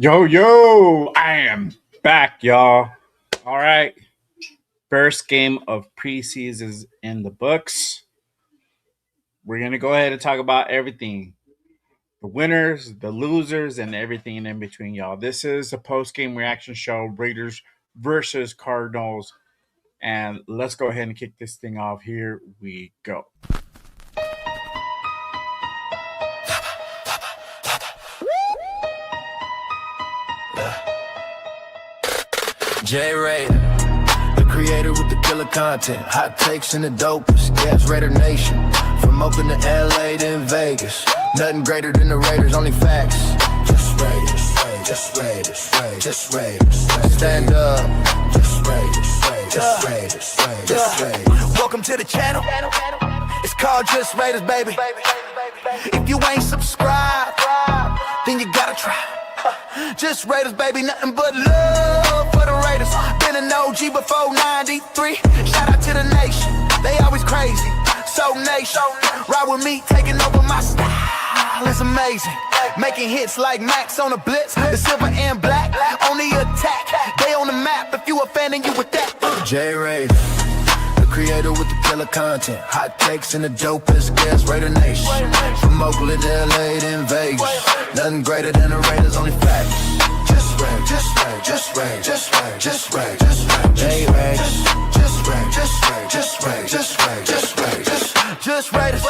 Yo, I am back, y'all. All right. First game of preseason is in the books. We're going to go ahead and talk about everything the winners, the losers, and everything in between, y'all. This is a post game reaction show Raiders versus Cardinals. And let's go ahead and kick this thing off. Here we go. J Raider, the creator with the killer content, hot takes and the dopest. Yes, Raider Nation, from Oakland to LA to in Vegas. Nothing greater than the Raiders, only facts. Just Raiders, just Raiders, just Raiders. Stand up, just Raiders, just Raiders, just Raiders. Welcome to the channel. It's called Just Raiders, baby. If you ain't subscribed, then you gotta try. Just Raiders, baby, nothing but love for the Raiders. Been an OG before 93. Shout out to the nation, they always crazy. So nation, ride with me, taking over my style. It's amazing, making hits like Max on the blitz. The silver and black, on the attack. They on the map, if you a fan and you with that. J Raider, the creator with the killer content, hot takes and the dopest guest. Raider Nation, from Oakland to LA to in Vegas. Nothing greater than the Raiders, only facts. Just Raiders, just Raiders, just Raiders, just Raiders, just Raiders, J Raiders, just Raiders, just Raiders, just Raiders, just Raiders, just Raiders.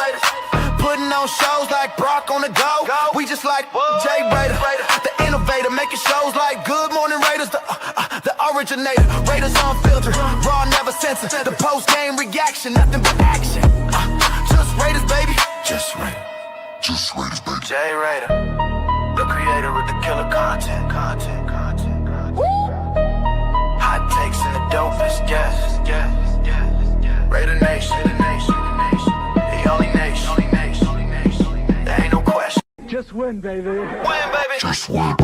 Putting on shows like Brock on the go. We just like J Raider, the innovator, making shows like Good Morning Raiders, the originator. Raiders unfiltered, raw, never censored. The post-game reaction, nothing but action. Just Raiders, baby. Just Raiders. Just Raiders, baby. J Raider, the creator with the killer content. Hot takes and the dopest, yes. Raider Nation, the only nation. There ain't no question. Just win, baby. Win, baby. Just win.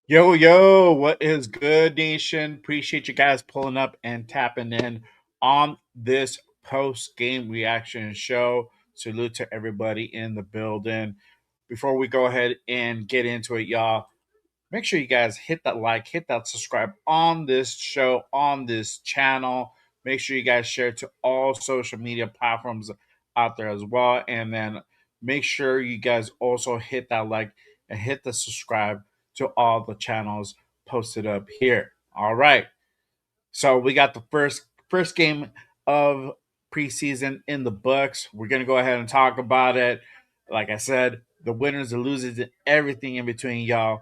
Yo, what is good, nation? Appreciate you guys pulling up and tapping in on this post game reaction show. Salute to everybody in the building. Before we go ahead and get into it, y'all, make sure you guys hit that like, hit that subscribe on this show, on this channel. Make sure you guys share to all social media platforms out there as well. And then make sure you guys also hit that like and hit the subscribe to all the channels posted up here. All right. So we got the first game of preseason in the books. We're gonna go ahead and talk about it. Like I said, the winners, the losers, and everything in between, y'all.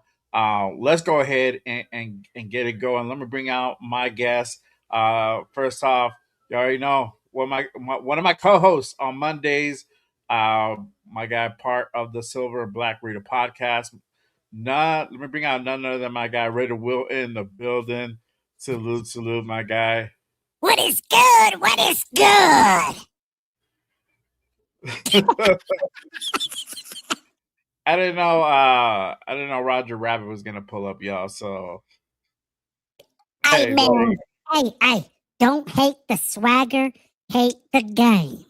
Let's go ahead and get it going. Let me bring out my guests. First off, you already know one of my co-hosts on Mondays. My guy, part of the Silver and Black Reader podcast. Let me bring out none other than my guy Raider Will in the building. Salute, my guy. What is good? What is good? I didn't know Roger Rabbit was gonna pull up, y'all. So Hey, man. Hey, don't hate the swagger, hate the game.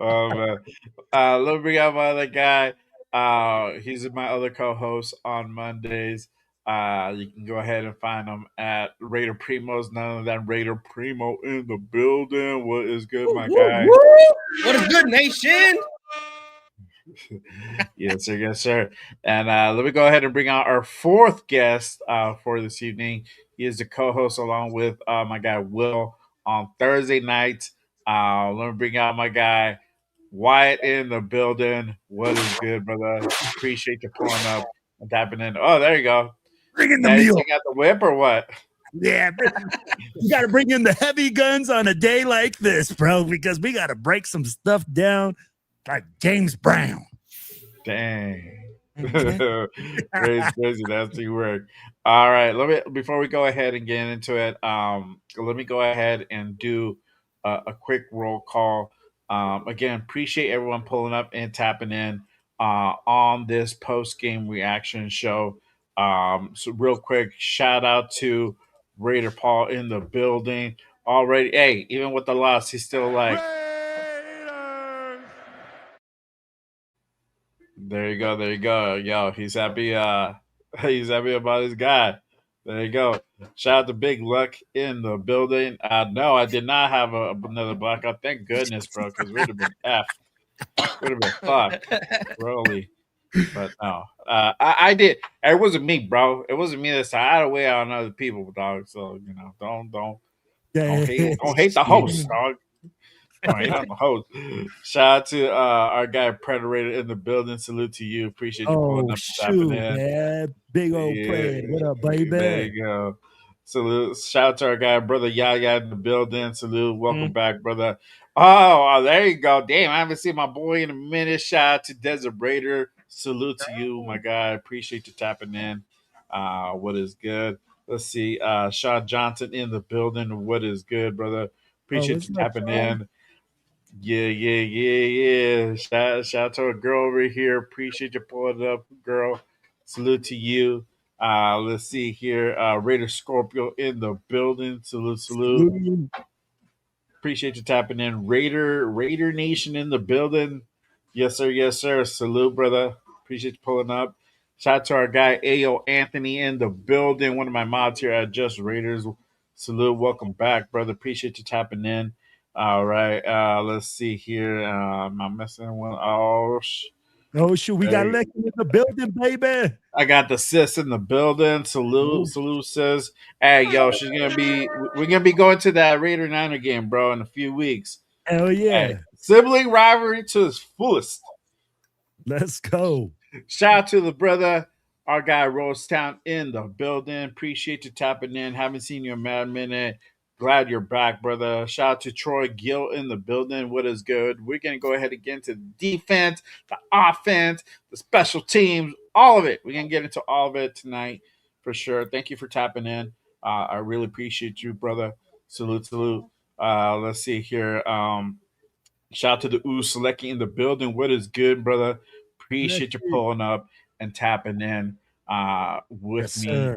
Oh man. Let me bring out my other guy. He's my other co-host on Mondays. You can go ahead and find him at Raider Primo's. None of that Raider Primo in the building. What is good, my guy? What is good, nation? Yes, sir. And let me go ahead and bring out our fourth guest for this evening. He is the co-host along with my guy Will on Thursday nights. Let me bring out my guy Wyatt in the building. What is good, brother? Appreciate you pulling up and tapping in. Oh, there you go. Bring in the Now you meal. got the whip or what? Yeah, you got to bring in the heavy guns on a day like this, bro, because we got to break some stuff down like James Brown. Dang. Crazy. That's the work. All right. Before we go ahead and get into it, let me go ahead and do a quick roll call. Again, appreciate everyone pulling up and tapping in on this post game reaction show. So real quick, shout out to Raider Paul in the building already. Hey, even with the loss, he's still like, there you go, there you go. Yo, he's happy. He's happy about his guy. There you go. Shout out to Big Luck in the building. No, I did not have another blackout. Thank goodness, bro, because we'd have been effed. Would have been fucked, really. But no, I did. It wasn't me, bro. It wasn't me this time. I had to wait on other people, dog. So don't hate the host, dog. All right, I'm the host. Shout out to our guy Predator in the building. Salute to you. Appreciate you pulling Oh up and tapping shoot, in. man. Big old Yeah, Fred. What up, there baby? you go. Salute. Shout out to our guy, brother Yaya in the building. Salute. Welcome Mm. back, brother. Oh, there you go. Damn, I haven't seen my boy in a minute. Shout out to Desert Raider. Salute to you, my guy. Appreciate you tapping in. What is good? Let's see. Sean Johnson in the building. What is good, brother? Oh, Appreciate what's you up, tapping Sean? in. Yeah. Shout out to a girl over here. Appreciate you pulling it up, girl. Salute to you. Let's see here. Raider Scorpio in the building. Salute. Salute. Appreciate you tapping in. Raider Nation in the building. Yes, sir. Salute, brother. Appreciate you pulling up. Shout out to our guy Ayo Anthony in the building. One of my mods here at Just Raiders. Salute. Welcome back, brother. Appreciate you tapping in. All right. Let's see here. Am I missing one? Oh shoot, we got Lecky in the building, baby. I got the sis in the building. Oh, Salute says, "Hey, yo, we're gonna be going to that Raider Niner game, bro, in a few weeks. hell Hey, yeah. sibling rivalry to its fullest. Let's go. Shout out to the brother, our guy Rosetown in the building. Appreciate you tapping in. Haven't seen you in a minute. Glad you're back, brother. Shout out to Troy Gill in the building. What is good? We're gonna go ahead and get into the defense, the offense, the special teams, all of it. We're gonna get into all of it tonight for sure. Thank you for tapping in. I really appreciate you, brother. Salute. Let's see here. Shout out to the Selecki in the building. What is good, brother? Appreciate you Lecky. pulling up and tapping in Yes, with me. sir.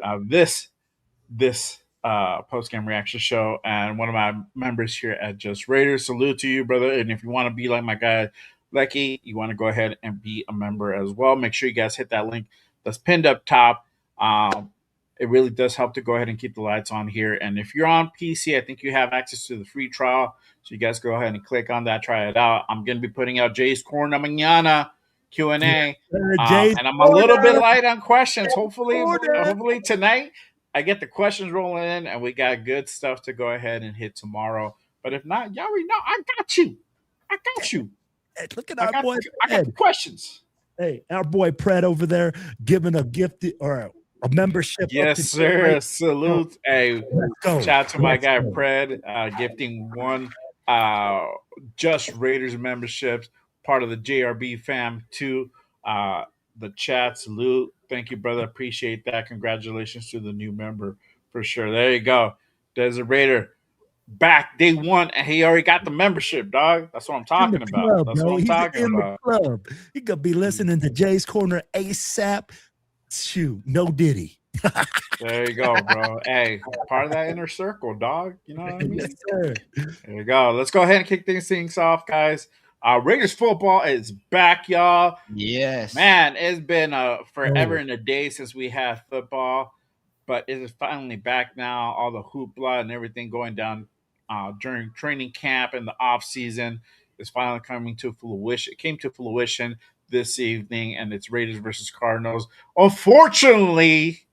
This post game reaction show, and one of my members here at Just Raiders. Salute to you, brother. And if you want to be like my guy Lecky, you want to go ahead and be a member as well. Make sure you guys hit that link that's pinned up top. It really does help to go ahead and keep the lights on here. And if you're on PC, I think you have access to the free trial. So you guys go ahead and click on that, try it out. I'm going to be putting out Jay's Corner Mañana Q&A. Jay's And I'm a little bit corner. light on questions. Corner. Hopefully tonight I get the questions rolling in and we got good stuff to go ahead and hit tomorrow. But if not, y'all already know I got you. Hey, look at I our got boy I got the Fred. questions. Hey, our boy Pred over there giving a gift or a membership. Yes, up to sir. Oh, Salute. Hey, let's go. shout out to my Let's guy go. Pred, gifting one uh, Just Raiders memberships, part of the JRB fam to the chat. Salute. Thank you, brother. Appreciate that. Congratulations to the new member for sure. There you go. Desert Raider back day one, and he already got the membership, dog. That's what I'm In the talking about. club, That's bro. what I'm He's talking in the about. club. He could be listening to Jay's Corner ASAP. Shoot, no Diddy. There you go, bro. Hey, part of that inner circle, dog. You know what I Yes, mean? sir. There you go. Let's go ahead and kick things off, guys. Raiders football is back, y'all. Yes. Man, it's been forever Oh, and a day since we had football, but it is finally back now. All the hoopla and everything going down during training camp and the off season is finally coming to fruition. It came to fruition this evening, and it's Raiders versus Cardinals. Unfortunately,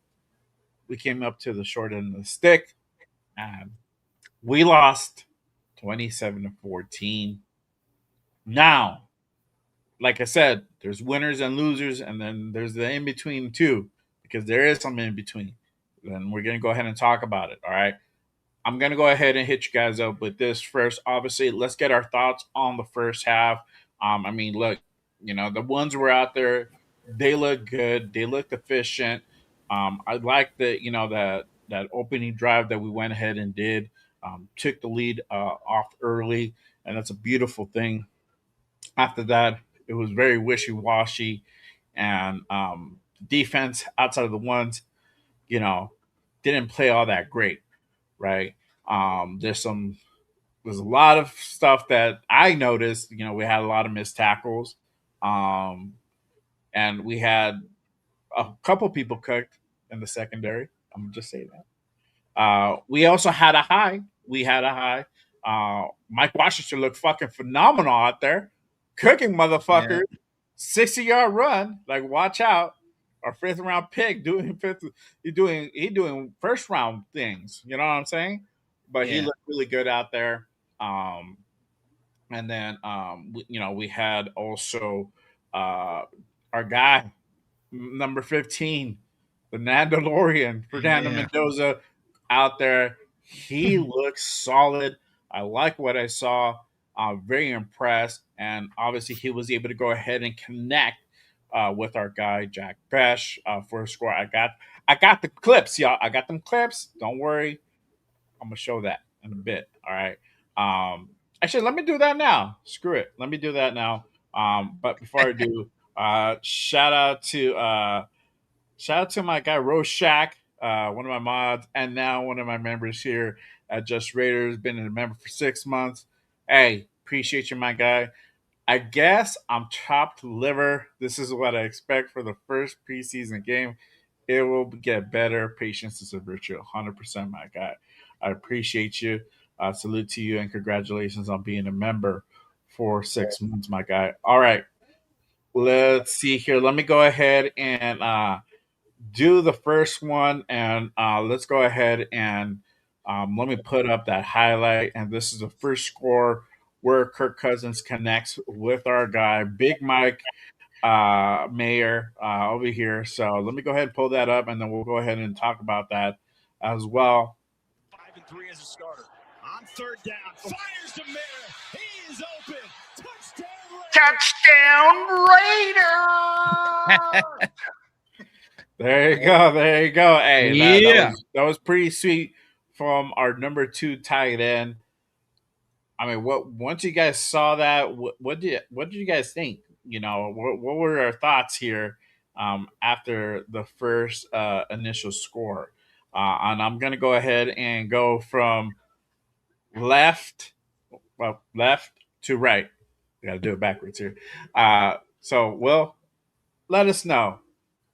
we came up to the short end of the stick, and we lost 27-14. Now, like I said, there's winners and losers, and then there's the in between too, because there is some in between. Then we're gonna go ahead and talk about it. All right. I'm gonna go ahead and hit you guys up with this first. Obviously, let's get our thoughts on the first half. I mean, look, the ones were out there, they look good, they looked efficient. I like that, that opening drive that we went ahead and did. took the lead off early, and that's a beautiful thing. After that, it was very wishy washy, and defense outside of the ones, you know, didn't play all that great, right? There's a lot of stuff that I noticed. We had a lot of missed tackles, um, and we had a couple people cooked in the secondary. I'm gonna just say that. We also had a high. We had a high. Mike Washington looked fucking phenomenal out there, cooking Yeah. motherfuckers. 60-yard run. Like, watch out. Our fifth round pick doing fifth. He doing first round things. You know what I'm saying? But he Yeah. looked really good out there. Um, and then we had also uh, our guy number 15, the Mandalorian, Fernando Yeah. Mendoza, out there. He looks solid. I like what I saw. Very impressed, and obviously he was able to go ahead and connect with our guy Jack Besh for a score. I got the clips, y'all. I got them clips. Don't worry, I'm gonna show that in a bit. All right. Actually, let me do that now. Screw it. Let me do that now. But before I do, shout out to my guy Roshak, one of my mods, and now one of my members here at Just Raiders. Been a member for 6 months. Hey, appreciate you, my guy. I guess I'm chopped liver. This is what I expect for the first preseason game. It will get better. Patience is a virtue. 100%, my guy. I appreciate you. Salute to you and congratulations on being a member for 6 months, my guy. All right. Let's see here. Let me go ahead and do the first one, and let's go ahead and let me put up that highlight. And this is the first score where Kirk Cousins connects with our guy Big Mike Mayer over here. So let me go ahead and pull that up, and then we'll go ahead and talk about that as well. 5-3 as a starter. On third down, fires to Mayer. He is open. Touchdown Touchdown Raider! There you go. There you go. Hey, that was pretty sweet from our number 2 tight end. I mean, once you guys saw that, what did you guys think? What were our thoughts here after the first initial score? And I'm gonna go ahead and go from left, left to right. I got to do it backwards here. So, Will, let us know.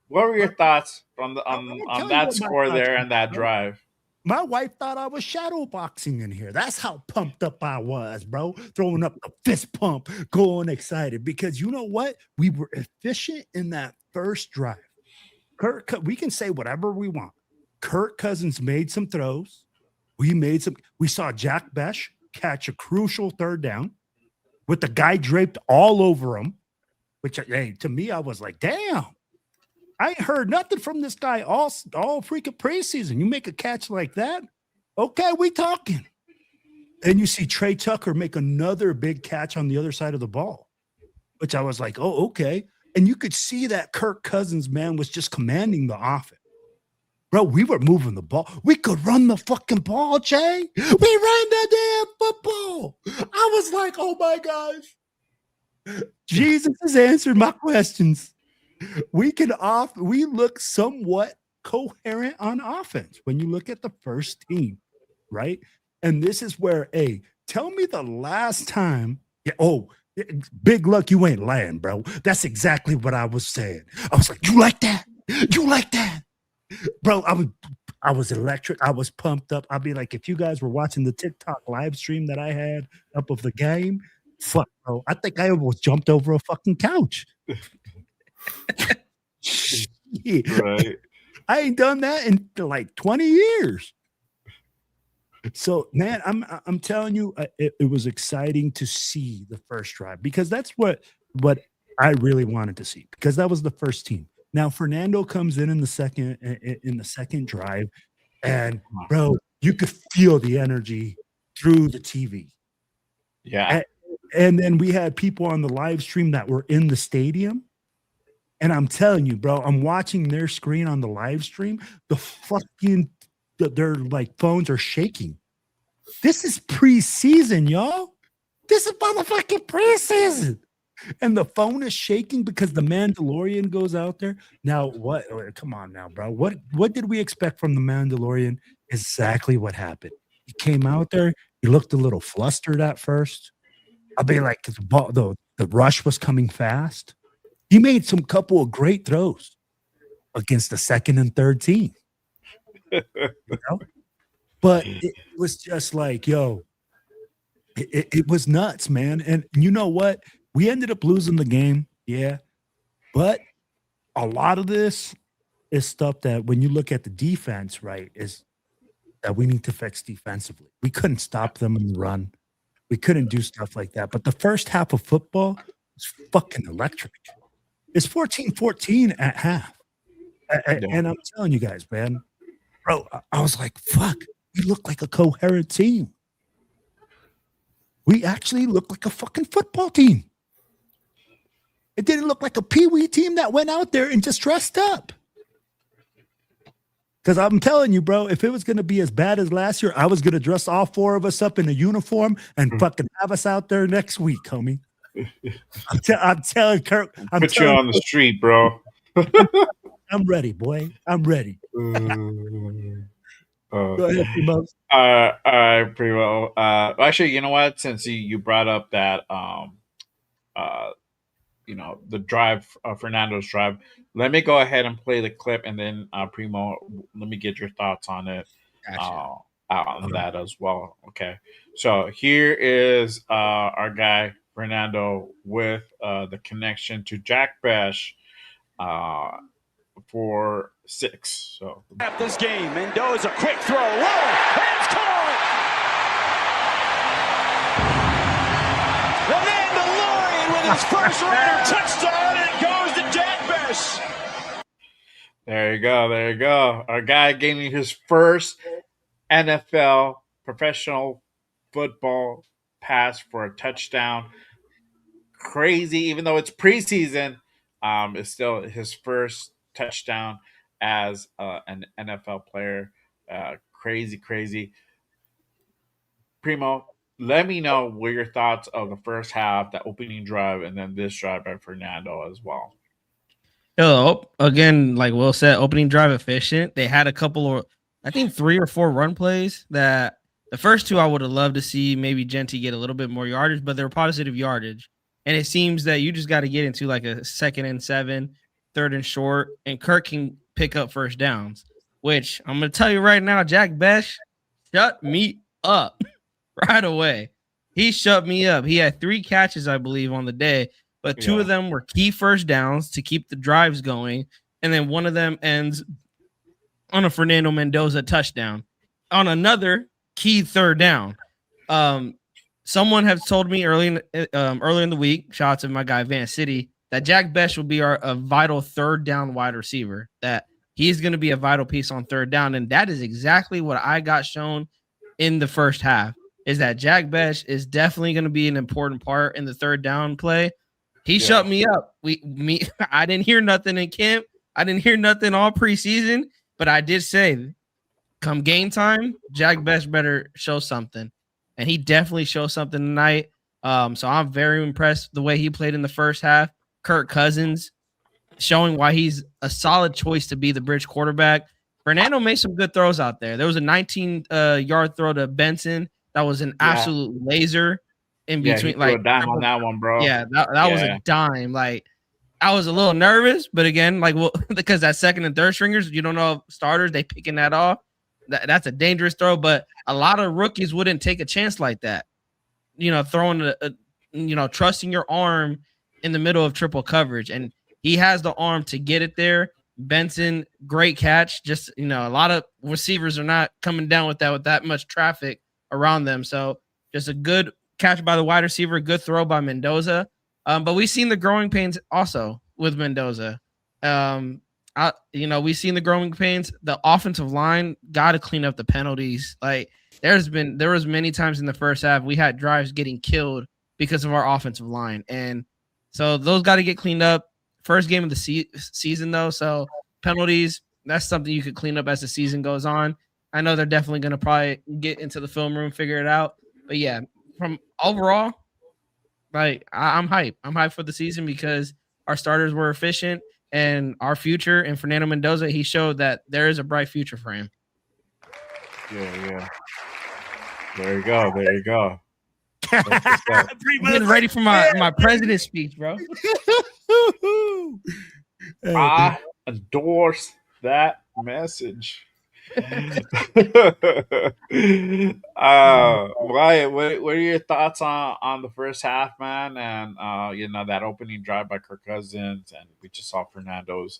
What were your thoughts Let me on tell you that what my score thoughts there were, and that bro. drive? My wife thought I was shadow boxing in here. That's how pumped up I was, bro. Throwing up the fist pump, going excited because you know what? We were efficient in that first drive. We can say whatever we want. Kirk Cousins made some throws. We saw Jack Besh catch a crucial third down with the guy draped all over him, which, hey, to me, I was like, damn. I ain't heard nothing from this guy all freaking preseason. You make a catch like that, okay, we talking. And you see Trey Tucker make another big catch on the other side of the ball, which I was like, oh, okay. And you could see that Kirk Cousins, man, was just commanding the offense. Bro, we were moving the ball. We could run the fucking ball, Jay. We ran the damn football. I was like, oh my gosh. Jesus has answered my questions. We look somewhat coherent on offense when you look at the first team, right? And this is where, hey, tell me the last time. Big luck you ain't lying, bro. That's exactly what I was saying. I was like, you like that? You like that? Bro, I was electric. I was pumped up. I'd be like, if you guys were watching the TikTok live stream that I had up of the game, fuck, bro. I think I almost jumped over a fucking couch. Right. I ain't done that in like 20 years. So, man, I'm telling you, it was exciting to see the first drive because that's what I really wanted to see because that was the first team. Now Fernando comes in the second drive, and bro, you could feel the energy through the TV. Yeah. And then we had people on the live stream that were in the stadium. And I'm telling you, bro, I'm watching their screen on the live stream. Their like phones are shaking. This is preseason, y'all. This is motherfucking preseason. And the phone is shaking because the Mandalorian goes out there. Now, what? Come on now, bro. What did we expect from the Mandalorian? Exactly what happened. He came out there. He looked a little flustered at first. I'll be like, the rush was coming fast. He made some couple of great throws against the second and third team. You know? But it was just like, yo, it was nuts, man. And you know what? We ended up losing the game, yeah. But a lot of this is stuff that when you look at the defense, right, is that we need to fix defensively. We couldn't stop them in the run. We couldn't do stuff like that. But the first half of football was fucking electric. It's 14-14 at half. And I'm telling you guys, man, bro, I was like, fuck, we look like a coherent team. We actually look like a fucking football team. It didn't look like a peewee team that went out there and just dressed up. Because I'm telling you, bro, if it was going to be as bad as last year, I was going to dress all four of us up in a uniform and fucking have us out there next week, homie. I'm telling Kirk. Put you on the street, bro. I'm ready, boy. I'm ready. Go ahead, Primo. Pretty well. Actually, you know what? Since you brought up that, the drive, Fernando's drive, let me go ahead and play the clip, and then Primo, let me get your thoughts on it, Gotcha. on that as well. Okay, so here is our guy Fernando with the connection to Jack Besh for 6. So At this game, Mendoza, quick throw, low, and it's caught! The Mandalorian with his first Raider touchdown, and it goes to Jack Besh. There you go. Our guy getting his first NFL professional football pass for a touchdown. Crazy, even though it's preseason, it's still his first touchdown as an NFL player. Crazy. Primo, let me know what your thoughts of the first half, the opening drive, and then this drive by Fernando as well. Again, like Will said, opening drive efficient. They had a couple of, I think 3 or 4 run plays that the first 2 I would have loved to see maybe Genty get a little bit more yardage, but they're positive yardage. And it seems that you just got to get into like a 2nd and 7, 3rd and short, and Kirk can pick up first downs, which I'm going to tell you right now, Jack Besh shut me up right away. He shut me up. He had 3 catches, I believe, on the day, but 2 of them were key first downs to keep the drives going. And then one of them ends on a Fernando Mendoza touchdown on another key 3rd down. Someone has told me earlier in the week, shout out to my guy Van City, that Jack Besh will be a vital 3rd down wide receiver, that he's going to be a vital piece on 3rd down. And that is exactly what I got shown in the first half, is that Jack Besh is definitely going to be an important part in the 3rd down play. He shut me up. I didn't hear nothing in camp. I didn't hear nothing all preseason, but I did say, come game time, Jack Besh better show something. And he definitely showed something tonight. So I'm very impressed the way he played in the first half. Kirk Cousins showing why he's a solid choice to be the bridge quarterback. Fernando made some good throws out there. There was a 19-yard throw to Benson that was an absolute laser in between. He threw a dime on that one, bro. Yeah, that was a dime. Like, I was a little nervous, but again, like, well, because that 2nd and 3rd stringers, you don't know starters, they picking that off. That's a dangerous throw, but a lot of rookies wouldn't take a chance like that. Throwing trusting your arm in the middle of triple coverage, and he has the arm to get it there. Benson, great catch. Just, a lot of receivers are not coming down with that much traffic around them. So just a good catch by the wide receiver, good throw by Mendoza. But we've seen the growing pains also with Mendoza. We've seen the growing pains. The offensive line got to clean up the penalties. Like, there was many times in the first half we had drives getting killed because of our offensive line, and so those got to get cleaned up. First game of the season though, so penalties, that's something you could clean up as the season goes on. I know they're definitely going to probably get into the film room, figure it out. But yeah, from overall, like I'm hyped. I'm hyped for the season because our starters were efficient and our future and Fernando Mendoza, he showed that there is a bright future for him. Yeah. There you go. I'm getting ready for my president's speech, bro. I endorse that message. Wyatt, what are your thoughts on the first half, man? And that opening drive by Kirk Cousins, and we just saw Fernando's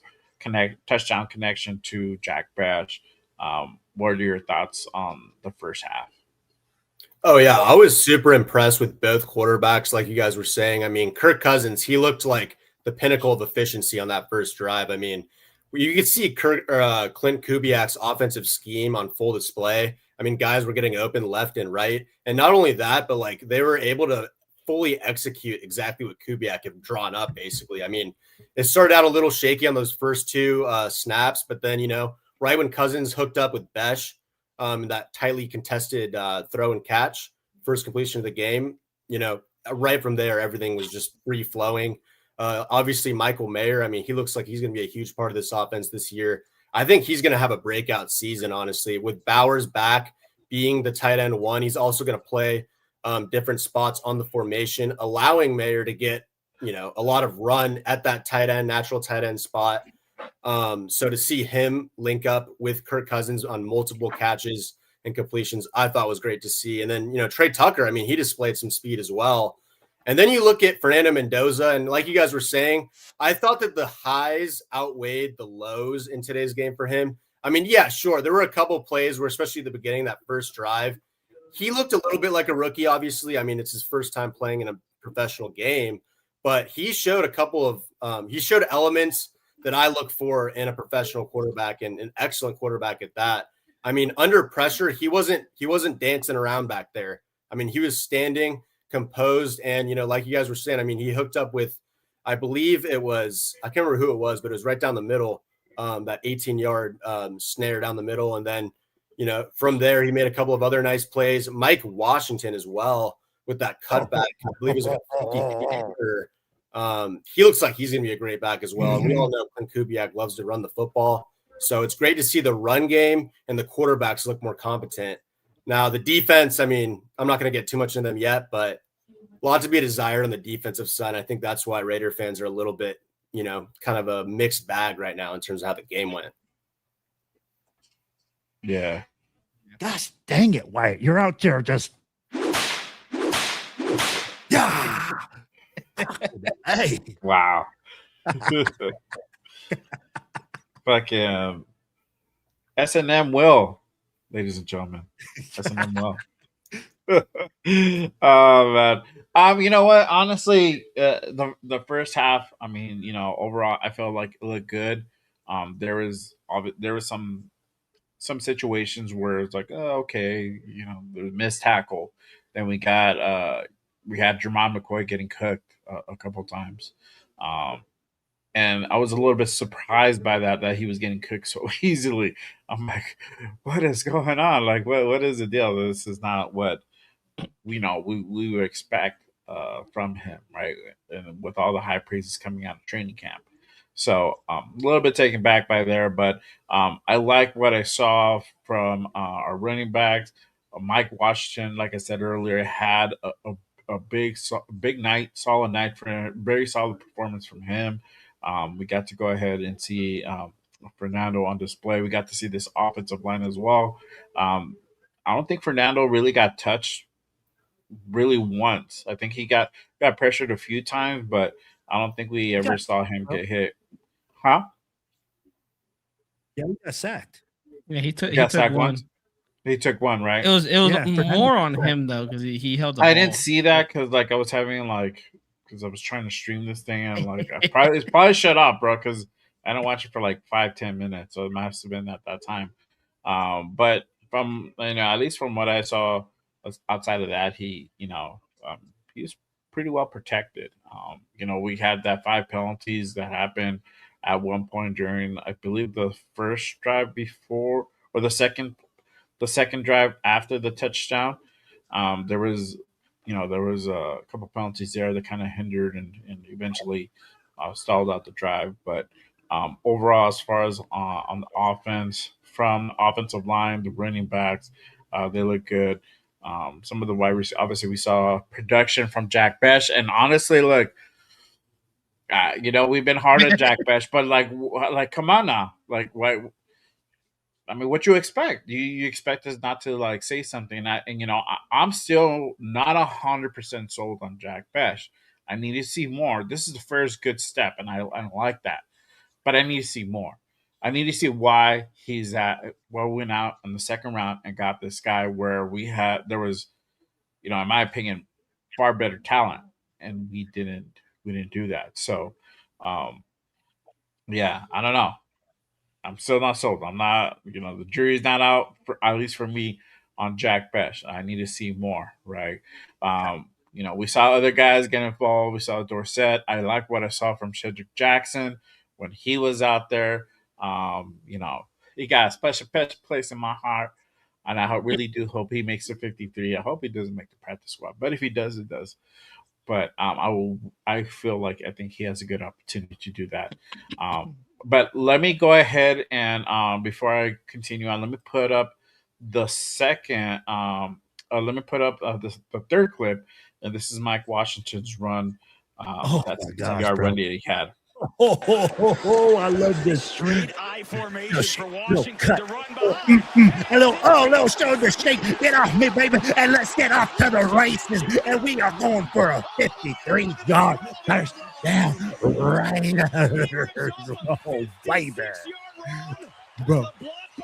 touchdown connection to Jack Bash. What are your thoughts on the first half? Oh, yeah. I was super impressed with both quarterbacks, like you guys were saying. I mean, Kirk Cousins, he looked like the pinnacle of efficiency on that first drive. I mean, you could see Clint Kubiak's offensive scheme on full display. I mean, guys were getting open left and right. And not only that, but like they were able to fully execute exactly what Kubiak had drawn up, basically. I mean, it started out a little shaky on those first two snaps, but then, right when Cousins hooked up with Besh, that tightly contested throw and catch, first completion of the game, right from there, everything was just free flowing. Obviously, Michael Mayer, I mean, he looks like he's going to be a huge part of this offense this year. I think he's going to have a breakout season, honestly, with Bowers back being the tight end one. He's also going to play different spots on the formation, allowing Mayer to get, a lot of run at that natural tight end spot. So to see him link up with Kirk Cousins on multiple catches and completions, I thought was great to see. And then, Trey Tucker, I mean, he displayed some speed as well. And then you look at Fernando Mendoza, and like you guys were saying, I thought that the highs outweighed the lows in today's game for him. I mean, yeah, sure. There were a couple of plays where, especially at the beginning, that first drive, he looked a little bit like a rookie, obviously. I mean, it's his first time playing in a professional game, but he showed a couple of he showed elements that I look for in a professional quarterback, and an excellent quarterback at that. I mean, under pressure, he wasn't dancing around back there. I mean, he was standing composed, and like you guys were saying, I mean, he hooked up with, I believe it was, I can't remember who it was, but it was right down the middle, that 18-yard snare down the middle. And then, from there, he made a couple of other nice plays. Mike Washington as well with that cutback. I believe it was he looks like he's going to be a great back as well. And we all know Clint Kubiak loves to run the football. So it's great to see the run game and the quarterbacks look more competent. Now, the defense, I mean, I'm not going to get too much into them yet, but a lot to be desired on the defensive side. I think that's why Raider fans are a little bit, kind of a mixed bag right now in terms of how the game went. Yeah. Gosh dang it, Wyatt. You're out there just. Yeah. Hey. Wow. Fucking S&M will, ladies and gentlemen. S&M will. Oh man. You know what? Honestly, the first half, I mean, overall, I felt like it looked good. There was some situations where it's like, oh, okay, there's missed tackle. Then we had Jermon McCoy getting cooked a couple times. And I was a little bit surprised by that he was getting cooked so easily. I'm like, what is going on? Like, what is the deal? This is not what we would expect from him, right? And with all the high praises coming out of training camp. So a little bit taken back by there, but I like what I saw from our running backs. Mike Washington, like I said earlier, had a big night, solid night for him, very solid performance from him. We got to go ahead and see Fernando on display. We got to see this offensive line as well. I don't think Fernando really got touched really once. I think he got pressured a few times, but I don't think we ever saw him get hit. Huh? Yeah, he got sacked. Yeah, he took sacked one. once. He took one, right? It was more on him though because he held the ball. I didn't see that because I was having because I was trying to stream this thing and it's probably shut off, bro, because I don't watch it for 5-10 minutes, so it must have been at that time. But from at least from what I saw outside of that, he was pretty well protected. We had that 5 penalties that happened at one point during, I believe, the first drive before or the second the second drive after the touchdown. There was, there was a couple penalties there that kind of hindered and eventually stalled out the drive. But overall, as far as on the offense, from the offensive line, the running backs, they look good. Some of the wide receivers, obviously, we saw production from Jack Besh, and honestly, look, we've been hard on Jack Besh, but like, come on now, like, what? I mean, what you expect? You expect us not to like say something? And I'm still not 100% sold on Jack Besh. I need to see more. This is the first good step, and I like that, but I need to see more. I need to see why he's at. Well, we went out in the second round and got this guy where there was, in my opinion, far better talent, and we didn't do that. So, um, yeah, I don't know. I'm still not sold. I'm not, the jury's not out, for, at least for me, on Jack Besh. I need to see more, right? We saw other guys get involved. We saw Dorsett. I like what I saw from Cedric Jackson when he was out there. He got a special place in my heart, and I really do hope he makes the 53. I hope he doesn't make the practice squad, but if he does, it does. But I feel like I think he has a good opportunity to do that. But let me go ahead and before I continue on, let me put up the second. Let me put up the third clip, and this is Mike Washington's run. Oh That my 16 gosh, yard bro. run that he had. I love this street. I formation for Little Washington cut. to run behind. A little shoulder shake. Get off me, baby, and let's get off to the races. And we are going for a 53-yard first down right. Oh, baby. Bro,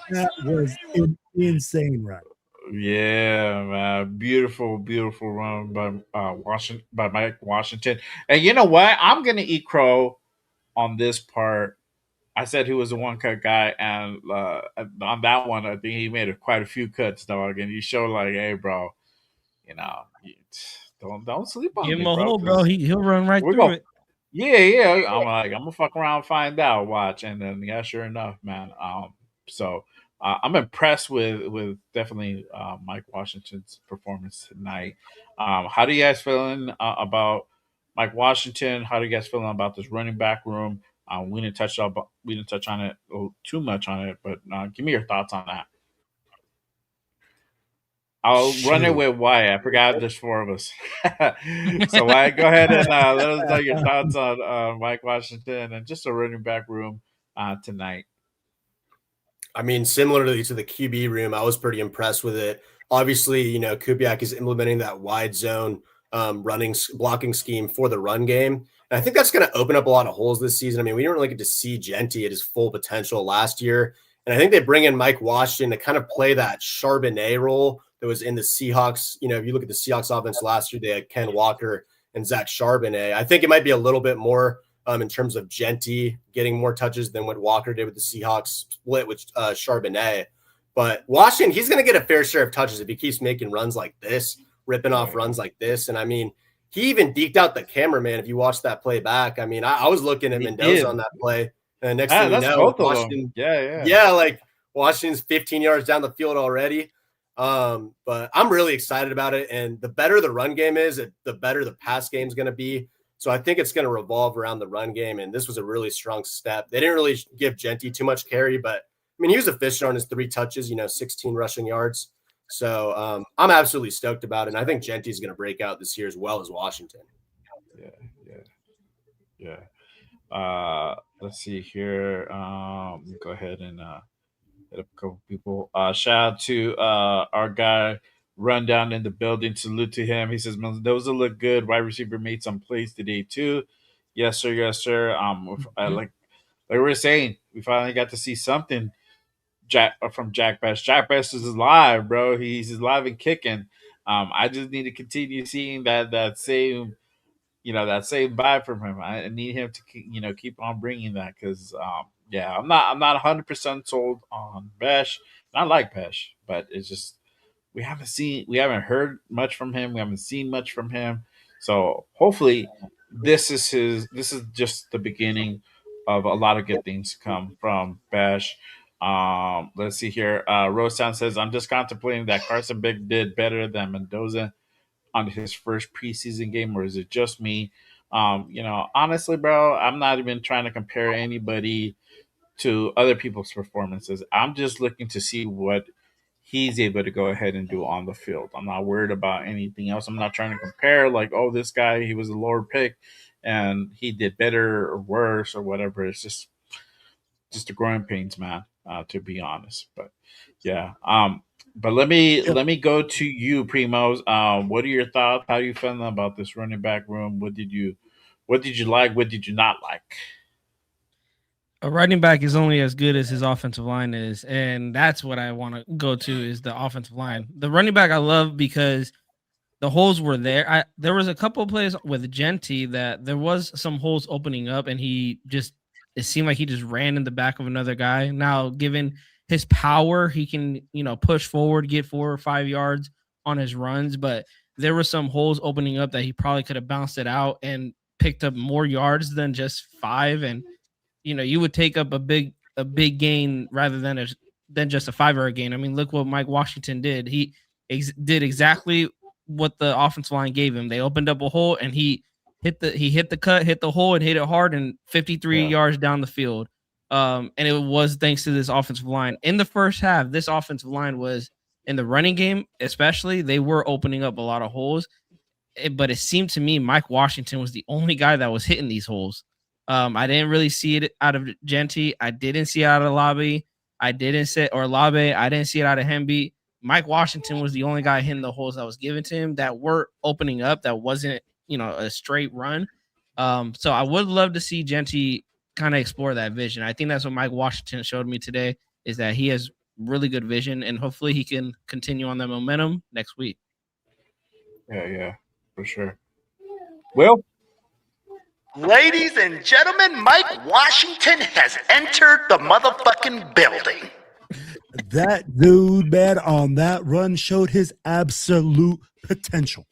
that was insane, right? Yeah, man, beautiful, beautiful run by Washington, by Mike Washington. And you know what? I'm gonna eat crow on this part. I said he was a one cut guy, and on that one, I think he made quite a few cuts, dog. And you show like, hey, bro, don't sleep on Give me, him a bro, hole, bro. because He'll run right we're through gonna, it. yeah. I'm gonna fuck around, and find out, watch, and then yeah, sure enough, man. So I'm impressed with definitely Mike Washington's performance tonight. How do you guys feeling about Mike Washington? How do you guys feeling about this running back room? We didn't touch on it too much on it, but give me your thoughts on that. I'll run it Shoot. with Wyatt. I forgot there's four of us. So Wyatt, go ahead and let us know your thoughts on Mike Washington and just a running back room tonight. I mean, similarly to the QB room, I was pretty impressed with it. Obviously, Kubiak is implementing that wide zone blocking scheme for the run game. And I think that's going to open up a lot of holes this season. I mean, we didn't really get to see Genty at his full potential last year. And I think they bring in Mike Washington to kind of play that Charbonnet role that was in the Seahawks. If you look at the Seahawks offense last year, they had Ken Walker and Zach Charbonnet. I think it might be a little bit more in terms of Genty getting more touches than what Walker did with the Seahawks split with Charbonnet. But Washington, he's going to get a fair share of touches if he keeps making runs like this, ripping off runs like this. And I mean, he even deked out the cameraman. If you watch that play back, I mean, I was looking at He Mendoza did. on that play. And the next thing you That's know, both of them. Washington, Yeah. like Washington's 15 yards down the field already. But I'm really excited about it. And the better the run game is, the better the pass game is going to be. So I think it's going to revolve around the run game. And this was a really strong step. They didn't really give Genty too much carry, but I mean, he was efficient on his 3 touches, 16 rushing yards. So I'm absolutely stoked about it. And I think Genty is going to break out this year as well as Washington. Yeah. Let's see here. Go ahead and hit up a couple people. Shout out to our guy Rundown in the building. Salute to him. He says Mendoza look good. Wide receiver made some plays today too. Yes, sir. Yes, sir. Like we were saying, we finally got to see something from Jack Best. Jack Best is alive, bro. He's alive and kicking. I just need to continue seeing that same that same vibe from him. I need him to keep on bringing that because yeah, I'm not 100% sold on Besh. I like Besh, but it's just we haven't heard much from him. We haven't seen much from him. So hopefully this is just the beginning of a lot of good things to come from Besh. Let's see here. Rosestown says, I'm just contemplating that Carson Big did better than Mendoza on his first preseason game, or is it just me? Honestly, bro, I'm not even trying to compare anybody to other people's performances. I'm just looking to see what he's able to go ahead and do on the field. I'm not worried about anything else. I'm not trying to compare like, oh, this guy, he was a lower pick and he did better or worse or whatever. It's just the growing pains, man, to be honest. But yeah. But let me go to you, Primos. What are your thoughts? How are you feeling about this running back room? What did you like? What did you not like? A running back is only as good as his offensive line is, and that's what I want to go to is the offensive line. The running back I love because the holes were there. There was a couple of plays with Genty that there was some holes opening up, and it seemed like he just ran in the back of another guy. Now, given his power, he can push forward, get 4 or 5 yards on his runs, but there were some holes opening up that he probably could have bounced it out and picked up more yards than just 5. And you would take up a big gain rather than just a 5-yard gain. I mean, look what Mike Washington did. He did exactly what the offensive line gave him. They opened up a hole and he hit the cut, hit the hole, and hit it hard and 53 yards down the field. And it was thanks to this offensive line. In the first half, this offensive line was in the running game, especially, they were opening up a lot of holes. But it seemed to me Mike Washington was the only guy that was hitting these holes. I didn't really see it out of Genty. I didn't see it out of Labe. I didn't see it out of Hemby. Mike Washington was the only guy hitting the holes that was given to him that were opening up. That wasn't, a straight run. So I would love to see Genty kind of explore that vision. I think that's what Mike Washington showed me today, is that he has really good vision, and hopefully he can continue on that momentum next week. Yeah, for sure. Will? Ladies and gentlemen, Mike Washington has entered the motherfucking building. That dude, man, on that run showed his absolute potential.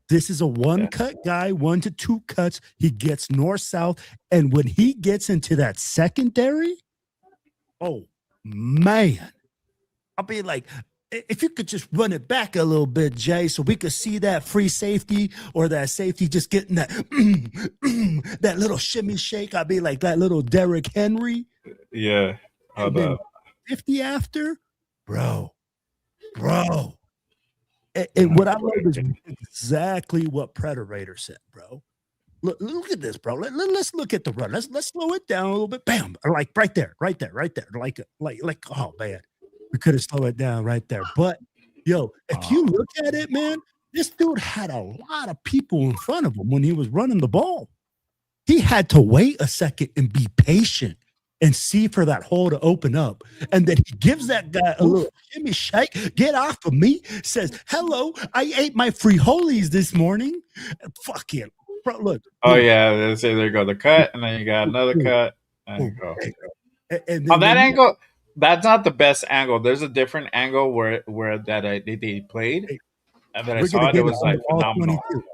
This is a one-cut guy, 1 to 2 cuts. He gets north-south, and when he gets into that secondary, oh, man. I'll be like, if you could just run it back a little bit, Jay, so we could see that free safety or that safety just getting that that little shimmy shake. I'd be like that little Derrick Henry. Yeah. And then 50 after, bro. And what I love is exactly what Predator said, bro. Look at this, bro. Let's look at the run. Let's slow it down a little bit. Bam, like right there. Like oh man. We could have slowed it down right there. But, if you look at it, man, this dude had a lot of people in front of him when he was running the ball. He had to wait a second and be patient and see for that hole to open up. And then he gives that guy a little shimmy shake, get off of me, says, hello, I ate my frijoles this morning. Fuck it. Bro, look. Oh, yeah. There you go. The cut, and then you got another cut. There you go. And on that angle, that's not the best angle. There's a different angle where they played, and then I saw it. It was like phenomenal. 22.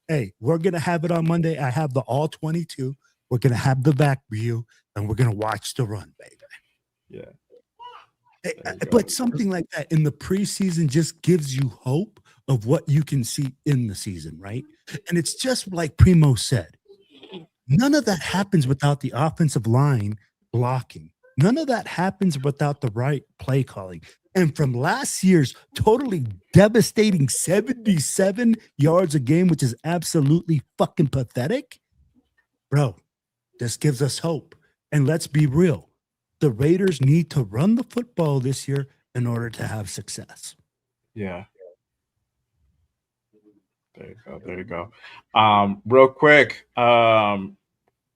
Hey, we're gonna have it on Monday. I have the all 22. We're gonna have the back view, and we're gonna watch the run, baby. Yeah. But something like that in the preseason just gives you hope of what you can see in the season, right? And it's just like Primo said. None of that happens without the offensive line blocking. None of that happens without the right play calling. And from last year's totally devastating 77 yards a game, which is absolutely fucking pathetic, bro, this gives us hope. And let's be real. The Raiders need to run the football this year in order to have success. Yeah. There you go. Real quick,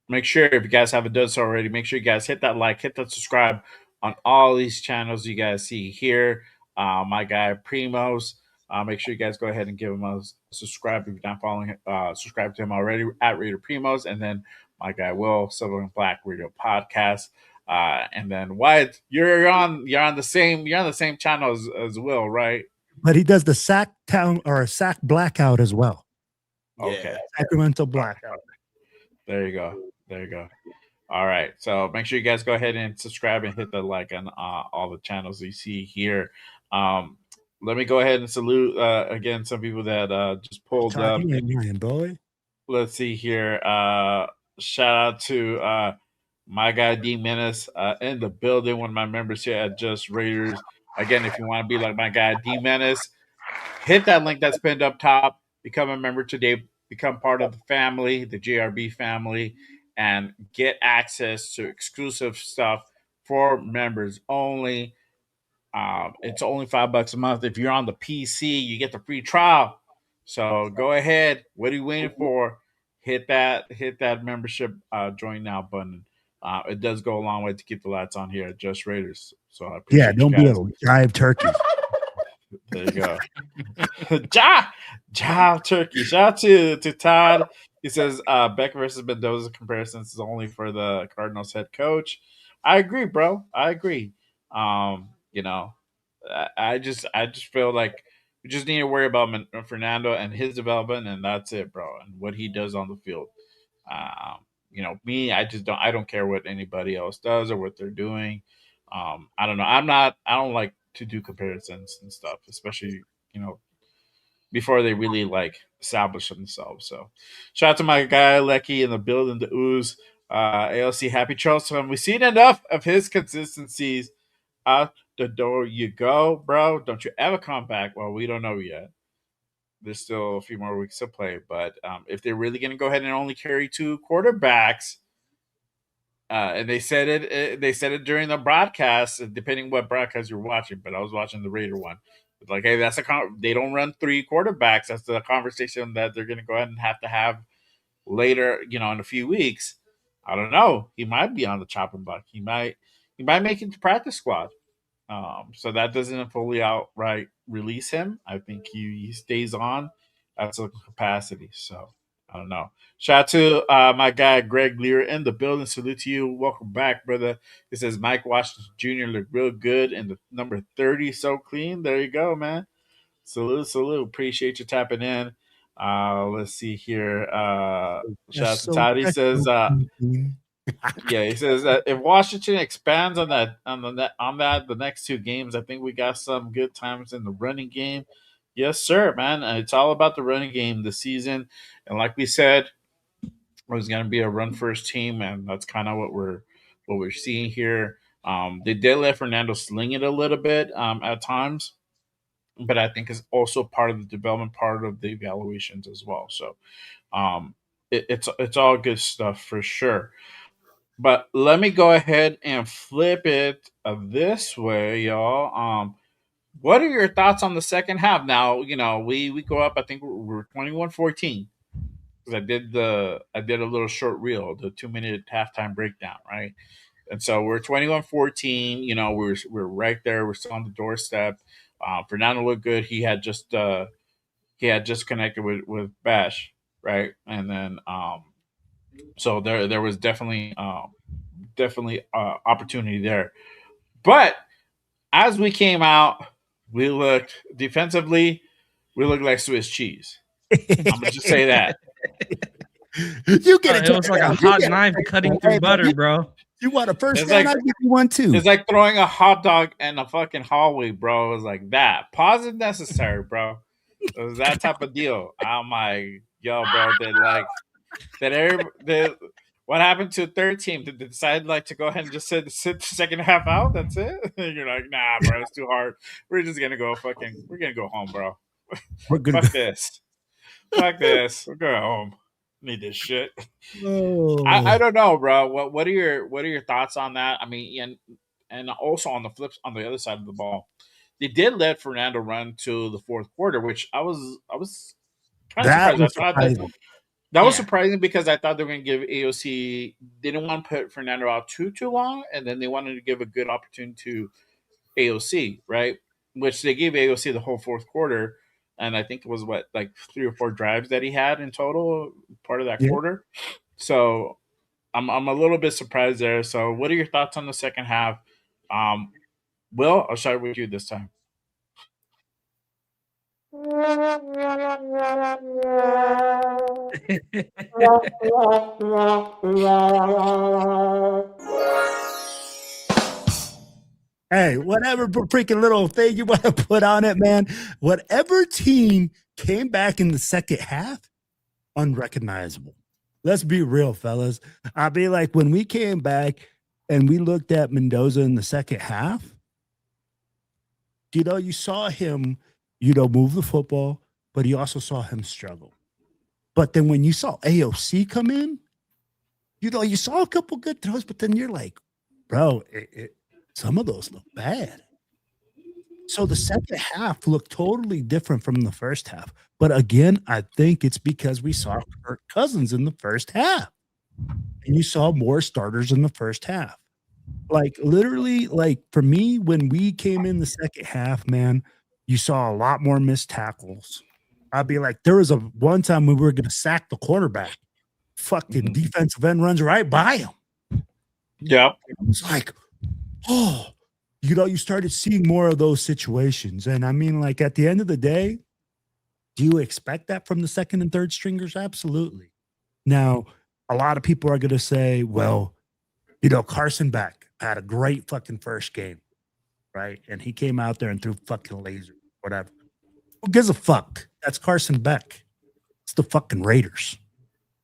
make sure if you guys haven't done so already, make sure you guys hit that like, hit that subscribe on all these channels you guys see here. My guy Primos, make sure you guys go ahead and give him a subscribe if you're not following him. Subscribe to him already at Raider Primos, and then my guy Will, Silver and Black Radio Podcast. And then Wyatt, you're on the same channel as Will, right? But he does the Sack Town or a Sack Blackout as well. Okay. Sacramento Blackout. There you go. All right. So make sure you guys go ahead and subscribe and hit the like on all the channels you see here. Um, let me go ahead and salute again some people that just pulled Todd, up. you ain't lying, boy. Let's see here. Shout out to my guy D Menace in the building, one of my members here at Just Raiders. Again, if you want to be like my guy D Menace, hit that link that's pinned up top. Become a member today. Become part of the family, the JRB family, and get access to exclusive stuff for members only. It's only $5 a month. If you're on the PC, you get the free trial. So go ahead. What are you waiting for? Hit that membership join now button. It does go a long way to keep the lights on here at Just Raiders. So I Yeah, appreciate you don't be a guys. jive turkey. There you go. Job turkey. Shout out to Todd. He says Beck versus Mendoza comparisons is only for the Cardinals head coach. I agree, bro. I agree. You know, I just feel like we just need to worry about Fernando and his development, and that's it, bro. And what he does on the field. Um, me, I don't care what anybody else does or what they're doing. I don't know. I don't like to do comparisons and stuff, especially you know before they really like establish themselves. So shout out to my guy Lecky in the building, the ooze. ALC Happy Charleston. We've seen enough of his consistencies. Out the door you go, bro. Don't you ever come back. Well, we don't know yet. There's still a few more weeks to play, but if they're really going to go ahead and only carry two quarterbacks, and they said it during the broadcast, depending what broadcast you're watching. But I was watching the Raider one. It's like, hey, they don't run three quarterbacks. That's the conversation that they're going to go ahead and have later. In a few weeks. I don't know. He might be on the chopping block. He might make it to practice squad. So that doesn't fully outright release him. I think he stays on at some capacity. So I don't know. Shout out to my guy Greg Lear in the building. Salute to you. Welcome back, brother. It says Mike Washington Jr. looked real good and the number 30 so clean. There you go, man. Salute, salute. Appreciate you tapping in. Let's see here. Shout out to Todd. He says yeah, he says that if Washington expands on that the next two games, I think we got some good times in the running game. Yes, sir, man. It's all about the running game this season, and like we said, it was going to be a run first team, and that's kind of what we're seeing here. They did let Fernando sling it a little bit at times, but I think it's also part of the development, part of the evaluations as well. So it's all good stuff for sure. But let me go ahead and flip it this way, y'all. What are your thoughts on the second half? Now, we go up. I think we're 21-14 because I did a little short reel, the 2 minute halftime breakdown, right? And so we're 21-14. We're right there. We're still on the doorstep. Fernando looked good. He had just connected with Bash, right? And then so there was definitely opportunity there. But as we came out, we looked defensively, we looked like Swiss cheese. I'm gonna just say that. You get It was like a hot knife cutting through butter, bro. You want a first It's down? like I'll give you one too. it's like throwing a hot dog in a fucking hallway, bro. It was like that. Pause is necessary, bro. It was that type of deal. I'm like, yo, bro, what happened to the third team? Did they decide to go ahead and just sit the second half out? That's it? You're like, nah, bro, it's too hard. We're gonna go home, bro. We're gonna Fuck this. Fuck this. We're going home. Need this shit. go. I don't know, bro. What are your thoughts on that? I mean, and also on the other side of the ball, they did let Fernando run to the fourth quarter, which I was kind of That surprised. I was thought that surprising. that was Yeah. surprising because I thought they were going to give AOC. They didn't want to put Fernando out too long, and then they wanted to give a good opportunity to AOC, right? Which they gave AOC the whole fourth quarter, and I think it was like 3 or 4 drives that he had in total, part of that Yeah. quarter. So I'm a little bit surprised there. So what are your thoughts on the second half? Um, Will, I'll start with you this time. Hey, whatever freaking little thing you want to put on it, man. Whatever team came back in the second half, unrecognizable. Let's be real, fellas. I be like, when we came back and we looked at Mendoza in the second half, you saw him, move the football, but you also saw him struggle. But then when you saw AOC come in, you saw a couple good throws, but then you're like, bro, some of those look bad. So the second half looked totally different from the first half. But again, I think it's because we saw Kirk Cousins in the first half. And you saw more starters in the first half. Like literally, like for me, when we came in the second half, man, you saw a lot more missed tackles. I'd be like, there was a one time when we were gonna sack the quarterback. Fucking defensive end runs right by him. Yep. It was like, oh, you started seeing more of those situations. And I mean, like at the end of the day, do you expect that from the second and third stringers? Absolutely. Now, a lot of people are going to say, well, Carson Beck had a great fucking first game, right? And he came out there and threw fucking laser, whatever. Who gives a fuck? That's Carson Beck. It's the fucking Raiders.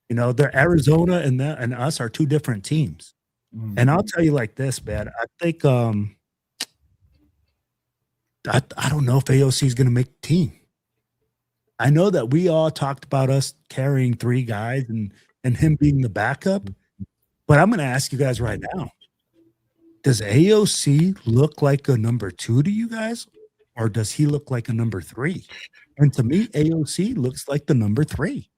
They're Arizona and us are two different teams. And I'll tell you like this, man. I think I don't know if AOC is going to make the team. I know that we all talked about us carrying three guys and him being the backup, but I'm going to ask you guys right now. Does AOC look like a number 2 to you guys, or does he look like a number 3? And to me, AOC looks like the number 3.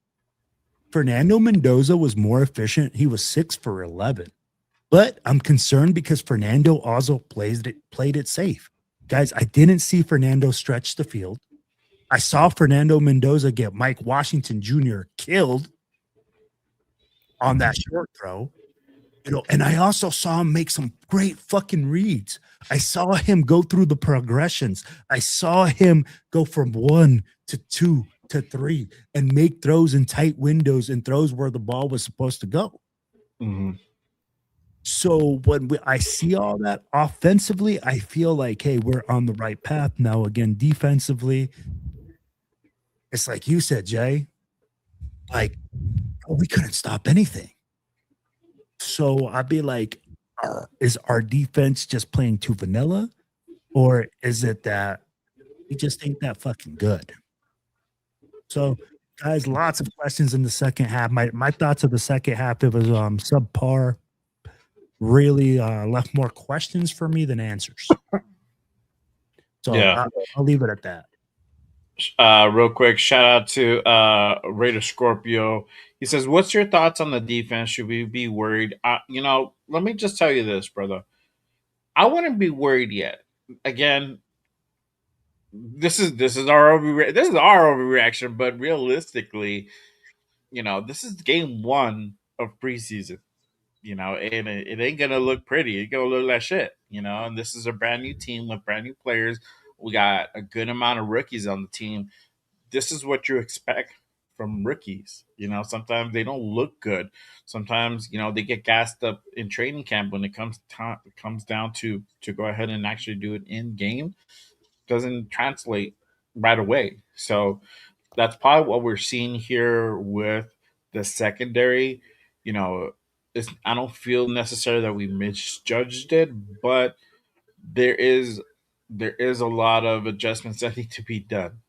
Fernando Mendoza was more efficient. He was 6 for 11. But I'm concerned because Fernando also played it safe. Guys, I didn't see Fernando stretch the field. I saw Fernando Mendoza get Mike Washington Jr. killed on that short throw. And I also saw him make some great fucking reads. I saw him go through the progressions. I saw him go from 1 to 2 to 3 and make throws in tight windows and throws where the ball was supposed to go. So when I see all that offensively, I feel like, hey, we're on the right path now. Again, defensively, it's like you said, Jay, like, we couldn't stop anything. So I'd be like, is our defense just playing too vanilla? Or is it that we just ain't that fucking good? So, guys, lots of questions in the second half. My thoughts of the second half, it was subpar. Really left more questions for me than answers. So Yeah. I'll leave it at that. Real quick, shout out to Raider Scorpio. He says, "What's your thoughts on the defense? Should we be worried?" Let me just tell you this, brother. I wouldn't be worried yet. Again, this is our overreaction, but realistically, this is game 1 of preseason. And it ain't gonna look pretty. It's gonna look like shit. And this is a brand new team with brand new players. We got a good amount of rookies on the team. This is what you expect from rookies. Sometimes they don't look good. Sometimes they get gassed up in training camp when it comes down to go ahead and actually do it in game. Doesn't translate right away. So that's probably what we're seeing here with the secondary. I don't feel necessarily that we misjudged it, but there is a lot of adjustments that need to be done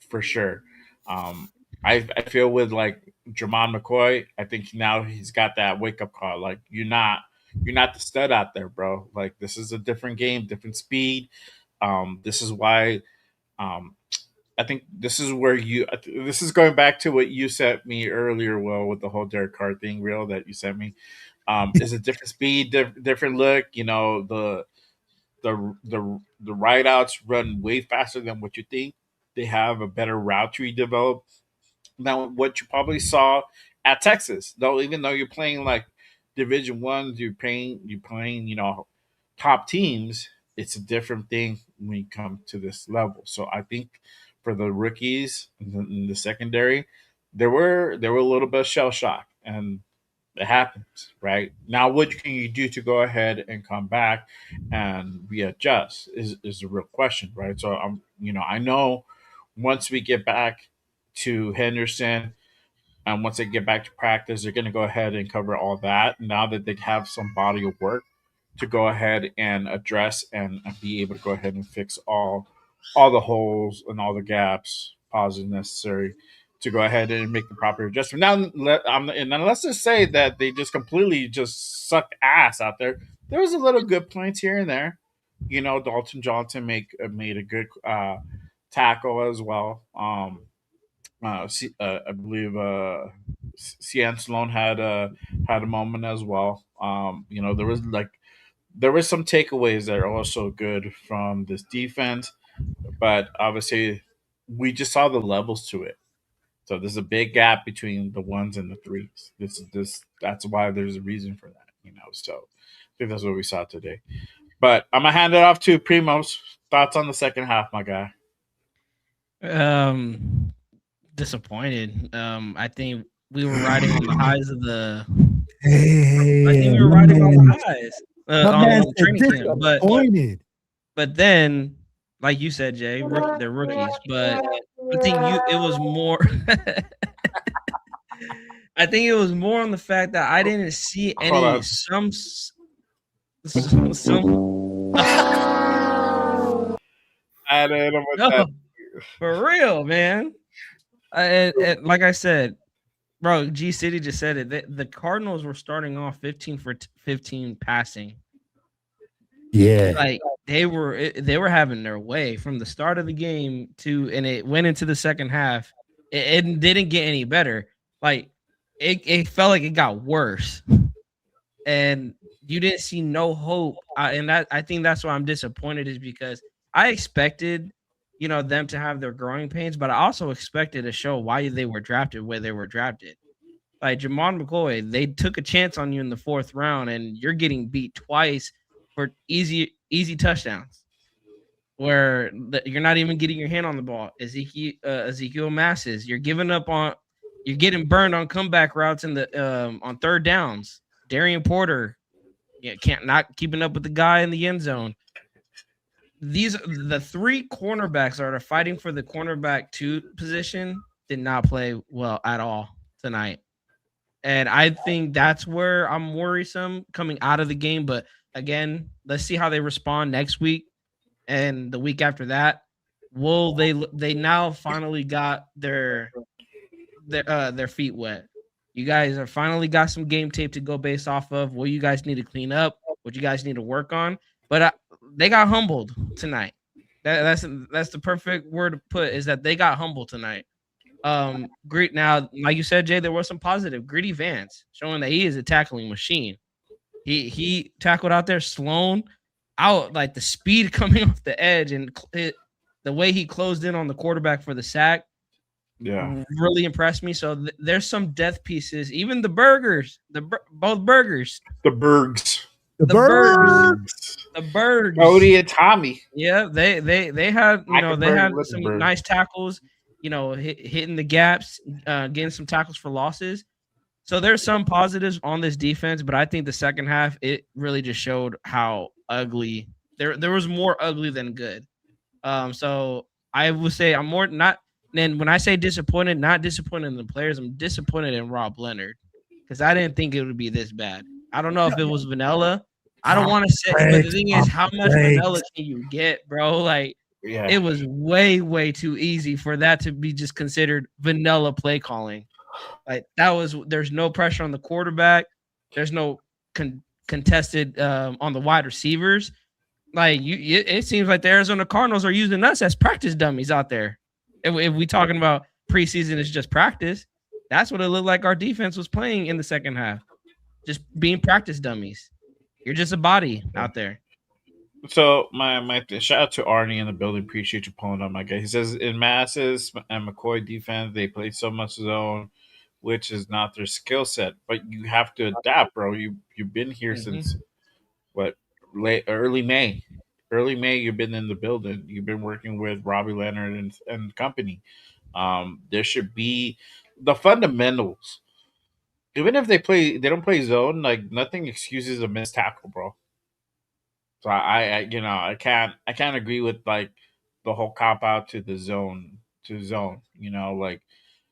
for sure. I feel with like Jermon McCoy, I think now he's got that wake up call. Like you're not the stud out there, bro. Like this is a different game, different speed. This is why I think this is where this is going back to what you sent me earlier, Will, with the whole Derek Carr thing reel that you sent me. Is a different speed, different look. The ride outs run way faster than what you think. They have a better route tree developed than what you probably saw at Texas. Though, even though you're playing like Division Ones, you're playing top teams. It's a different thing when you come to this level. So I think for the rookies in the secondary, there were a little bit of shell shock, and it happens, right? Now, what can you do to go ahead and come back and readjust is the real question, right? So I know once we get back to Henderson and once they get back to practice, they're going to go ahead and cover all that. Now that they have some body of work to go ahead and address and be able to go ahead and fix all the holes and all the gaps, pauses necessary to go ahead and make the proper adjustment. And then let's just say that they just completely just suck ass out there. There was a little good points here and there. Dalton Johnson made a good tackle as well. I believe Cian Sloan had a moment as well. There was some takeaways that are also good from this defense, but obviously we just saw the levels to it. So there's a big gap between the ones and the threes. That's why there's a reason for that. So I think that's what we saw today. But I'm gonna hand it off to Primos. Thoughts on the second half, my guy? Disappointed. I think we were riding on the highs of the. Hey, I think we were riding on the highs my man on training camp, disappointed. but then, like you said, Jay, they're rookies. But I think it was more. I think it was more on the fact that I didn't see any some. No, for real, man. And like I said, bro, G City just said it. The Cardinals were starting off 15 for 15 passing. Yeah, Like they were having their way from the start of the game and it went into the second half. It didn't get any better. Like it felt like it got worse, and you didn't see no hope. And I think that's why I'm disappointed, is because I expected, them to have their growing pains, but I also expected to show why they were drafted where they were drafted. Like Jamon McCoy, they took a chance on you in the fourth round, and you're getting beat twice for easy touchdowns, where you're not even getting your hand on the ball. Ezekiel Masses, you're getting burned on comeback routes in the on third downs. Darian Porter, not keeping up with the guy in the end zone. The three cornerbacks that are fighting for the cornerback 2 position did not play well at all tonight. And I think that's where I'm worrisome coming out of the game. But again, let's see how they respond next week and the week after that. Will they now finally got their feet wet? You guys are finally got some game tape to go based off of. What you guys need to clean up, what you guys need to work on. But they got humbled tonight. That's the perfect word to put, is that they got humbled tonight. Great. Now, like you said, Jay, there was some positive. Gritty Vance showing that he is a tackling machine. He tackled out there. Sloan out, like the speed coming off the edge and the way he closed in on the quarterback for the sack. Yeah, really impressed me. So there's some depth pieces. Even the burgers, both burgers, the Bergs. the birds. The Bergs. Cody and Tommy. Yeah, they had they had Wickenberg, some Wittenberg. nice tackles. Hitting the gaps, getting some tackles for losses. So there's some positives on this defense, but I think the second half it really just showed how ugly. There was more ugly than good. So I would say I'm more not. And when I say disappointed, not disappointed in the players, I'm disappointed in Rob Leonard, because I didn't think it would be this bad. I don't know if it was vanilla. I don't want to say, but the thing is, how much vanilla can you get, bro? Like, it was way, way too easy for that to be just considered vanilla play calling. Like there's no pressure on the quarterback. There's no contested on the wide receivers. Like it seems like the Arizona Cardinals are using us as practice dummies out there. If we talking about preseason is just practice, that's what it looked like our defense was playing in the second half. Just being practice dummies. You're just a body out there. So my shout out to Arnie in the building. Appreciate you pulling up, my guy. He says in Masses and McCoy defense, they play so much zone, which is not their skill set. But you have to adapt, bro. You've been here since early May. Early May, you've been in the building. You've been working with Robbie Leonard and company. There should be the fundamentals. Even if they don't play zone, like nothing excuses a missed tackle, bro. So I can't agree with like the whole cop out to the zone. Like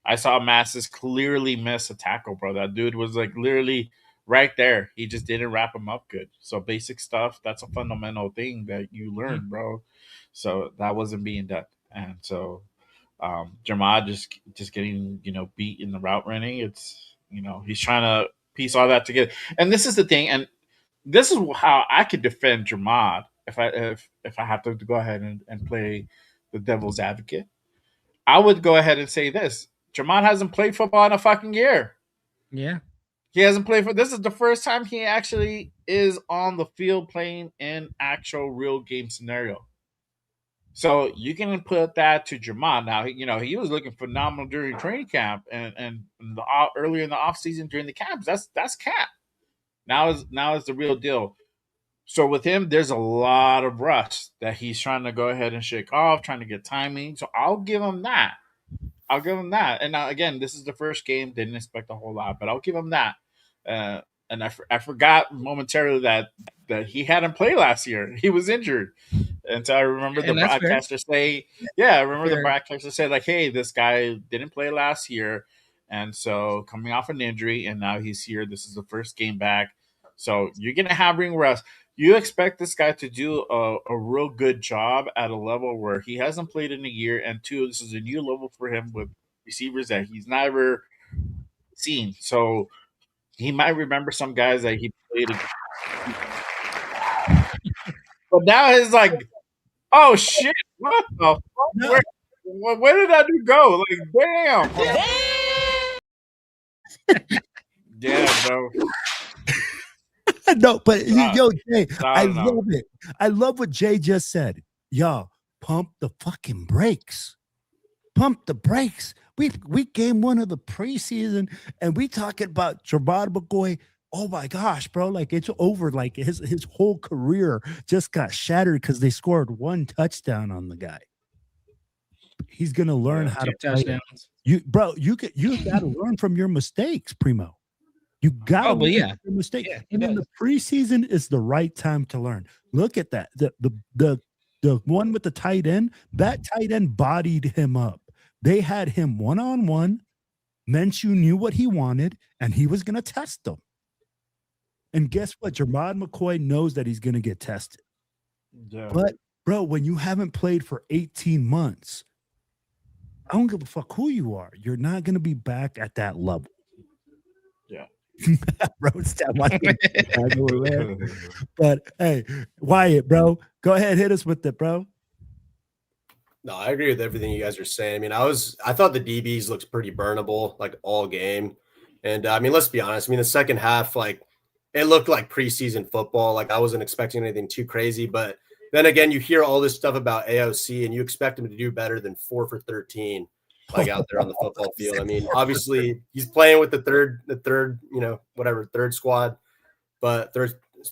I saw Masses clearly miss a tackle, bro. That dude was like literally right there. He just didn't wrap him up good. So basic stuff, that's a fundamental thing that you Mm. learn, bro. So that wasn't being done. And so Jamad just getting, beat in the route running. It's he's trying to piece all that together. And this is the thing, and this is how I could defend Jamad if I have to go ahead and play the devil's advocate. I would go ahead and say this: Jamad hasn't played football in a fucking year. Yeah. He hasn't played for. This is the first time he actually is on the field playing in actual real game scenario. So you can put that to Jamad. Now, he was looking phenomenal during training camp and earlier in the offseason during the camps. That's cap. Now is the real deal. So with him, there's a lot of rust that he's trying to go ahead and shake off, trying to get timing. So I'll give him that. I'll give him that. And now again, this is the first game. Didn't expect a whole lot, but I'll give him that. Uh, and I forgot momentarily that he hadn't played last year. He was injured. And so I remember the And that's fair. broadcaster say, yeah, I remember the Fair. broadcaster say like, hey, this guy didn't play last year. And so coming off an injury and now he's here. This is the first game back. So you're going to have ring rust. You expect this guy to do a real good job at a level where he hasn't played in a year. And two, this is a new level for him with receivers that he's never seen. So he might remember some guys that he played against. But now it's like, oh shit! What the fuck? No. Where did that dude go? Like, damn. Yeah, bro. No, but yo, Jay, I I don't know. love it. I love what Jay just said. Y'all, pump the fucking brakes. Pump the brakes. We game one of the preseason, and we talking about Jamad McCoy. Oh my gosh, bro! Like it's over. Like his whole career just got shattered because they scored one touchdown on the guy. He's gonna learn Yeah, how to 2 play. touchdowns. You got to learn from your mistakes, Primo. You got to Oh, but learn yeah. from your mistakes. Yeah, he And in the does. preseason is the right time to learn. Look at that. The one with the tight end, that tight end bodied him up. They had him one-on-one. Minshew knew what he wanted, and he was going to test them. And guess what? Jamad McCoy knows that he's going to get tested. yeah. But, bro, when you haven't played for 18 months, I don't give a fuck who you are. You're not going to be back at that level. Yeah. Bro, stop watching Chicago, man. But hey, Wyatt, bro, go ahead, hit us with it, bro. No, I agree with everything you guys are saying. I mean, I thought the DBs looked pretty burnable like all game. And I mean, let's be honest. I mean, the second half, like it looked like preseason football. Like I wasn't expecting anything too crazy. But then again, you hear all this stuff about AOC and you expect him to do better than 4 for 13, like out there on the football field. I mean, obviously he's playing with the third, third squad, but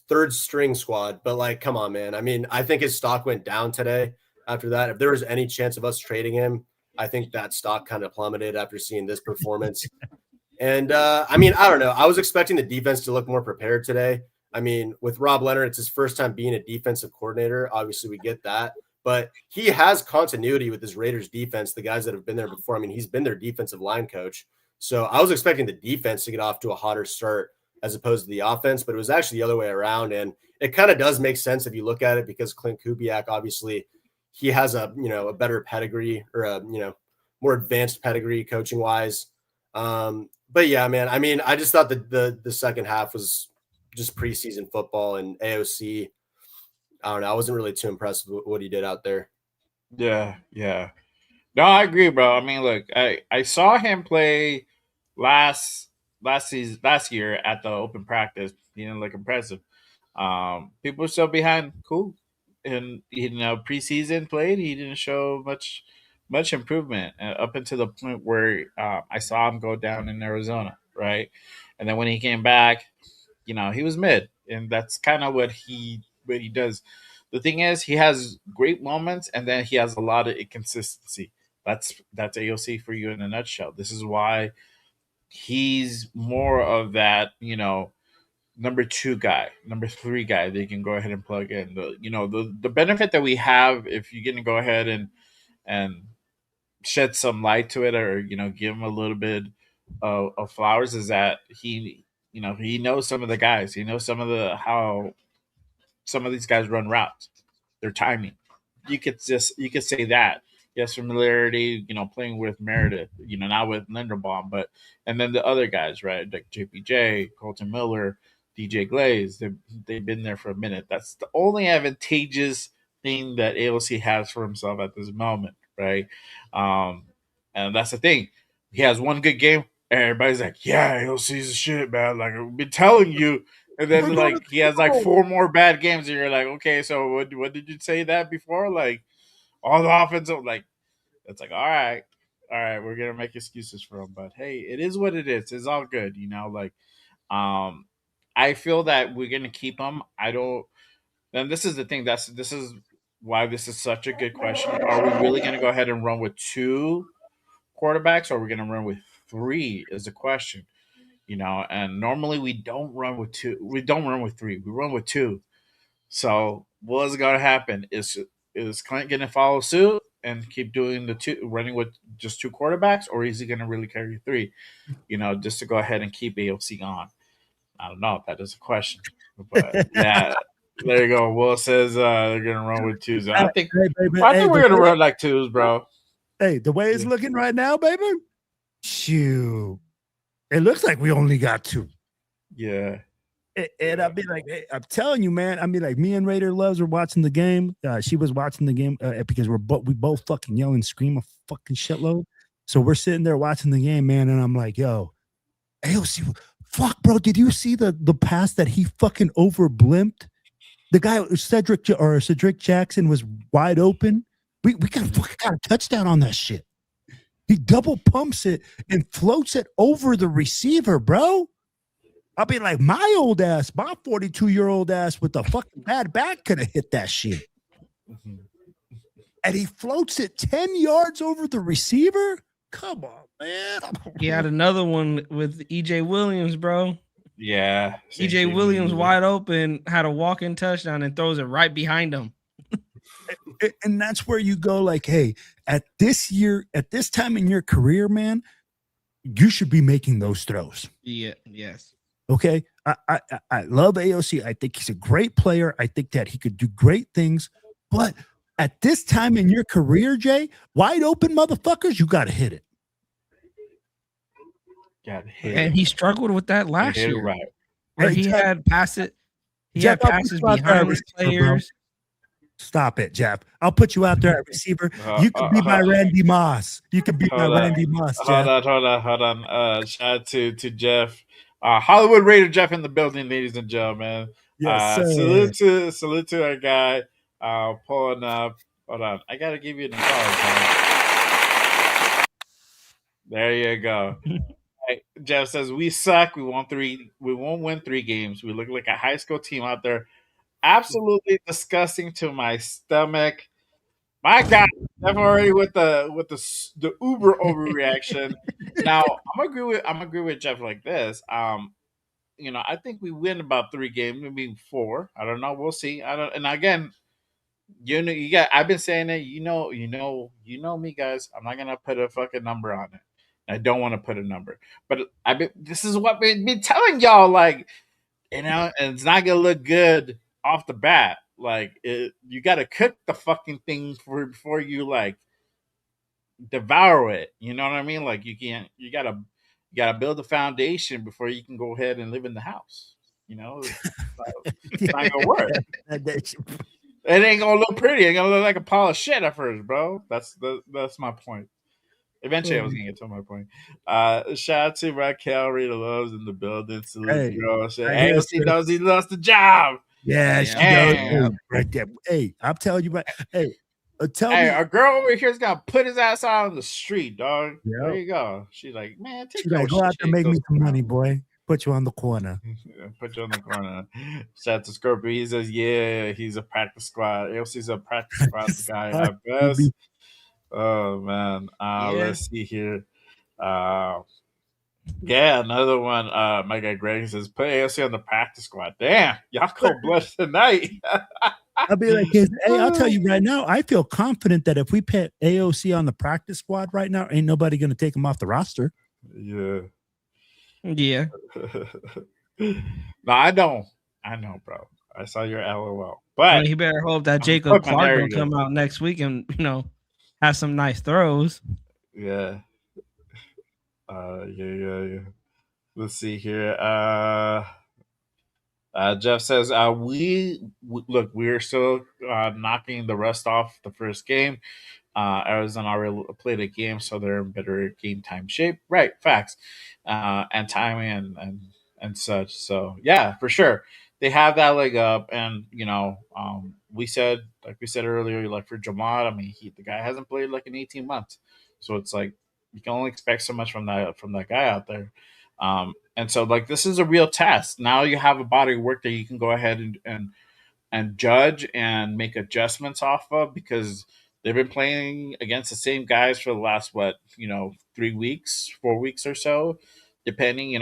third string squad. But like, come on, man. I mean, I think his stock went down today after that. If there was any chance of us trading him, I think that stock kind of plummeted after seeing this performance. And I mean, I don't know. I was expecting the defense to look more prepared today. I mean, with Rob Leonard, it's his first time being a defensive coordinator. Obviously, we get that. But he has continuity with his Raiders defense, the guys that have been there before. I mean, he's been their defensive line coach. So I was expecting the defense to get off to a hotter start as opposed to the offense, but it was actually the other way around. And it kind of does make sense if you look at it because Clint Kubiak, obviously, he has a better pedigree or a more advanced pedigree coaching wise. But yeah, man, I mean, I just thought that the second half was just preseason football and AOC. I don't know. I wasn't really too impressed with what he did out there. Yeah. No, I agree, bro. I mean, look, I saw him play last year at the open practice. He didn't look impressive. People were still behind. Cool. And preseason played. He didn't show much improvement up until the point where I saw him go down in Arizona, right? And then when he came back, he was mid, and that's kind of what he does. the thing is, he has great moments, and then he has a lot of inconsistency. That's AOC for you in a nutshell. This is why he's more of that, number two guy, number three guy. They can go ahead and plug in the benefit that we have if you're going to go ahead and shed some light to it, or give him a little bit of flowers, is that he knows some of the guys. He knows some of the how some of these guys run routes, their timing. You could say that. He has familiarity, playing with Meredith, not with Linderbaum, but and then the other guys, right? Like JPJ, Colton Miller, DJ Glaze, they've been there for a minute. That's the only advantageous thing that AOC has for himself at this moment, right? Um, and that's the thing. He has one good game, and everybody's like, "Yeah, AOC's a shit, man." Like I've been telling you, and then like he has like four more bad games, and you're like, "Okay, so what did you say that before?" Like all the offensive, like it's like, all right, we're gonna make excuses for him, but hey, it is what it is. It's all good, Like, um, I feel that we're gonna keep him. I don't. Then this is the thing. This is why this is such a good question. Are we really gonna go ahead and run with two quarterbacks, or are we gonna run with three? Is the question. And normally we don't run with two. We don't run with three. We run with two. So what is going to happen? Is Clint going to follow suit and keep doing the two, running with just two quarterbacks, or is he going to really carry three? Just to go ahead and keep AOC on. I don't know. That is a question, but yeah, there you go. Will says they're going to run with twos. I think we're going to run like twos, bro. Hey, the way it's looking right now, baby. Shoot, it looks like we only got two. Yeah. And I'd be like, hey, I'm telling you, man. I mean, like me and Raider Loves were watching the game. She was watching the game because we both fucking yell and scream a fucking shitload. So we're sitting there watching the game, man. And I'm like, yo, AOC, fuck, bro. Did you see the pass that he fucking over blimped? The guy Cedric Jackson was wide open. We got a touchdown on that shit. He double pumps it and floats it over the receiver, bro. I'll be like, my old ass, my 42-year-old ass with the fucking bad back could have hit that shit. And he floats it 10 yards over the receiver? Come on, man. He had another one with EJ Williams, bro. Yeah. EJ Williams wide open, had a walk-in touchdown and throws it right behind him. And that's where you go like, hey, at this time in your career, man, you should be making those throws. Yeah, yes. Okay, I love AOC. I think he's a great player. I think that he could do great things. But at this time in your career, Jay, wide open motherfuckers, you got to hit it. And he struggled with that last year, right? Where he had passes. He had passes behind his players. Stop it, Jeff. I'll put you out there at receiver. You can be my Randy Moss. You can be my Randy Moss, Jeff. Hold on. Shout out to Jeff. Hollywood Raider Jeff in the building, ladies and gentlemen. Yes, salute to our guy pulling up. Hold on, I gotta give you an applause. There you go. Hey, Jeff says we suck. We won't win 3 games. We look like a high school team out there. Absolutely disgusting to my stomach. My God, Jeff already with the uber overreaction. Now I'm agree with Jeff like this. I think we win about 3 games, maybe 4. I don't know. We'll see. I don't. And again, you got. I've been saying it. You know me, guys. I'm not gonna put a fucking number on it. I don't want to put a number, but this is what we've been telling y'all. Like, and it's not gonna look good off the bat. Like, you got to cook the fucking thing before you like devour it. You know what I mean? Like, you gotta build a foundation before you can go ahead and live in the house. It's not gonna work. It ain't gonna look pretty. It ain't gonna look like a pile of shit at first, bro. That's my point. Eventually, I was gonna get to my point. Shout out to Raquel Rita Loves in the building. Salute, girl. She knows he lost the job. Yeah, she does. Right there. Hey, I'm telling you, hey, tell me. A girl over here is gonna put his ass out on the street, dog. Yep. There you go. She's like, man, go out there, make me some money, boy. Put you on the corner. Put you on the corner. Shout out to Scorpio. He says, yeah, he's a practice squad. AOC's a practice squad guy at best. Oh, man. Let's see here. Yeah, another one. My guy Greg says, put AOC on the practice squad. Damn, y'all cold blooded tonight. I'll be like, hey, I'll tell you right now, I feel confident that if we put AOC on the practice squad right now, ain't nobody going to take him off the roster. Yeah. Yeah. No, I know, bro. I saw your LOL. But he better hope that Jacob Clark will come out next week and, have some nice throws. Yeah. Yeah. Let's see here. Jeff says, we're still knocking the rust off the first game. Arizona already played a game, so they're in better game time shape. Right, facts, and timing and such. So yeah, for sure, they have that leg up. And we said earlier, like for Jamad, I mean, the guy hasn't played like in 18 months, so it's like you can only expect so much from that guy out there. And so like this is a real test. Now you have a body of work that you can go ahead and judge and make adjustments off of, because they've been playing against the same guys for the last 3 weeks, 4 weeks or so, depending.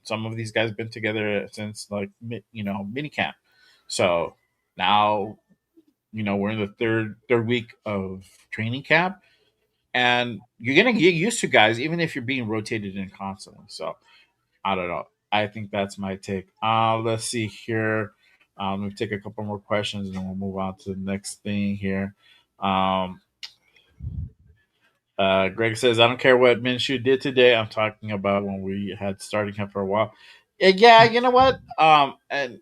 Some of these guys been together since like mini camp. So now we're in the third week of training camp, and you're gonna get used to guys even if you're being rotated in constantly. So I don't know. I think that's my take. Let's see here. Let me take a couple more questions and then we'll move on to the next thing here. Greg says, I don't care what Minshew did today. I'm talking about when we had starting him for a while. Yeah, you know what? And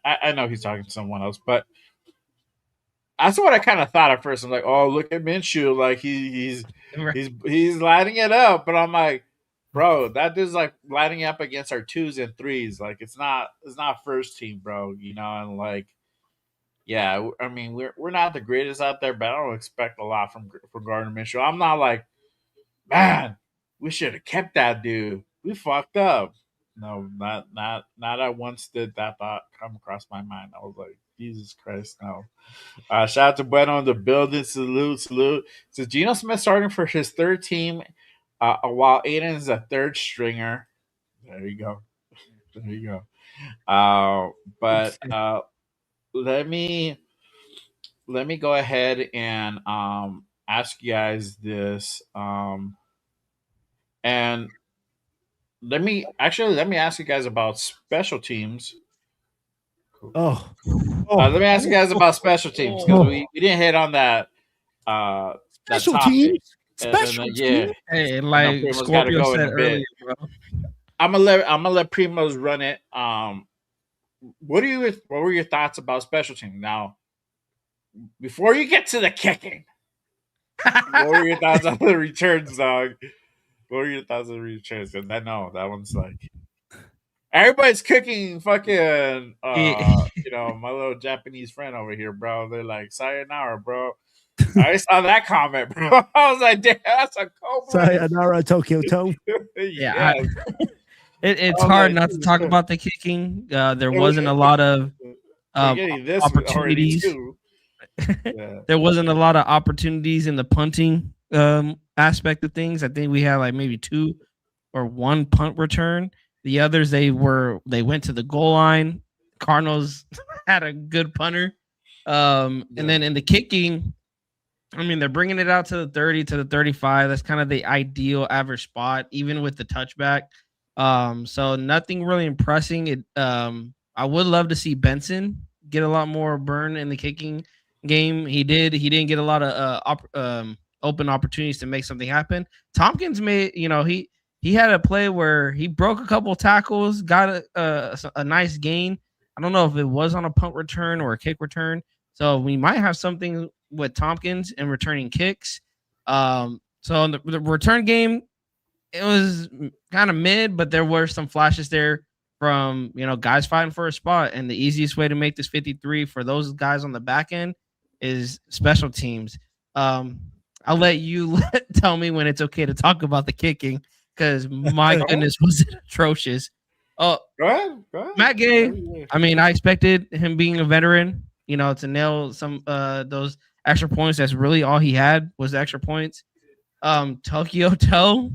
I know he's talking to someone else, but that's what I kind of thought at first. I'm like, oh, look at Minshew. Like he's lighting it up. But I'm like, bro, that dude's like lighting up against our 2s and 3s. Like it's not first team, bro. And like, yeah, I mean we're not the greatest out there, but I don't expect a lot from Gardner Minshew. I'm not like, man, we should have kept that dude. We fucked up. No, not at once did that thought come across my mind. I was like, Jesus Christ, no. Shout out to Bueno in the building. Salute. So Geno Smith starting for his third team, while Aiden is a third stringer. There you go. But let me go ahead and ask you guys this. And let me ask you guys about special teams. Oh. Let me ask you guys about special teams, because we didn't hit on that. Special teams. Yeah. Hey, like Scorpio said earlier, bro. I'm gonna let Primos run it. What were your thoughts about special teams? Now, before you get to the kicking, what were your thoughts on the returns, dog? What were your thoughts on the returns? Because I know that one's like everybody's cooking fucking my little Japanese friend over here, bro. They're like, sayonara, bro. I saw that comment, bro. I was like, damn, that's a cobra. Sayonara, Tokyo Toe. Yeah. It's hard not to talk about the kicking. There wasn't a lot of opportunities. Yeah. There wasn't a lot of opportunities in the punting aspect of things. I think we had like maybe 2 or 1 punt return. The others, they went to the goal line. Cardinals had a good punter. And then in the kicking, I mean, they're bringing it out to the 30 to the 35. That's kind of the ideal average spot, even with the touchback. So nothing really impressing. I would love to see Benson get a lot more burn in the kicking game. He didn't get a lot of open opportunities to make something happen. Tompkins made, he had a play where he broke a couple tackles, got a nice gain. I don't know if it was on a punt return or a kick return. So we might have something with Tompkins and returning kicks. So in the return game, it was kind of mid, but there were some flashes there from, guys fighting for a spot. And the easiest way to make this 53 for those guys on the back end is special teams. I'll let you tell me when it's okay to talk about the kicking, because my goodness, was it atrocious. Oh, Go ahead. Matt Gay. I mean, I expected him being a veteran, to nail some those extra points. That's really all he had was extra points. Tokyo toe,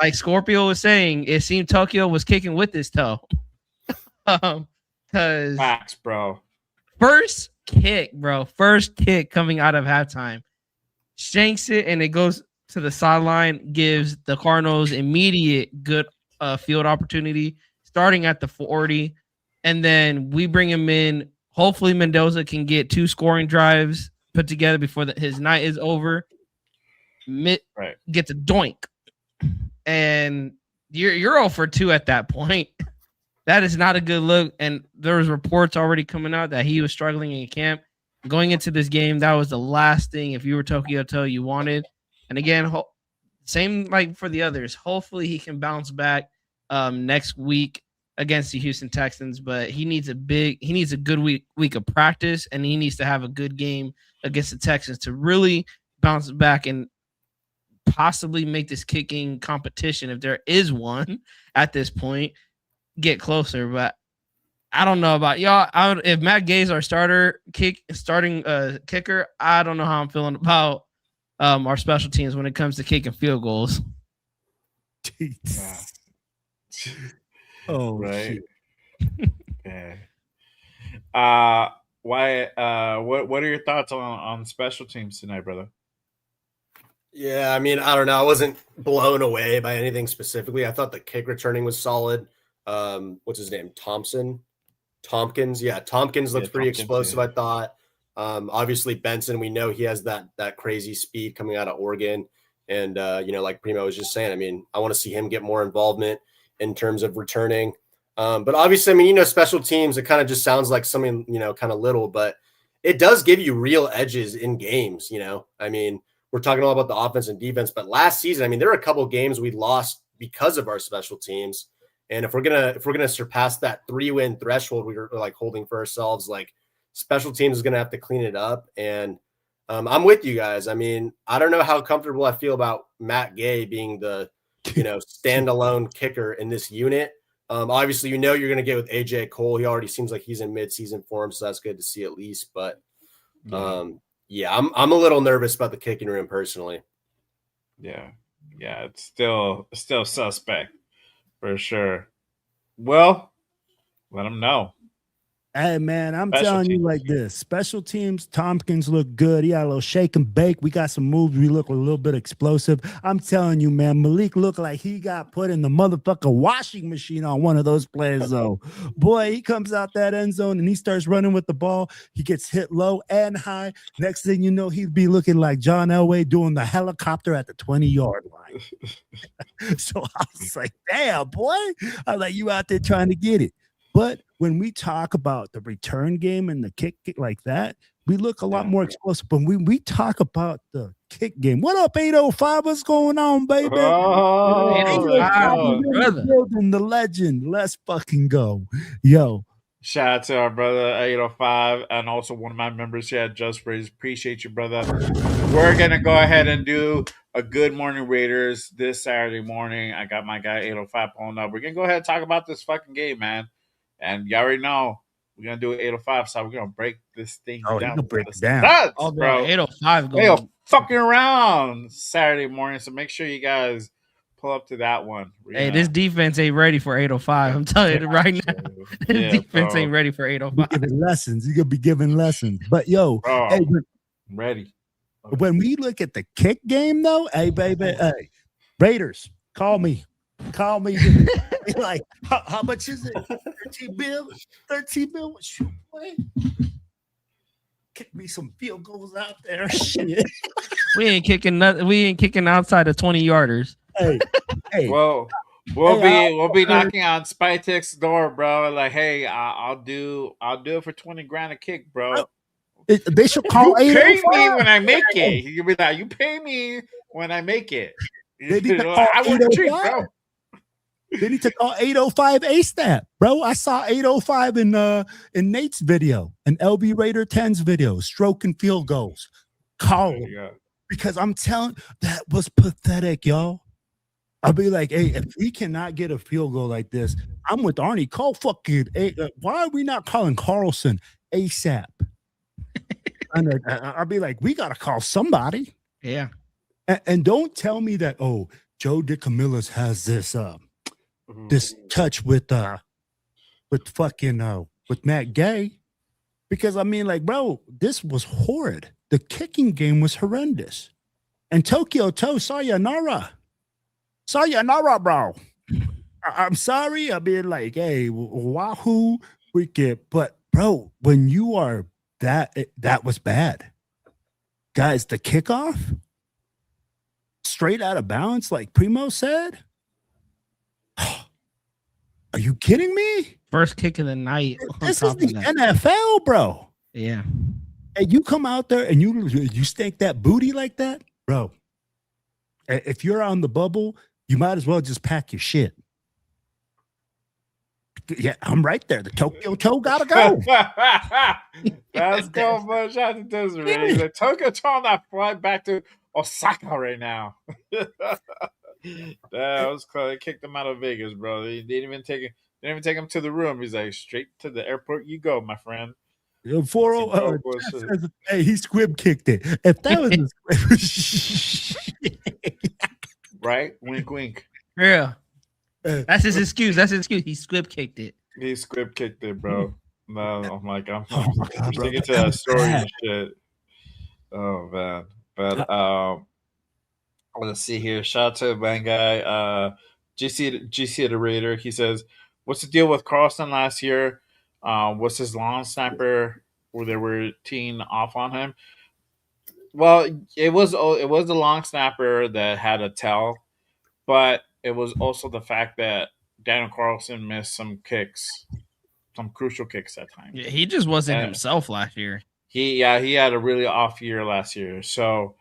like Scorpio was saying, it seemed Tokyo was kicking with his toe. Because facts, bro. First kick coming out of halftime, shanks it, and it goes to the sideline, gives the Cardinals immediate good field opportunity, starting at the 40, and then we bring him in. Hopefully, Mendoza can get 2 scoring drives put together before his night is over. Gets a doink, and you're 0 for 2 at that point. That is not a good look. And there was reports already coming out that he was struggling in camp. Going into this game, that was the last thing, if you were Tokyo Toe, you wanted. And again, same like for the others. Hopefully he can bounce back next week against the Houston Texans. But he needs a good week of practice, and he needs to have a good game against the Texans to really bounce back and possibly make this kicking competition, if there is one at this point, get closer. But I don't know about y'all. If Matt Gay's our starting kicker, I don't know how I'm feeling about our special teams when it comes to kicking field goals. Oh, right. Yeah. What are your thoughts on special teams tonight, brother? Yeah, I mean, I don't know. I wasn't blown away by anything specifically. I thought the kick returning was solid. What's his name? Tompkins. Yeah, Tompkins looked pretty explosive, I thought. Obviously Benson, we know he has that crazy speed coming out of Oregon. And like Primo was just saying, I mean, I want to see him get more involvement in terms of returning. But obviously, I mean, special teams, it kind of just sounds like something, kind of little, but it does give you real edges in games, I mean, we're talking all about the offense and defense, but last season, I mean, there were a couple of games we lost because of our special teams. And if we're gonna surpass that 3-win threshold we were like holding for ourselves, like special teams is gonna have to clean it up. And I'm with you guys. I mean, I don't know how comfortable I feel about Matt Gay being the standalone kicker in this unit. Obviously, you're gonna get with AJ Cole. He already seems like he's in mid-season form, so that's good to see at least. But yeah, I'm a little nervous about the kicking room personally. Yeah, it's still suspect. For sure. Well, let them know. Hey, man, I'm telling you like this. Special teams, Tompkins look good. He got a little shake and bake. We got some moves. We look a little bit explosive. I'm telling you, man, Malik looked like he got put in the motherfucking washing machine on one of those plays, though. Boy, he comes out that end zone and he starts running with the ball. He gets hit low and high. Next thing you know, he'd be looking like John Elway doing the helicopter at the 20-yard line. So I was like, damn, boy. I was like, you out there trying to get it. But when we talk about the return game and the kick like that, we look a lot more explosive. But when we talk about the kick game, what up, 805? What's going on, baby? Building the legend. Let's fucking go. Yo. Shout out to our brother 805 and also one of my members here at Just Raise. Appreciate you, brother. We're going to go ahead and do a Good Morning Raiders this Saturday morning. I got my guy 805 pulling up. We're going to go ahead and talk about this fucking game, man. And you already know we're gonna do 805, so we're gonna break this thing down. Gonna break it down. Nuts, bro. 805 going fucking around Saturday morning. So make sure you guys pull up to that one. Hey, this defense ain't ready for 805. I'm telling you right now. This defense ain't ready for 805. Giving lessons. You're gonna be giving lessons. But yo, bro, hey, I'm ready. Okay. When we look at the kick game, though, hey baby, hey, Raiders, call me. Like, how much is it? 13 bill? 13 bill? What you play? Kick me some field goals out there. Shit. We ain't kicking outside of 20-yarders. Hey. Well, we'll be knocking on Spytek's door, bro. Like, hey, I'll do it for $20,000 a kick, bro. They should call you pay me when I make it. You be like, you pay me when I make it. They need to call I want treat, bro. They need to call 805 ASAP, bro. I saw 805 in Nate's video, an LB Raider 10's video, stroking field goals. Call him. Because I'm telling, that was pathetic, y'all. I'll be like, hey, if we cannot get a field goal like this, I'm with Arnie. Call fucking. Why are we not calling Carlson ASAP? And I'll be like, we gotta call somebody. Yeah. And don't tell me that, oh, Joe DeCamillis has this this touch with fucking with Matt Gay. Because I mean, like, bro, this was horrid. The kicking game was horrendous. And Tokyo Toe, sayonara. Sayonara, bro. I'm sorry. I mean, like, hey, wahoo, we get, but bro, when you are that was bad. Guys, the kickoff, straight out of bounds, like Primo said. Are you kidding me? First kick of the night. This is the NFL, bro. Yeah. And you come out there and you stank that booty like that, bro. If you're on the bubble, you might as well just pack your shit. Yeah, I'm right there. The Tokyo Toe gotta go. Let's go, bro. Shout out to Desiree. The Tokyo Toe on that flight back to Osaka right now. That was close. They kicked him out of Vegas, bro. They didn't even take him to the room. He's like, straight to the airport you go, my friend. 4 hey, he squib kicked it. If that was right, wink, wink. Yeah, that's his excuse. He squib kicked it. He squib kicked it, bro. No, I'm like, I'm God, sticking to that story and shit. Oh man, but let's see here. Shout out to Bang Guy. GC the Raider. He says, "What's the deal with Carlson last year? What's his long snapper where they were teeing off on him?" Well, it was the long snapper that had a tell, but it was also the fact that Daniel Carlson missed some kicks, some crucial kicks at times. Yeah, he just wasn't himself last year. He had a really off year last year. So,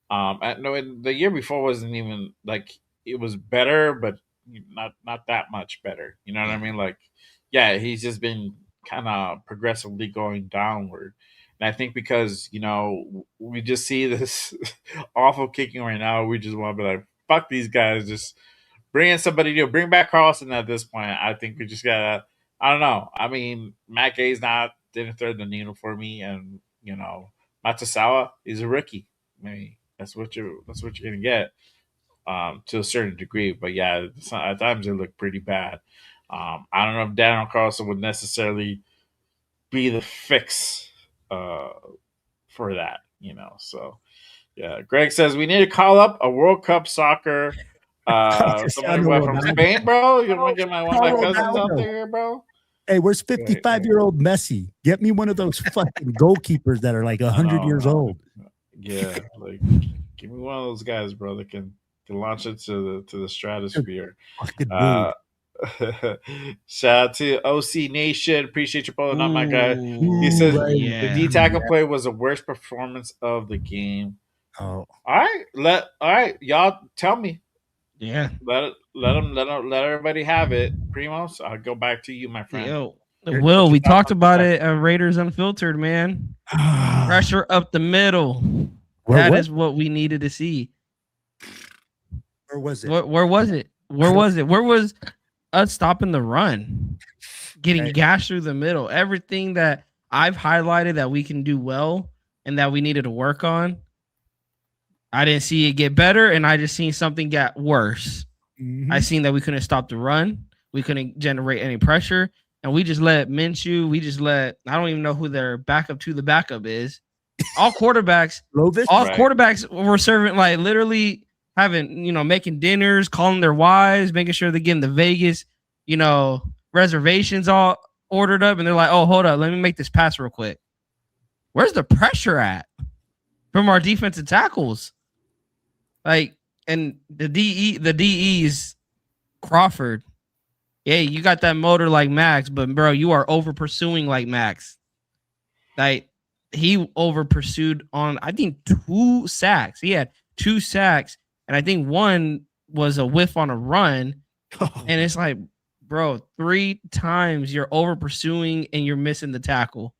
the year before wasn't even like it was better, but not that much better. You know what I mean? Like, yeah, he's just been kind of progressively going downward. And I think because, we just see this awful kicking right now, we just want to be like, fuck these guys, just bring in somebody new. Bring back Carlson at this point. I think we just gotta, I don't know. I mean, Matt Gay's didn't thread the needle for me, and Matsusawa is a rookie. I mean, that's what you're gonna get to a certain degree. But yeah, at times they look pretty bad. I don't know if Daniel Carlson would necessarily be the fix for that. So yeah. Greg says we need to call up a World Cup soccer. Somebody from Spain, bro. You want to get one of my cousins out there, bro? Hey, where's 55-year-old Messi? Get me one of those fucking goalkeepers that are like 100 years old. Yeah, like give me one of those guys, bro, that can launch it to the stratosphere. Shout out to OC Nation. Appreciate you pulling up, my guy. He says the D tackle play was the worst performance of the game. Oh, all right, y'all tell me. Yeah, let everybody have it. Primos, I'll go back to you, my friend. Yo, Will, we talked about it at Raiders Unfiltered, man. Pressure up the middle. That is what we needed to see. Where was it? Where was it? Where was us stopping the run? Getting gashed through the middle. Everything that I've highlighted that we can do well and that we needed to work on, I didn't see it get better, and I just seen something get worse. Mm-hmm. I seen that we couldn't stop the run. We couldn't generate any pressure, and we just let Minshew. I don't even know who their backup to the backup is. All quarterbacks were serving, like, literally having, making dinners, calling their wives, making sure they're getting the Vegas, reservations all ordered up, and they're like, oh, hold up, let me make this pass real quick. Where's the pressure at from our defensive tackles? Like, and the DEs, Crawford. Yeah, you got that motor like Max, but bro, you are over pursuing like Max. Like, he over pursued on, I think, 2 sacks. He had 2 sacks, and I think one was a whiff on a run. And it's like, bro, 3 times you're over pursuing and you're missing the tackle.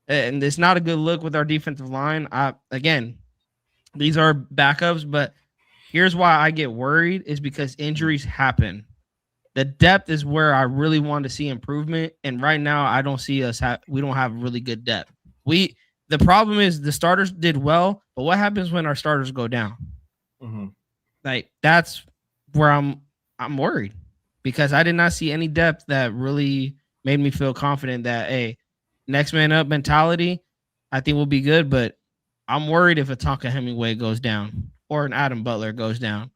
And it's not a good look with our defensive line. Again, these are backups, but Here's why I get worried is because injuries happen. The depth is where I really want to see improvement, and right now I don't see us. We don't have really good depth. The problem is the starters did well, but what happens when our starters go down? Mm-hmm. Like that's where I'm worried because I did not see any depth that really made me feel confident that hey, next man up mentality, I think will be good. But I'm worried if a Tonka Hemingway goes down or an Adam Butler goes down.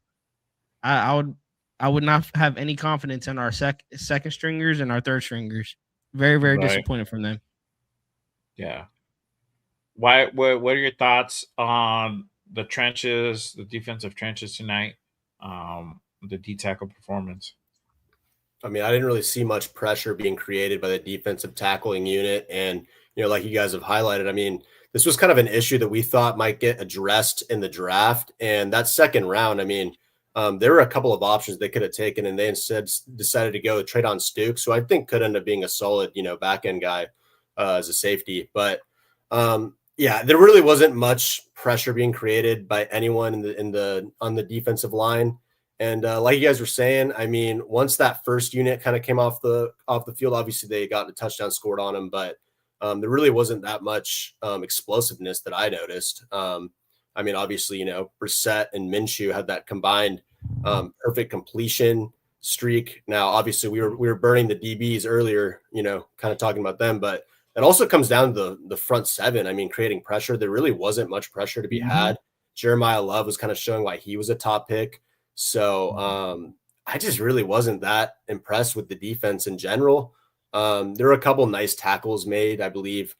I would not have any confidence in our second stringers and our third stringers. Very, very Right. disappointed from them. Yeah. What are your thoughts on the trenches, the defensive trenches tonight? The D tackle performance. I mean, I didn't really see much pressure being created by the defensive tackling unit. And, like you guys have highlighted, I mean, this was kind of an issue that we thought might get addressed in the draft. And that second round, I mean, there were a couple of options they could have taken, and they instead decided to go trade on Stukes, who I think could end up being a solid, back end guy as a safety. But yeah, there really wasn't much pressure being created by anyone on the defensive line. And like you guys were saying, I mean, once that first unit kind of came off the field, obviously they got the touchdown scored on them, but there really wasn't that much explosiveness that I noticed. I mean, obviously, Brissett and Minshew had that combined perfect completion streak. Now, obviously, we were burning the DBs earlier, kind of talking about them, but it also comes down to the front seven. I mean, creating pressure. There really wasn't much pressure to be had. Jeremiah Love was kind of showing why he was a top pick. So I just really wasn't that impressed with the defense in general. There were a couple nice tackles made, I believe.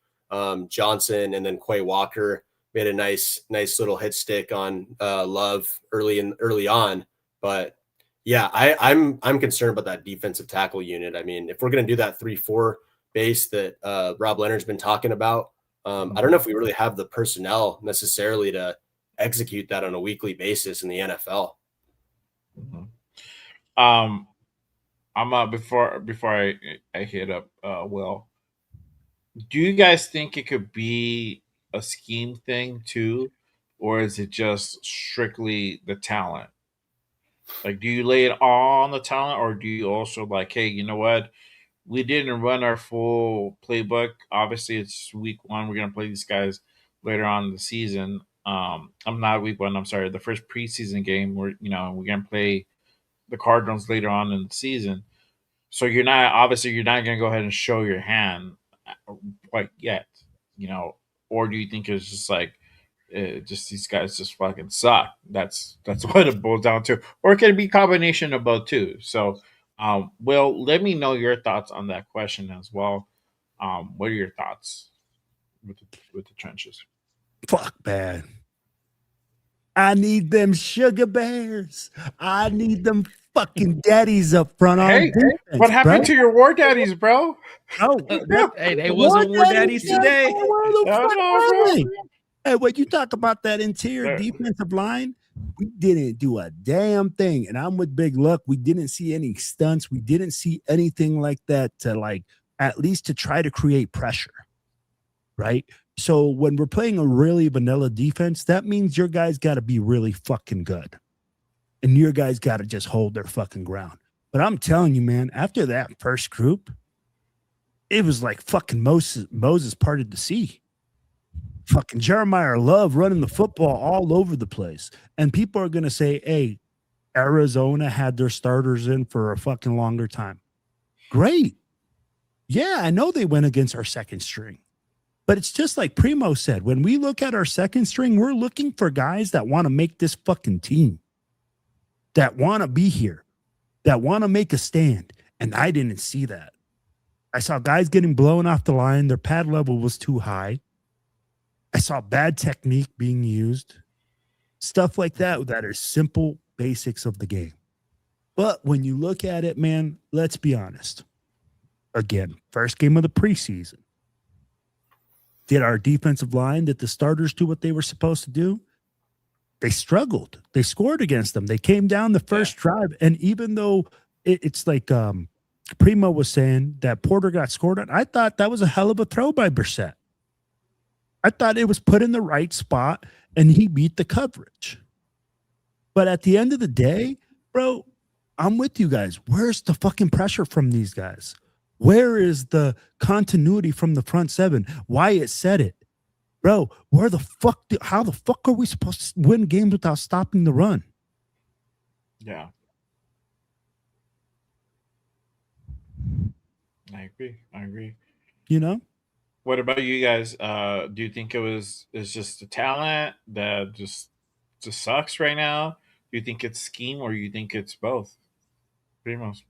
Johnson and then Quay Walker made a nice little hit stick on Love early on. But yeah, I'm concerned about that defensive tackle unit. I mean, if we're going to do that 3-4 base that Rob Leonard's been talking about, I don't know if we really have the personnel necessarily to execute that on a weekly basis in the NFL. I'm before I hit up Will. Do you guys think it could be a scheme thing too, or is it just strictly the talent? Like, do you lay it all on the talent, or do you also like, hey, you know what? We didn't run our full playbook. Obviously, it's week one. We're gonna play these guys later on in the season. I'm not week one. I'm sorry, the first preseason game. We're gonna play the Cardinals later on in the season. So you're not gonna go ahead and show your hand quite yet, or do you think it's just like just these guys just fucking suck? That's what it boils down to, or it can be a combination of both too. So, Will, let me know your thoughts on that question as well. What are your thoughts with the trenches? Fuck, man. I need them sugar bears. I need them fucking daddies up front on defense, what happened to your war daddies, bro? Oh, hey, they wasn't war daddies today. Hey, when you talk about that interior defensive line, we didn't do a damn thing. And I'm with Big Luck. We didn't see any stunts. We didn't see anything like that to at least to try to create pressure. Right? So when we're playing a really vanilla defense, that means your guys got to be really fucking good. And your guys got to just hold their fucking ground. But I'm telling you, man, after that first group, it was like fucking Moses parted the sea. Fucking Jeremiah Love running the football all over the place. And people are going to say, hey, Arizona had their starters in for a fucking longer time. Great. Yeah, I know they went against our second string. But it's just like Primo said, when we look at our second string, we're looking for guys that want to make this fucking team, that want to be here, that want to make a stand. And I didn't see that. I saw guys getting blown off the line. Their pad level was too high. I saw bad technique being used, stuff like that are simple basics of the game. But when you look at it, man, let's be honest. Again, first game of the preseason. Did our defensive line, did the starters do what they were supposed to do? They struggled. They scored against them. They came down the first drive. And even though it's like Primo was saying that Porter got scored on, I thought that was a hell of a throw by Brissett. I thought it was put in the right spot, and he beat the coverage. But at the end of the day, bro, I'm with you guys. Where's the fucking pressure from these guys? Where is the continuity from the front seven? Wyatt said it. Bro, how the fuck are we supposed to win games without stopping the run? Yeah. I agree. You know? What about you guys? Do you think it's just the talent that just sucks right now? Do you think it's scheme or you think it's both? Pretty much.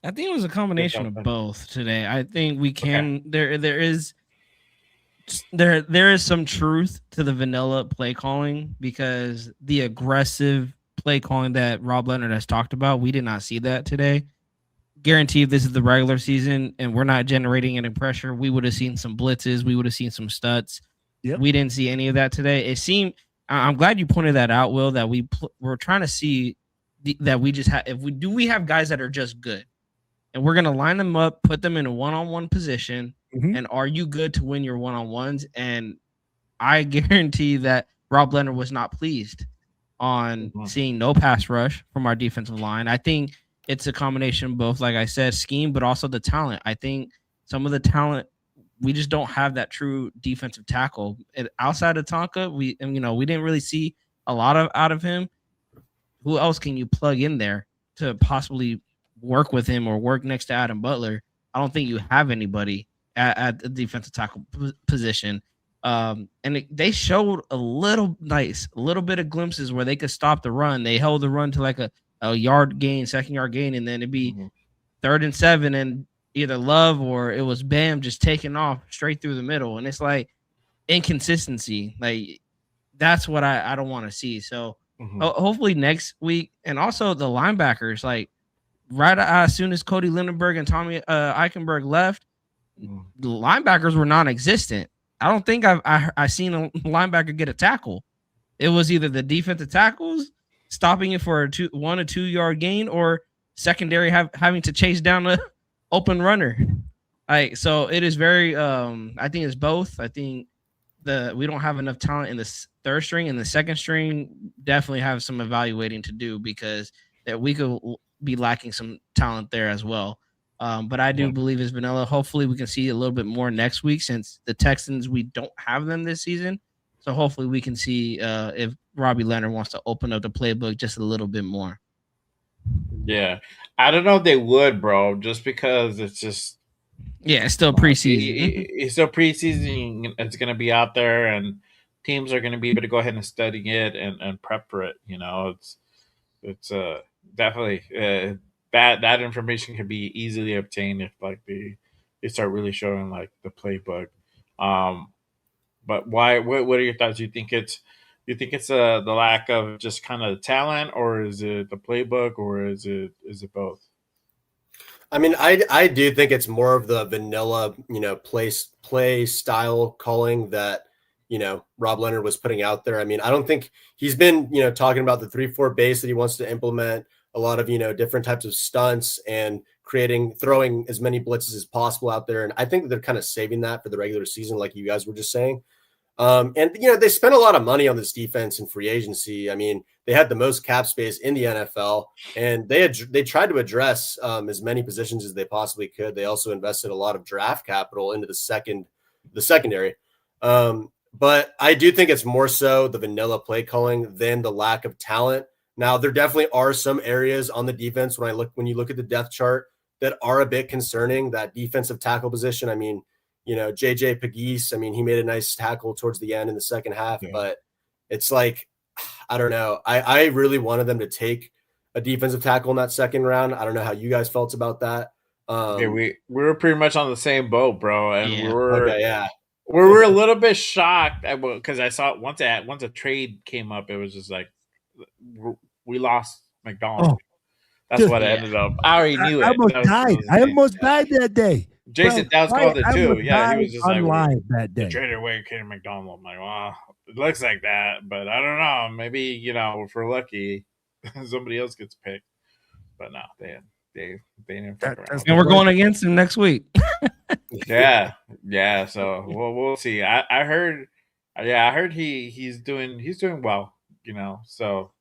I think it was a combination of both today. I think we Okay. can there is some truth to the vanilla play calling because the aggressive play calling that Rob Leonard has talked about, we did not see that today. Guaranteed this is the regular season and we're not generating any pressure. We would have seen some blitzes, we would have seen some studs. Yep. We didn't see any of that today. It seemed I'm glad you pointed that out, Will, that we're trying to see that we just have we have guys that are just good. And we're going to line them up, put them in a one-on-one position. Mhm. And are you good to win your one-on-ones? And I guarantee that Rob Leonard was not pleased on seeing no pass rush from our defensive line. I think it's a combination of both, like I said, scheme, but also the talent. I think some of the talent, we just don't have that true defensive tackle. Outside of Tonka, we didn't really see a lot out of him. Who else can you plug in there to possibly work with him or work next to Adam Butler? I don't think you have anybody at the defensive tackle position. They showed a little bit of glimpses where they could stop the run. They held the run to like a yard gain, second yard gain, and then it'd be 3rd and 7, and either Love or it was Bam just taking off straight through the middle. And it's like inconsistency. Like that's what I don't want to see. So hopefully next week, and also the linebackers, like right as soon as Cody Lindenberg and Tommy Eichenberg left, the linebackers were non-existent. I don't think I seen a linebacker get a tackle. It was either the defensive tackles stopping it for a 1 or 2 yard gain, or secondary having to chase down the open runner. So it is very. I think it's both. I think we don't have enough talent in the third string, and the second string definitely have some evaluating to do because that we could be lacking some talent there as well. But I do believe it's vanilla. Hopefully we can see a little bit more next week since the Texans, we don't have them this season. So hopefully we can see if Robbie Leonard wants to open up the playbook just a little bit more. Yeah. I don't know if they would, bro, just because it's just. Yeah, it's still preseason. It's still preseason. It's going to be out there, and teams are going to be able to go ahead and study it and prep for it. It's definitely that information can be easily obtained if like they start really showing like the playbook. But why? What are your thoughts? You think it's the lack of just kind of talent, or is it the playbook, or is it both? I mean, I do think it's more of the vanilla, play style calling that, Rob Leonard was putting out there. I mean, I don't think he's been, talking about the 3-4 base that he wants to implement, a lot of, different types of stunts and throwing as many blitzes as possible out there. And I think they're kind of saving that for the regular season, like you guys were just saying. They spent a lot of money on this defense in free agency. I mean, they had the most cap space in the NFL, and they tried to address as many positions as they possibly could. They also invested a lot of draft capital into the secondary. But I do think it's more so the vanilla play calling than the lack of talent. Now, there definitely are some areas on the defense when you look at the depth chart that are a bit concerning. That defensive tackle position. I mean, JJ Pegues, I mean, he made a nice tackle towards the end in the second half, but it's like, I don't know. I really wanted them to take a defensive tackle in that second round. I don't know how you guys felt about that. We were pretty much on the same boat, bro, and we we were a little bit shocked because I saw once a trade came up, it was just like we lost McDonald. That's what it ended up. I already knew it. I almost died that day. Jason Downs called it too. Yeah, he was just like that day. Traded away Kenny McDonald. I'm like, well, it looks like that, but I don't know. Maybe if we're lucky, somebody else gets picked. But no, they didn't fuck around. And we're going against him next week. yeah. So we'll see. I heard he's doing well. So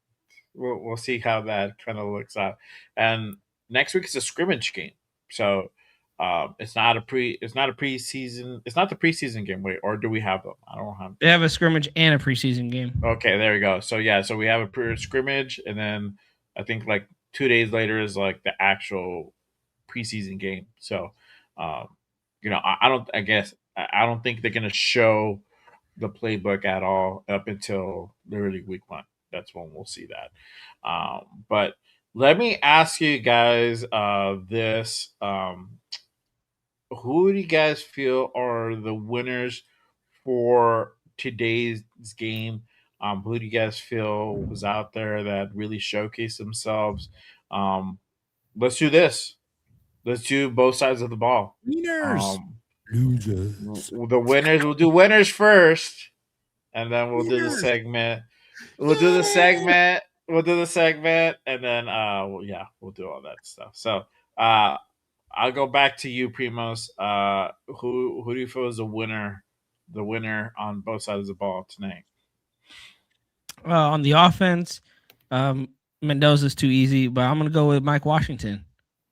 we'll see how that kind of looks out. And next week is a scrimmage game, so it's not a preseason. It's not the preseason game. Wait, or do we have them? I don't have. They have a scrimmage and a preseason game. Okay, there we go. So yeah, so we have a scrimmage, and then I think like 2 days later is like the actual preseason game. So, um, I don't. I guess I don't think they're gonna show the playbook at all up until literally week 1. That's when we'll see that. But let me ask you guys this: who do you guys feel are the winners for today's game? Who do you guys feel was out there that really showcased themselves? Um, let's do this. Let's do both sides of the ball. Winners, Um, losers, the winners. We'll do winners first, and then we'll do the winners. segment. We'll do the segment. We'll do the segment, and then we'll do all that stuff. So I'll go back to you, Primos. Who do you feel is the winner? The winner on both sides of the ball tonight. On the offense, Mendoza's too easy, but I'm gonna go with Mike Washington.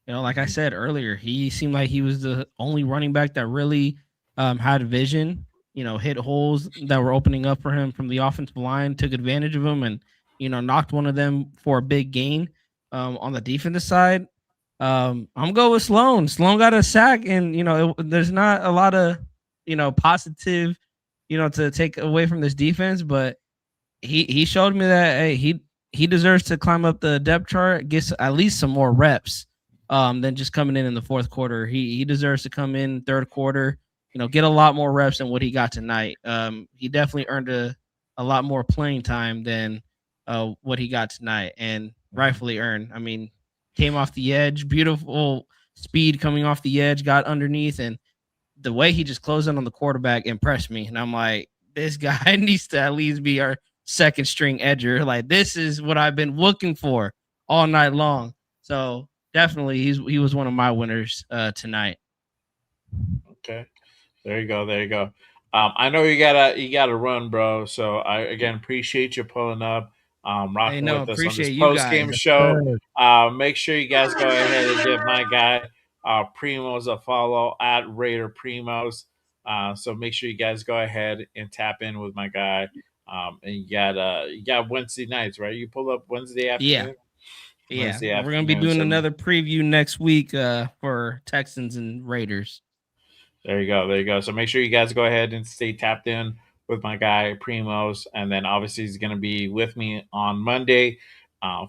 Like I said earlier, he seemed like he was the only running back that really had vision. Hit holes that were opening up for him from the offensive line, took advantage of them, and knocked one of them for a big gain. On the defensive side, I'm going with Sloan. Sloan got a sack, and there's not a lot of positive to take away from this defense, but he showed me that hey, he deserves to climb up the depth chart, gets at least some more reps than just coming in the fourth quarter. He deserves to come in third quarter, get a lot more reps than what he got tonight. He definitely earned a lot more playing time than what he got tonight, and rightfully earned. I mean, came off the edge, beautiful speed coming off the edge, got underneath, and the way he just closed in on the quarterback impressed me. And I'm like, this guy needs to at least be our second string edger. Like, this is what I've been looking for all night long. So definitely he was one of my winners tonight. Okay. There you go. I know you gotta run, bro. So I again appreciate you pulling up, rocking with us on this post game show. Make sure you guys go ahead and give my guy Primos a follow at Raider Primos. So make sure you guys go ahead and tap in with my guy. And you got Wednesday nights, right? You pull up Wednesday afternoon. Yeah, we're gonna be doing another preview next week for Texans and Raiders. There you go. So make sure you guys go ahead and stay tapped in with my guy Primos, and then obviously he's going to be with me on Monday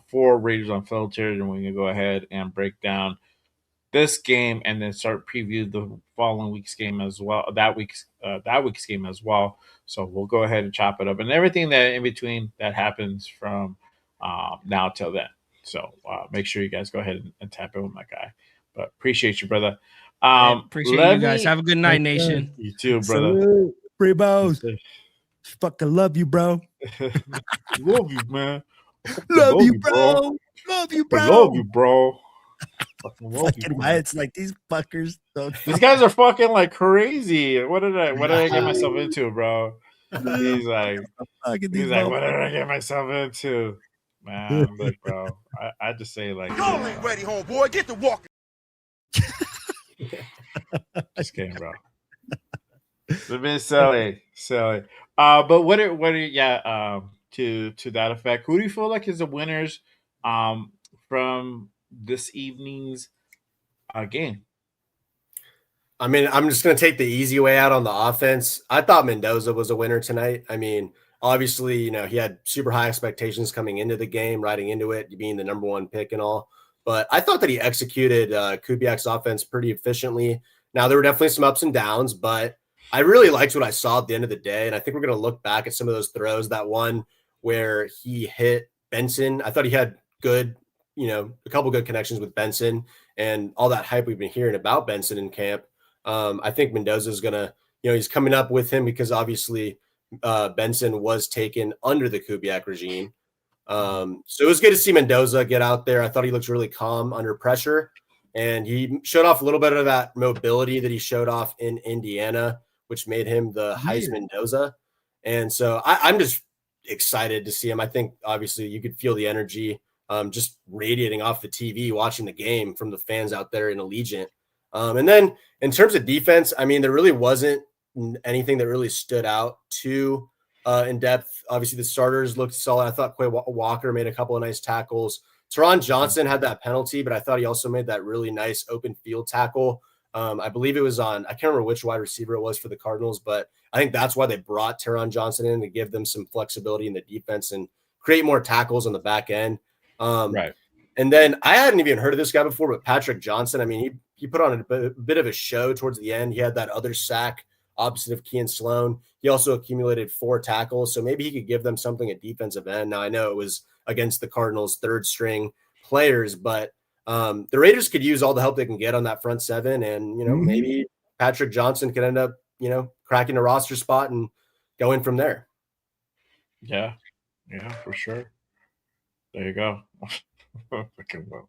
for Raiders Unfiltered, and we're going to go ahead and break down this game and then start preview the following week's game as well. That week's game as well. So we'll go ahead and chop it up and everything that in between that happens from now till then. So make sure you guys go ahead and tap in with my guy. But appreciate you, brother. Appreciate you guys. Have a good night, Nation. You too, brother. Free balls. Fucking love you, bro. Love you, man. Love you, bro. Love you, bro. Love you, bro. Fucking why it's like these fuckers. These guys are fucking like crazy. What did I get myself into, bro? He's like, what did I get myself into? Man, look, bro. I just say like, y'all ain't ready, homeboy. Get to walking. Just kidding, bro. It's a bit silly. But what are to that effect? Who do you feel like is the winners from this evening's game? I mean, I'm just going to take the easy way out on the offense. I thought Mendoza was a winner tonight. I mean, obviously, he had super high expectations coming into the game, riding into it, being the number one pick and all. But I thought that he executed Kubiak's offense pretty efficiently. Now, there were definitely some ups and downs, but I really liked what I saw at the end of the day. And I think we're going to look back at some of those throws. That one where he hit Benson, I thought he had good, a couple good connections with Benson and all that hype we've been hearing about Benson in camp. I think Mendoza is going to, he's coming up with him because obviously Benson was taken under the Kubiak regime. So it was good to see Mendoza get out there. I thought he looked really calm under pressure, and he showed off a little bit of that mobility that he showed off in Indiana, which made him the Heisman Mendoza. And so I'm just excited to see him. I think obviously you could feel the energy just radiating off the TV watching the game from the fans out there in Allegiant. And then in terms of defense, I mean, there really wasn't anything that really stood out too in depth. Obviously, the starters looked solid. I thought Quay Walker made a couple of nice tackles. Teron Johnson had that penalty, but I thought he also made that really nice open field tackle. I believe it was on, I can't remember which wide receiver it was for the Cardinals, but I think that's why they brought Teron Johnson in to give them some flexibility in the defense and create more tackles on the back end. Right. And then I hadn't even heard of this guy before, but Patrick Johnson, I mean, he put on a bit of a show towards the end. He had that other sack opposite of Kean Sloan. He also accumulated 4 tackles, so maybe he could give them something at defensive end. Now, I know it was against the Cardinals' third string players, but the Raiders could use all the help they can get on that front seven, and, you know, maybe Patrick Johnson could end up, you know, cracking a roster spot and going from there. Yeah, for sure. There you go. Fucking well.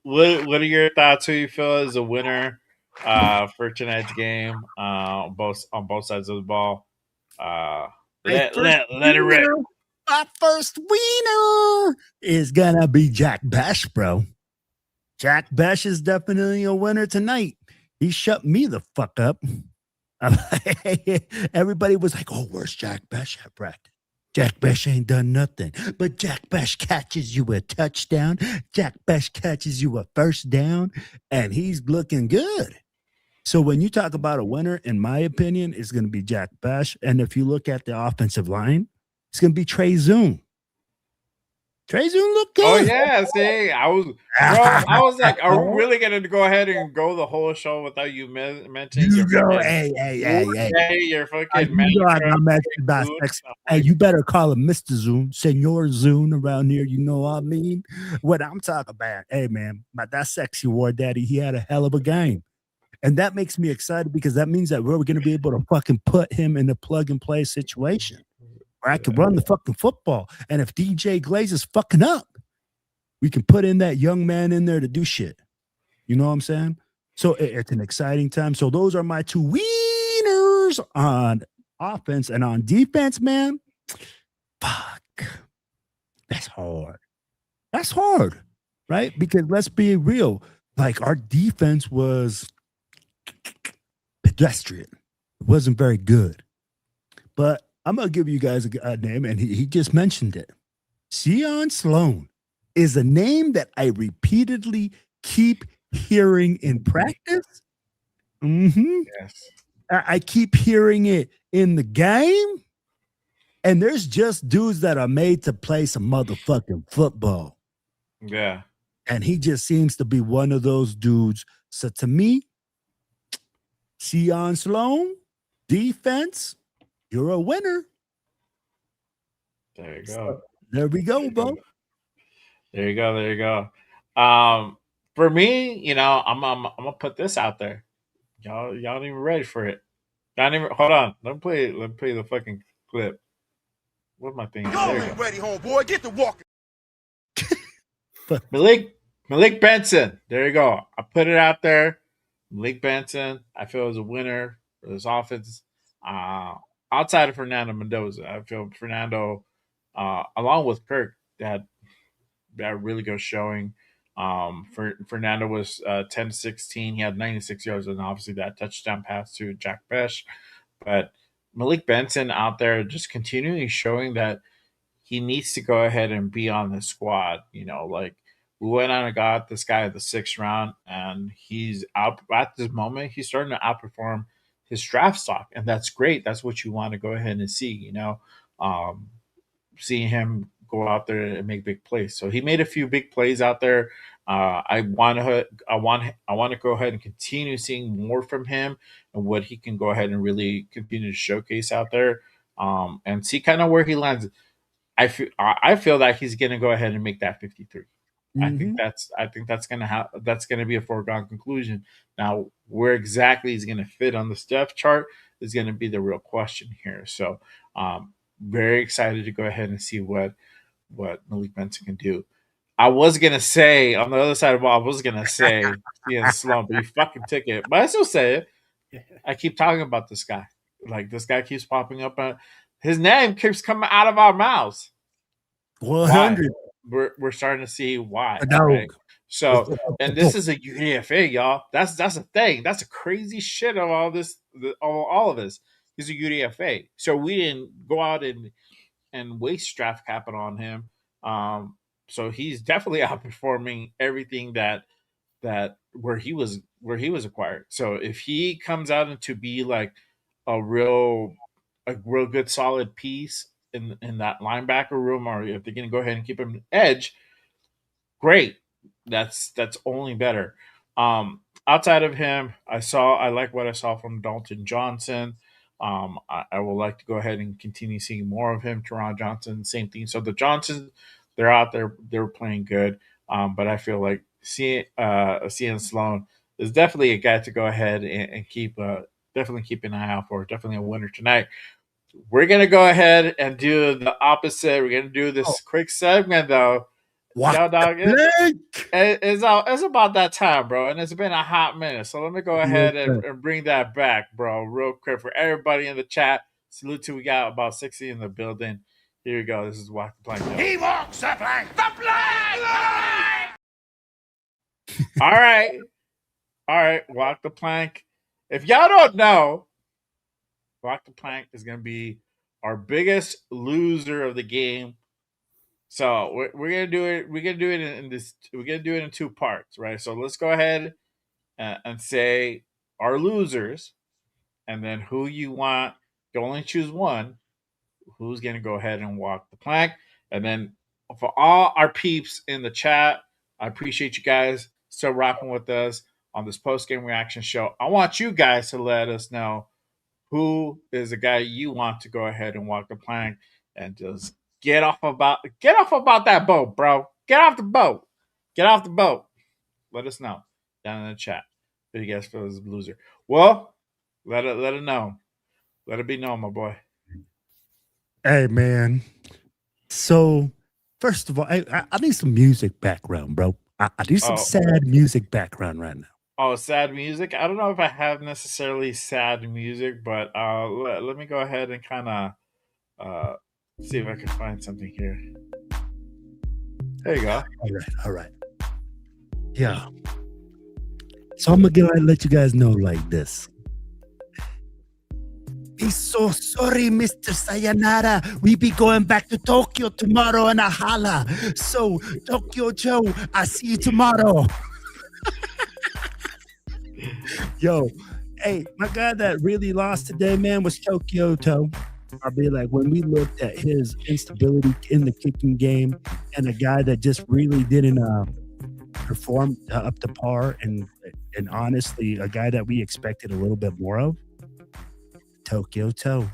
What are your thoughts? Who you feel is a winner for tonight's game? On both sides of the ball. Let it rip. Our first winner is gonna be Jack Bash, bro. Jack Bash is definitely a winner tonight. He shut me the fuck up. Everybody was like, "Oh, where's Jack Bash at practice? Jack Bash ain't done nothing." But Jack Bash catches you a touchdown. Jack Bash catches you a first down, and he's looking good. So when you talk about a winner, in my opinion, it's going to be Jack Bash. And if you look at the offensive line, it's going to be Trey Zoom. Trey Zoom looked good. Oh yeah, see, I was like, are we really gonna go ahead and go the whole show without you mentioning your hey, your fucking Hey, you better call him Mr. Zoom, Senor Zoom around here. You know what I mean? What I'm talking about. Hey man, that sexy war daddy, he had a hell of a game. And that makes me excited because that means that we're going to be able to fucking put him in a plug and play situation where I can run the fucking football. And if DJ Glaze is fucking up, we can put in that young man in there to do shit. You know what I'm saying? So it's an exciting time. So those are my 2 winners on offense. And on defense, man, fuck. That's hard. That's hard, right? Because let's be real. Like, our defense was pedestrian. It wasn't very good. But I'm going to give you guys a name, and he just mentioned it. Sion Sloan is a name that I repeatedly keep hearing in practice. Yes. I keep hearing it in the game. And there's just dudes that are made to play some motherfucking football. Yeah. And he just seems to be one of those dudes. So to me, Sion Sloan, defense, you're a winner. There you go. So, there we go, bro. There you go. For me, you know, I'm gonna put this out there. Y'all ain't even ready for it. Hold on. Let me play the fucking clip. What's my thing? Y'all ain't ready, homeboy. Get to walking. Malik Benson. There you go. I put it out there. Malik Benson, I feel, is a winner for this offense. Outside of Fernando Mendoza, I feel Fernando, along with Kirk, that really good showing. Fernando was 10-16. He had 96 yards, and obviously that touchdown pass to Jack Bash. But Malik Benson out there just continually showing that he needs to go ahead and be on the squad. You know, like, we went on and got this guy at the 6th round, and he's out at this moment. He's starting to outperform his draft stock, and that's great. That's what you want to go ahead and see. You know, seeing him go out there and make big plays. So he made a few big plays out there. I want to go ahead and continue seeing more from him and what he can go ahead and really continue to showcase out there, and see kind of where he lands. I feel that he's going to go ahead and make that 53. I think that's gonna be a foregone conclusion. Now, where exactly he's gonna fit on the depth chart is gonna be the real question here. So, very excited to go ahead and see what Malik Benson can do. I was gonna say on the other side of the ball, I was gonna say Ian Sloan, but you fucking took it. But I still say it. I keep talking about this guy. Like, this guy keeps popping up. his name keeps coming out of our mouths. 100. We're starting to see why. A dog. Right? So, and this is a UDFA, y'all. That's a thing. That's a crazy shit of all this. All of this. He's a UDFA. So we didn't go out and waste draft capital on him. So he's definitely outperforming everything that where he was acquired. So if he comes out and to be like a real good solid piece in that linebacker room, or if they're going to go ahead and keep him edge, great. That's only better. Outside of him, I like what I saw from Dalton Johnson. I would like to go ahead and continue seeing more of him. Teron Johnson, same thing. So the Johnsons, they're out there, they're playing good. But I feel like Cian Sloan is definitely a guy to go ahead and keep definitely keep an eye out for. Definitely a winner tonight. We're gonna go ahead and do the opposite. We're gonna do this quick segment though. Yo, dog, it's about that time, bro, and it's been a hot minute. So let me go ahead and bring that back, bro, real quick for everybody in the chat. Salute to we got about 60 in the building. Here we go. This is Walk the Plank. He walks the plank. The plank! All right. Walk the Plank. If y'all don't know, Walk the Plank is going to be our biggest loser of the game. So we're gonna do it. We're gonna do it in this. We're gonna do it in two parts, right? So let's go ahead and say our losers, and then who you want. You only choose one. Who's gonna go ahead and walk the plank? And then for all our peeps in the chat, I appreciate you guys still rocking with us on this post game reaction show. I want you guys to let us know who is the guy you want to go ahead and walk the plank, and just get off about that boat, bro. Get off the boat. Get off the boat. Let us know down in the chat who you guys feel is a loser. Well, let it know. Let it be known, my boy. Hey, man. So, first of all, I need some music background, bro. I need some sad music background right now. Oh, sad music? I don't know if I have necessarily sad music, but let me go ahead and kind of see if I can find something here. There you go. All right. Yeah. So I'm gonna let you guys know like this. He's so sorry, Mr. Sayonara. We be going back to Tokyo tomorrow and a holla. So Tokyo Joe, I see you tomorrow. Yo, hey, my guy that really lost today, man, was Tokyo Toe. I'll be like, when we looked at his instability in the kicking game and a guy that just really didn't perform up to par, and honestly, a guy that we expected a little bit more of, Tokyo Toe.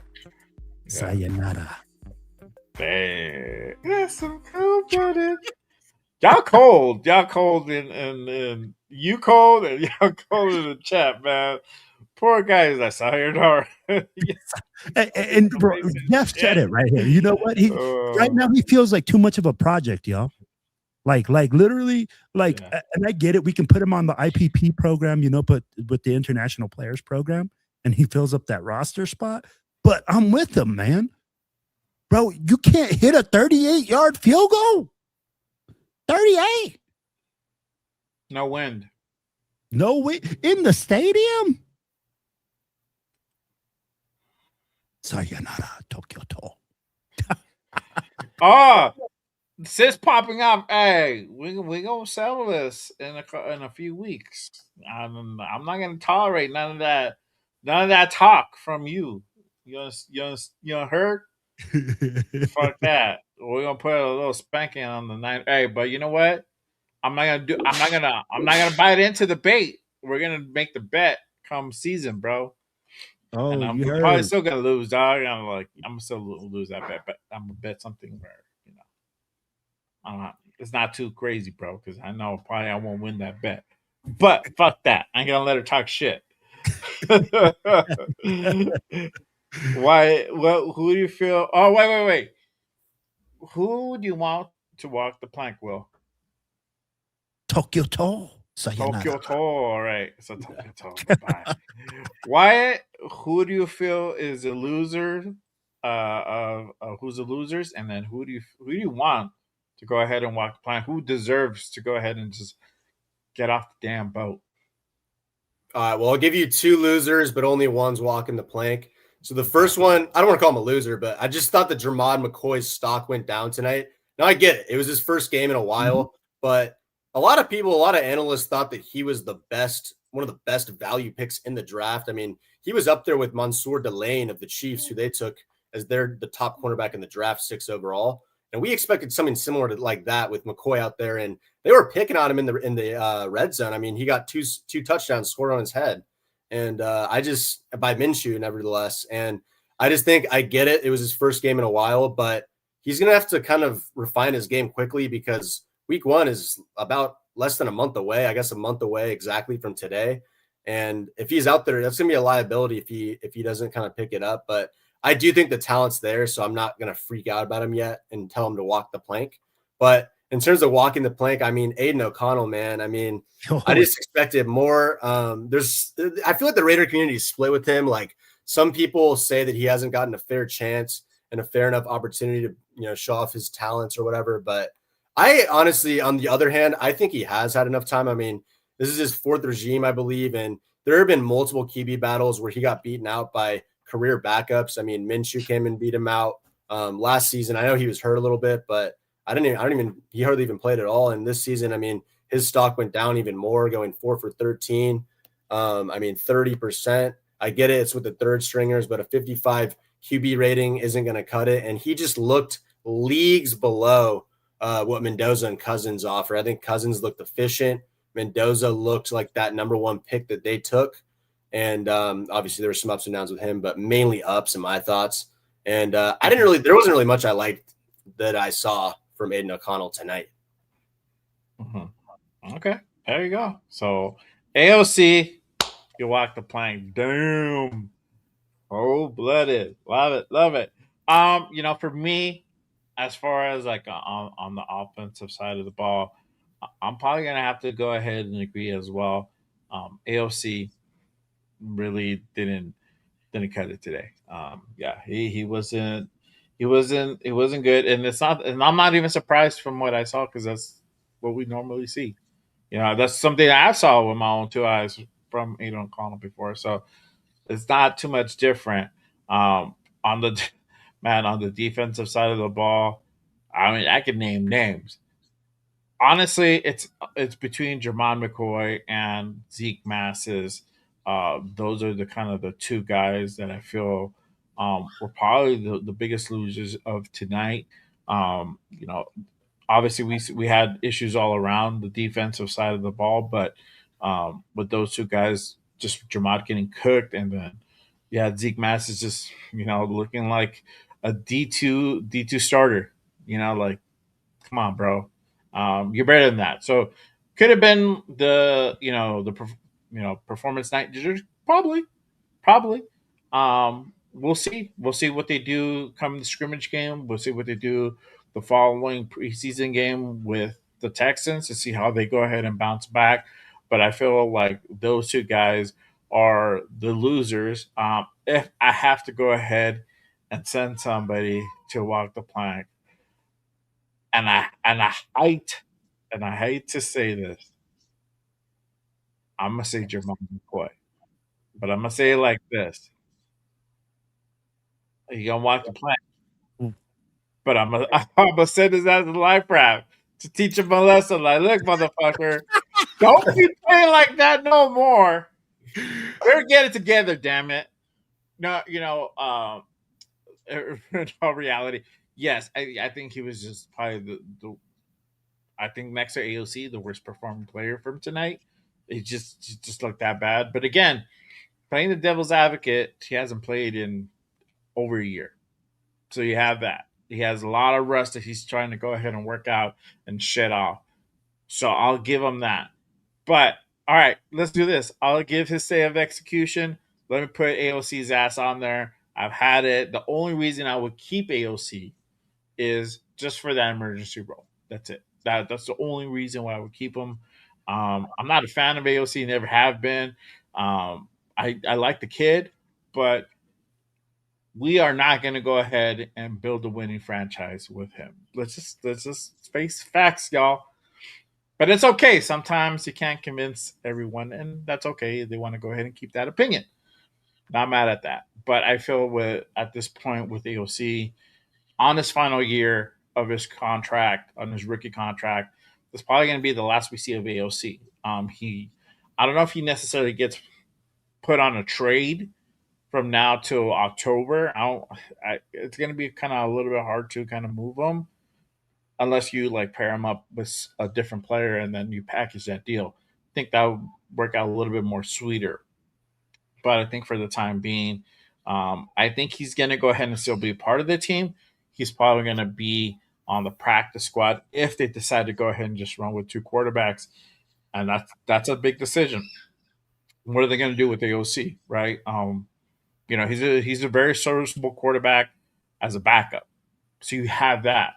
Sayonara. Dang. That's some cool blooded. Y'all cold. Y'all cold and you cold and y'all cold in the chat, man. Poor guy is like sayonara. And bro, Jeff said it right here. You know what? Right now he feels like too much of a project, y'all. Like literally, and I get it. We can put him on the IPP program, but with the International Players Program, and he fills up that roster spot. But I'm with him, man. Bro, you can't hit a 38-yard field goal. 38. No wind. No way in the stadium. Sayonara, Tokyo Toe. Sis popping up. Hey, we gonna sell this in a few weeks. I'm not gonna tolerate none of that talk from you. You heard? Fuck that. We're gonna put a little spanking on the 9. Hey, but you know what? I'm not gonna bite into the bait. We're gonna make the bet come season, bro. Oh, and I'm heard. probably still gonna lose, dog. I'm still lose that bet, but I'm gonna bet something where it's not too crazy, bro, because I know probably I won't win that bet. But fuck that. I ain't gonna let her talk shit. Why? Well, who do you feel? Oh, wait. Who do you want to walk the plank, Will? Tokyo Toe. Tokyo Toe. All right. So Tokyo Toe. Bye. Wyatt, who do you feel is a loser of who's the losers, and then who do you want to go ahead and walk the plank? Who deserves to go ahead and just get off the damn boat? All right, well, I'll give you two losers, but only one's walking the plank. So the first one, I don't want to call him a loser, but I just thought that Jermod McCoy's stock went down tonight. Now I get it. It was his first game in a while, but a lot of people, a lot of analysts thought that he was the best, one of the best value picks in the draft. I mean, he was up there with Mansour Delane of the Chiefs, who they took as the top cornerback in the draft, 6 overall. And we expected something similar to like that with McCoy out there, and they were picking on him in the red zone. I mean, he got two touchdowns scored on his head, and I just by Minshew, nevertheless. And I just think I get it. It was his first game in a while, but he's gonna have to kind of refine his game quickly because week 1 is about less than a month away. I guess a month away exactly from today. And if he's out there, that's gonna be a liability if he doesn't kind of pick it up. But I do think the talent's there, so I'm not going to freak out about him yet and tell him to walk the plank. But in terms of walking the plank, I mean, Aiden O'Connell, man, I mean, I just expected more. I feel like the Raider community is split with him. Like some people say that he hasn't gotten a fair chance and a fair enough opportunity to, show off his talents or whatever. But I honestly, on the other hand, I think he has had enough time. I mean, this is his 4th regime, I believe, and there have been multiple QB battles where he got beaten out by career backups. I mean, Minshew came and beat him out last season. I know he was hurt a little bit, but he hardly even played at all. And this season, I mean, his stock went down even more, going 4 for 13. I mean, 30%. I get it. It's with the third stringers, but a 55 QB rating isn't going to cut it. And he just looked leagues below what Mendoza and Cousins offer. I think Cousins looked efficient. Mendoza looked like that number 1 pick that they took. And obviously there were some ups and downs with him, but mainly ups in my thoughts. And there wasn't really much I liked that I saw from Aiden O'Connell tonight. Mm-hmm. Okay, there you go. So AOC, you walk the plank. Damn. Blooded. Love it. For me, as far as like on the offensive side of the ball, I'm probably gonna have to go ahead and agree as well. AOC really didn't cut it today. Yeah, he wasn't good, and I'm not even surprised from what I saw because that's what we normally see. That's something I saw with my own 2 eyes from Aiden O'Connell before, so it's not too much different. On the man on the defensive side of the ball, I mean, I could name names. Honestly, it's between Jermon McCoy and Zeke Masses. Those are the kind of the 2 guys that I feel were probably the biggest losers of tonight. Obviously we had issues all around the defensive side of the ball, but with those 2 guys, just Jermod getting cooked, and then Zeke Masses just looking like a D2 starter. Like, come on, bro. You're better than that. So could have been the performance night. Probably. We'll see. We'll see what they do come the scrimmage game. We'll see what they do the following preseason game with the Texans to see how they go ahead and bounce back. But I feel like those 2 guys are the losers. If I have to go ahead and send somebody to walk the plank, and I hate to say this, I'm gonna say Jermaine McCoy, but I'm gonna say it like this: you gonna walk the plank, but I'm gonna I'm gonna send his ass to life raft to teach him a lesson. Like, look, motherfucker, don't be playing like that no more. Better get it together, damn it. No, in all reality, yes, I think he was just probably the I think next to AOC, the worst performing player from tonight. He just looked that bad. But again, playing the devil's advocate, he hasn't played in over a year. So you have that. He has a lot of rust that he's trying to go ahead and work out and shed off. So I'll give him that. But all right, let's do this. I'll give his say of execution. Let me put AOC's ass on there. I've had it. The only reason I would keep AOC is just for that emergency role. That's it. That's the only reason why I would keep him. I'm not a fan of AOC, never have been. I like the kid, but we are not going to go ahead and build a winning franchise with him. Let's face facts, y'all. But it's okay. Sometimes you can't convince everyone, and that's okay. They want to go ahead and keep that opinion. Not mad at that. But I feel with at this point with AOC on his final year of his contract, on his rookie contract, it's probably going to be the last we see of AOC. I don't know if he necessarily gets put on a trade from now till October. It's going to be kind of a little bit hard to kind of move him unless you like pair him up with a different player and then you package that deal. I think that would work out a little bit more sweeter. But I think for the time being, I think he's going to go ahead and still be part of the team. He's probably going to be on the practice squad if they decide to go ahead and just run with two quarterbacks, and that's a big decision. What are they going to do with the OC, right? He's a very serviceable quarterback as a backup, so you have that.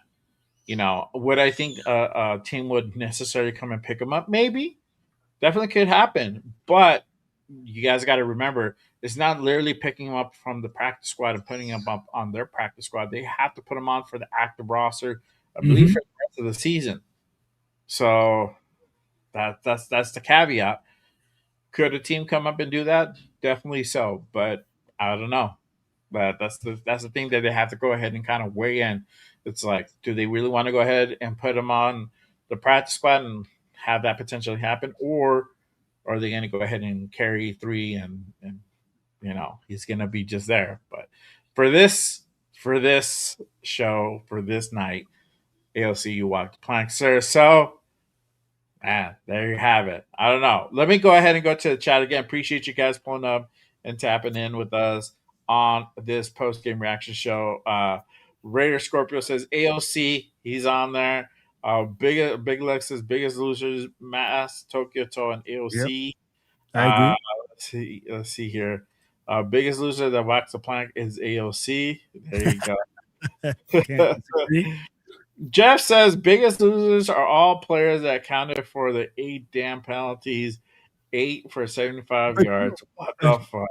Would I think a team would necessarily come and pick him up? Maybe, definitely could happen, but you guys got to remember it's not literally picking him up from the practice squad and putting him up on their practice squad. They have to put him on for the active roster, I believe, Mhm. for the rest of the season. So that's the caveat. Could a team come up and do that? Definitely so, but I don't know. But that's the thing that they have to go ahead and kind of weigh in. It's like, do they really want to go ahead and put him on the practice squad and have that potentially happen, or are they going to go ahead and carry three and he's going to be just there? But for this show for this night, ALC you walked the plank, sir. So there you have it. I don't know. Let me go ahead and go to the chat again. Appreciate you guys pulling up and tapping in with us on this post game reaction show. Raider Scorpio says AOC, he's on there. Big Lex says biggest losers, Mass, Tokyo To, and Yep, AOC. I Uh, agree. let's see here. Biggest loser that walks the plank is AOC. There you Can't go. disagree. Jeff says biggest losers are all players that accounted for the 8 damn penalties, 8 for 75 But yards. What the fuck?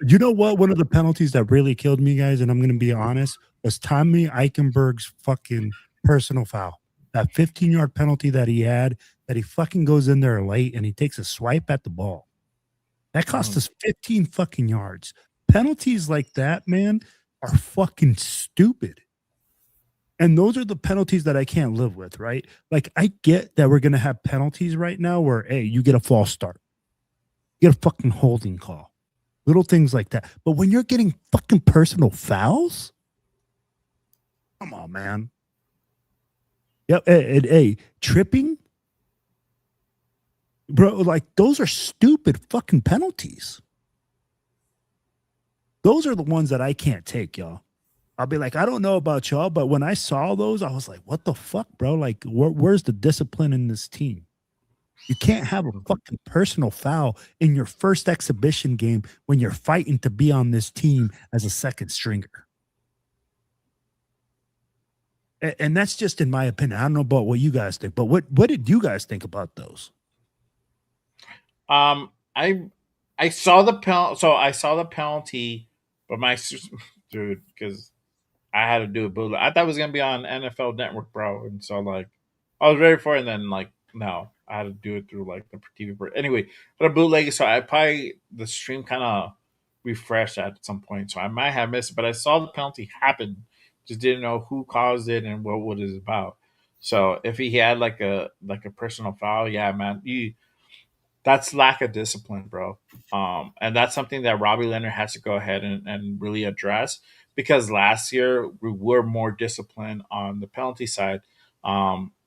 you know what? One of the penalties that really killed me, guys, and I'm going to be honest, was Tommy Eichenberg's fucking personal foul. That 15-yard penalty that he had, that he fucking goes in there late and he takes a swipe at the ball. That cost us 15 fucking yards. Penalties like that, man, are fucking stupid. And those are the penalties that I can't live with, right? Like, I get that we're going to have penalties right now where, hey, you get a false start, you get a fucking holding call, little things like that. But when you're getting fucking personal fouls, come on, man. Yep. Hey, tripping, bro, like, those are stupid fucking penalties. Those are the ones that I can't take, y'all. I'll be like, I don't know about y'all, but when I saw those, I was like, what the fuck, bro? Like, where's the discipline in this team? You can't have a fucking personal foul in your first exhibition game when you're fighting to be on this team as a second stringer. And that's just in my opinion. I don't know about what you guys think, but what did you guys think about those? I saw the penalty. So I saw the penalty, but dude, because I had to do a bootleg. I thought it was gonna be on NFL Network, bro, and so like I was ready for it, and then like no, I had to do it through like the TV. Anyway, but a bootleg, so I probably the stream kind of refreshed at some point, so I might have missed it. But I saw the penalty happen, just didn't know who caused it and what it was about. So if he had like a personal foul, yeah, man, that's lack of discipline, bro. And that's something that Robbie Leonard has to go ahead and really address because last year we were more disciplined on the penalty side,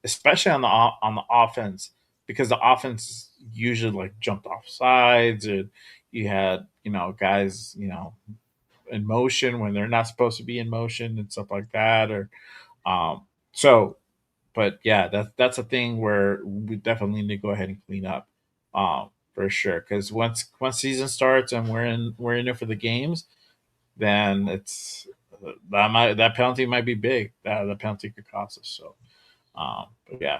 especially on the offense because the offense usually like jumped off sides and you had guys in motion when they're not supposed to be in motion and stuff like that or so but yeah, that's a thing where we definitely need to go ahead and clean up, for sure. Because once season starts and we're in it for the games, then it's that penalty might be big. That penalty could cost us. So, but yeah,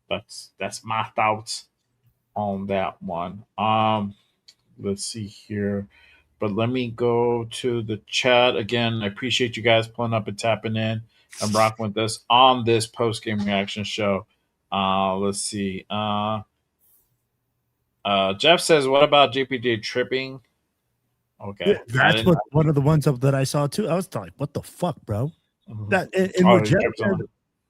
that's my thoughts on that one. Let's see here. But let me go to the chat again. I appreciate you guys pulling up and tapping in and rocking with us on this post game reaction show. Let's see. Jeff says, "What about JPJ tripping?" Yeah, Okay, I that's didn't. what one of the ones up that I saw too. I was like, what the fuck, bro? Mhm. That and Oh, what he Jeff trips said, on.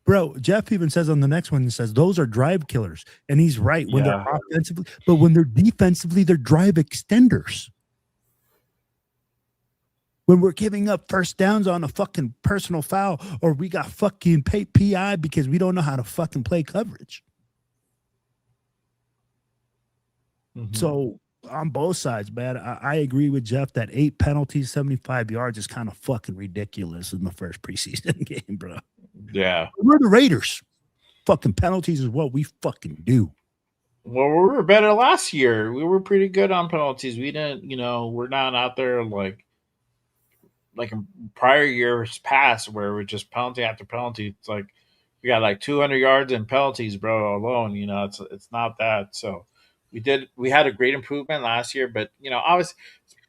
bro, Jeff even says on the next one, he says those are drive killers. And he's right when Yeah. they're offensively, but when they're defensively, they're drive extenders. When we're giving up first downs on a fucking personal foul, or we got fucking PI because we don't know how to fucking play coverage. Mhm. So on both sides, man, I agree with Jeff that 8 penalties, 75 yards is kind of fucking ridiculous in the first preseason game, bro. Yeah. We're the Raiders. Fucking penalties is what we fucking do. Well, we were better last year. We were pretty good on penalties. We didn't, we're not out there like in prior years past where we're just penalty after penalty. It's like we got like 200 yards in penalties, bro, alone. It's not that. So we had a great improvement last year, but obviously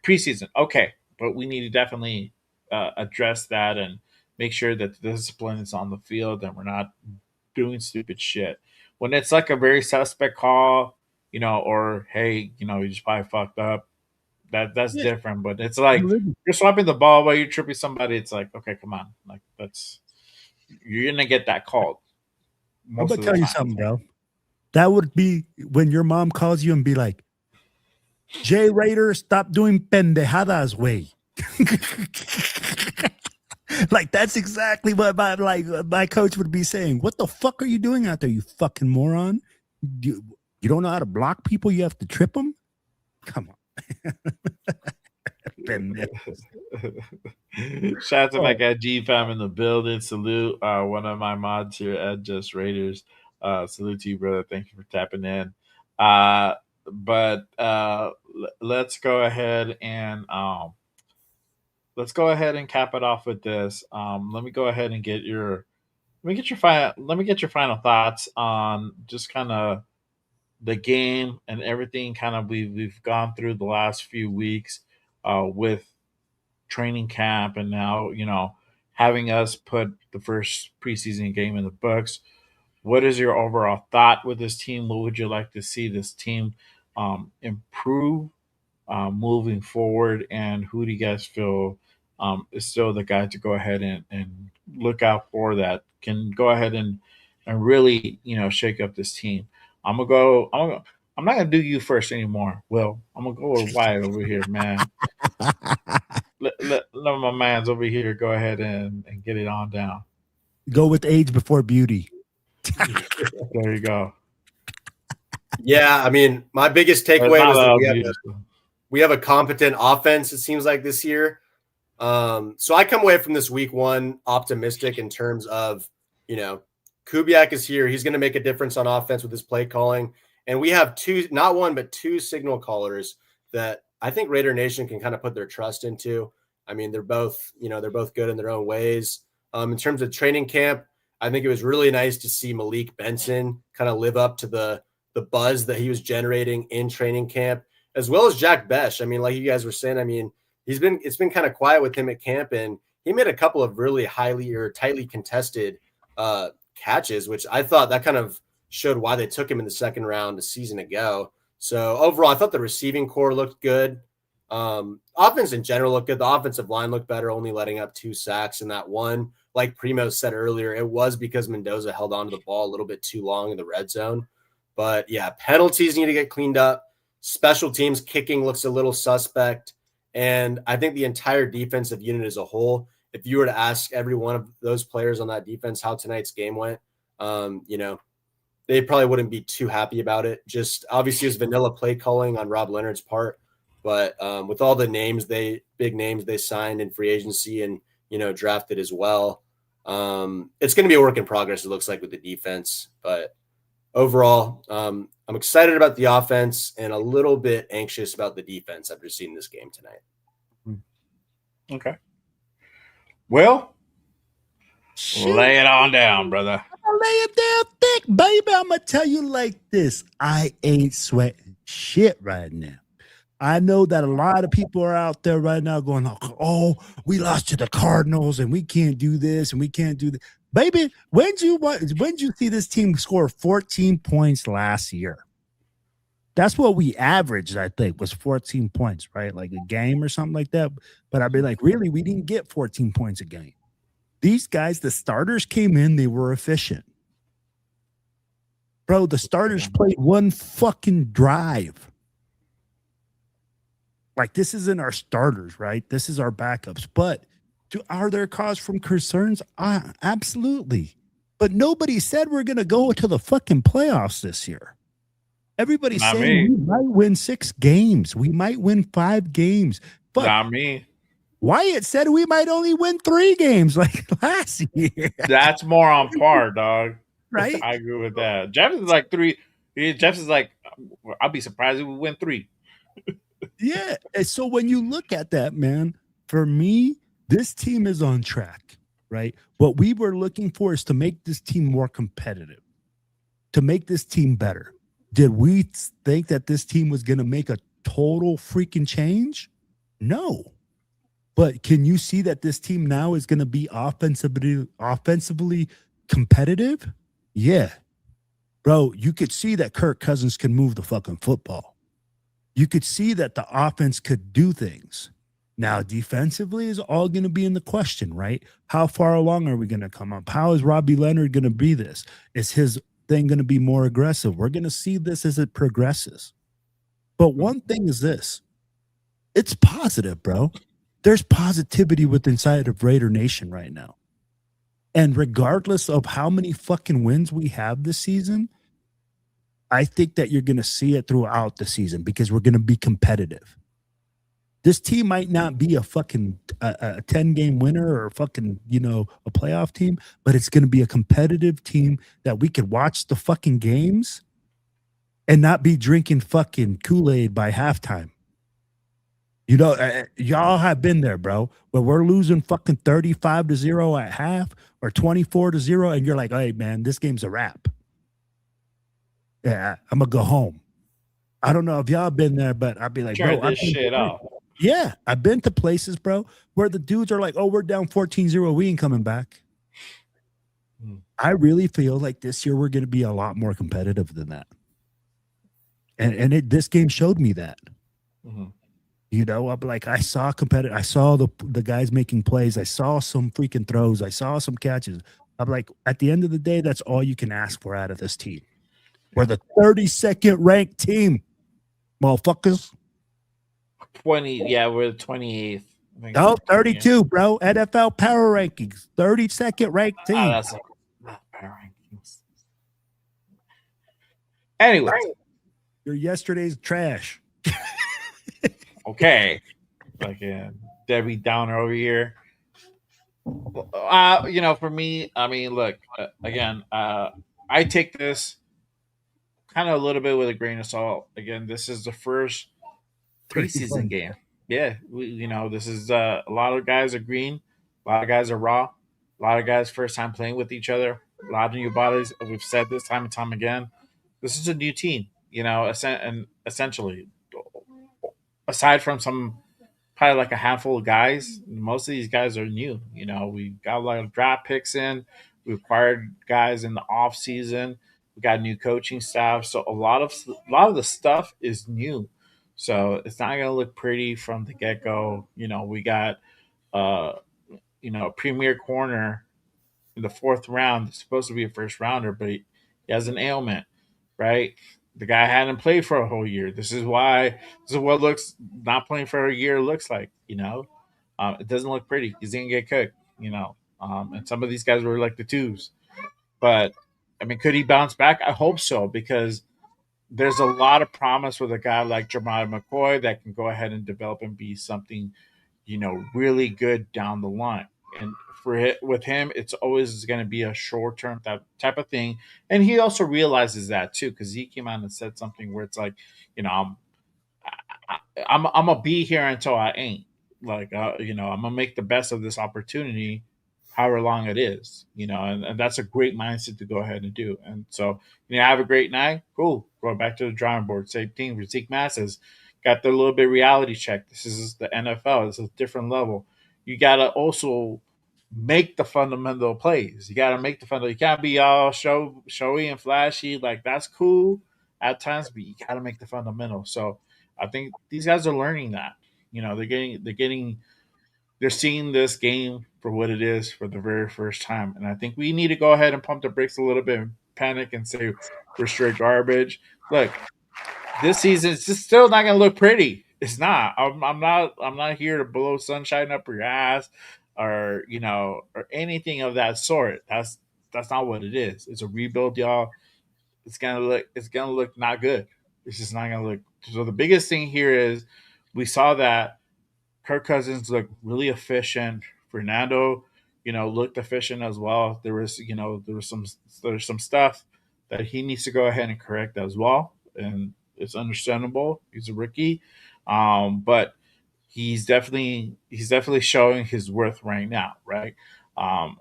preseason, okay, but we need to definitely address that and make sure that the discipline is on the field and we're not doing stupid shit. When it's like a very suspect call, or hey, you just probably fucked up, that's Yeah. different. But it's like you're swapping the ball while you're tripping somebody. It's like, okay, come on, like you're gonna get that called I'm most gonna of the tell you time. something, bro. That would be when your mom calls you and be like, Jay Raider, stop doing pendejadas, way. Like that's exactly what my coach would be saying. What the fuck are you doing out there, you fucking moron? You, you don't know how to block people, you have to trip them? Come on. Shout out to my guy G Fam in the building. Salute one of my mods here at Just Raiders. Salute to you, brother. Thank you for tapping in. But let's go ahead and cap it off with this. Let me go ahead and let me get your final thoughts on just kind of the game and everything kind of we've gone through the last few weeks with training camp and now having us put the first preseason game in the books. What is your overall thought with this team? What would you like to see this team improve moving forward? And who do you guys feel is still the guy to go ahead and look out for that can go ahead and really shake up this team? I'm not gonna do you first anymore. Will, I'm gonna go with Wyatt over here, man. Let my man's over here go ahead and get it on down. Go with age before beauty. There you go. Yeah, I mean, my biggest But takeaway not was that beautiful. we have a competent offense, it seems like, this year. So I come away from this week one optimistic in terms of, Kubiak is here. He's going to make a difference on offense with his play calling. And we have not one, but two signal callers that I think Raider Nation can kind of put their trust into. I mean, they're both good in their own ways. In terms of training camp, I think it was really nice to see Malik Benson kind of live up to the buzz that he was generating in training camp, as well as Jack Besh. I mean, like you guys were saying, I mean, it's been kind of quiet with him at camp, and he made a couple of really tightly contested catches, which I thought that kind of showed why they took him in the second round a season ago. So overall, I thought the receiving core looked good. Offense in general looked good. The offensive line looked better, only letting up 2 sacks in that one. Like Primo said earlier, it was because Mendoza held onto the ball a little bit too long in the red zone. But yeah, penalties need to get cleaned up. Special teams kicking looks a little suspect. And I think the entire defensive unit as a whole, if you were to ask every one of those players on that defense how tonight's game went, they probably wouldn't be too happy about it. Just obviously it was vanilla play calling on Rob Leonard's part. But with all the big names they signed in free agency and, drafted as well, it's going to be a work in progress, it looks like, with the defense. But overall, I'm excited about the offense and a little bit anxious about the defense after seeing this game tonight. Okay. Well, lay it on down, brother. Lay it down thick, baby. I'm gonna tell you like this. I ain't sweating shit right now. I know that a lot of people are out there right now going, "Oh, we lost to the Cardinals, and we can't do this, and we can't do that." Baby, when did you see this team score 14 points last year? That's what we averaged, I think, was 14 points, right? Like a game or something like that. But I'd be like, really, we didn't get 14 points a game. These guys, the starters came in, they were efficient. Bro, the starters played one fucking drive. Like, this isn't our starters, right? This is our backups. But are there cause from concerns? Absolutely. But nobody said we're going to go to the fucking playoffs this year. Everybody's Not saying me. we might win 6 games. We might win 5 games. But Not me. Wyatt said we might only win 3 games like last year. That's more on par, dog. Right? I agree with that. Jeff is like 3. Jeff is like, I'll be surprised if we win 3. Yeah. And so when you look at that, man, for me, this team is on track, right? What we were looking for is to make this team more competitive, to make this team better. Did we think that this team was going to make a total freaking change? No. But can you see that this team now is going to be offensively competitive? Yeah. Bro, you could see that Kirk Cousins can move the fucking football. You could see that the offense could do things. Now, defensively is all going to be in the question, right? How far along are we going to come up? How is Robbie Leonard going to be this? Is his thing going to be more aggressive? We're going to see this as it progresses. But one thing is this. It's positive, bro. There's positivity within inside of Raider Nation right now. And regardless of how many fucking wins we have this season, I think that you're going to see it throughout the season because we're going to be competitive. This team might not be a fucking a 10-game winner or fucking, a playoff team, but it's going to be a competitive team that we could watch the fucking games and not be drinking fucking Kool-Aid by halftime. Y'all have been there, bro, where we're losing fucking 35-0 at half or 24-0, and you're like, hey, man, this game's a wrap. Yeah, I'm going to go home. I don't know if y'all been there, but I'd be like, Turn bro, this shit off. Yeah, I've been to places, bro, where the dudes are like, oh, we're down 14-0. We ain't coming back. I really feel like this year we're going to be a lot more competitive than that. And this game showed me that. Mm-hmm. I'm like, I saw competitive. I saw the guys making plays. I saw some freaking throws. I saw some catches. I'm like, at the end of the day, that's all you can ask for out of this team. We're the 32nd ranked team, motherfuckers. We're the 28th. No, 32, bro. NFL Power Rankings, 32nd ranked team. That's not Power Rankings. Anyway, your yesterday's trash. Okay, like Debbie Downer over here. For me, I mean, look, again, I take this kind of a little bit with a grain of salt. Again, this is the first preseason game. Yeah, this is a lot of guys are green, a lot of guys are raw, a lot of guys first time playing with each other, a lot of new bodies. We've said this time and time again. This is a new team, and essentially, aside from some probably like a handful of guys, most of these guys are new. We got a lot of draft picks in. We acquired guys in the off season. We got new coaching staff, so a lot of the stuff is new. So it's not going to look pretty from the get go. We got a premier corner in the 4th round. It's supposed to be a first rounder, but he has an ailment, right? The guy hadn't played for a whole year. This is what looks not playing for a year looks like. It doesn't look pretty. He's gonna get cooked. And some of these guys were like the twos, but I mean, could he bounce back? I hope so because there's a lot of promise with a guy like Jeremiah McCoy that can go ahead and develop and be something, really good down the line. And with him, it's always going to be a short term type of thing. And he also realizes that too, because he came out and said something where it's like, I'm gonna be here until I ain't. Like, I'm gonna make the best of this opportunity, however long it is. And that's a great mindset to go ahead and do. And so, have a great night. Cool. Go back to the drawing board. Same thing. Zeke Masses, got the little bit reality check. This is the NFL. It's a different level. You gotta also make the fundamental plays. You gotta make the fundamental. You can't be all showy and flashy. Like that's cool at times, but you gotta make the fundamentals. So I think these guys are learning that. They're seeing this game for what it is for the very first time. And I think we need to go ahead and pump the brakes a little bit and panic and say we're straight garbage. Look, this season it's just still not going to look pretty. It's not. I'm not. I'm not here to blow sunshine up your ass, or or anything of that sort. That's not what it is. It's a rebuild, y'all. It's gonna look. It's gonna look not good. It's just not gonna look. So the biggest thing here is we saw that Kirk Cousins looked really efficient. Fernando, looked efficient as well. There's some stuff that he needs to go ahead and correct as well, and it's understandable. He's a rookie, but he's definitely showing his worth right now, right? Um,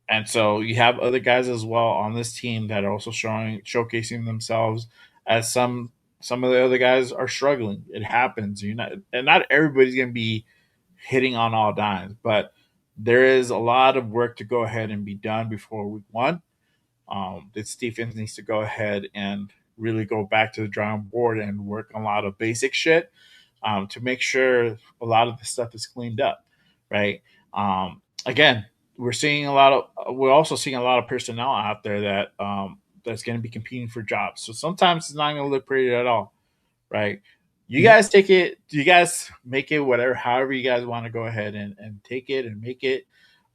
and so you have other guys as well on this team that are also showcasing themselves as some of the other guys are struggling. It happens. And not everybody's going to be hitting on all dimes, but there is a lot of work to go ahead and be done before week one. This defense needs to go ahead and really go back to the drawing board and work on a lot of basic shit, to make sure a lot of the stuff is cleaned up, right? Again, we're also seeing a lot of personnel out there that's going to be competing for jobs. So sometimes it's not going to look pretty at all, right? You guys take it. You guys make it whatever, however you guys want to go ahead and take it and make it.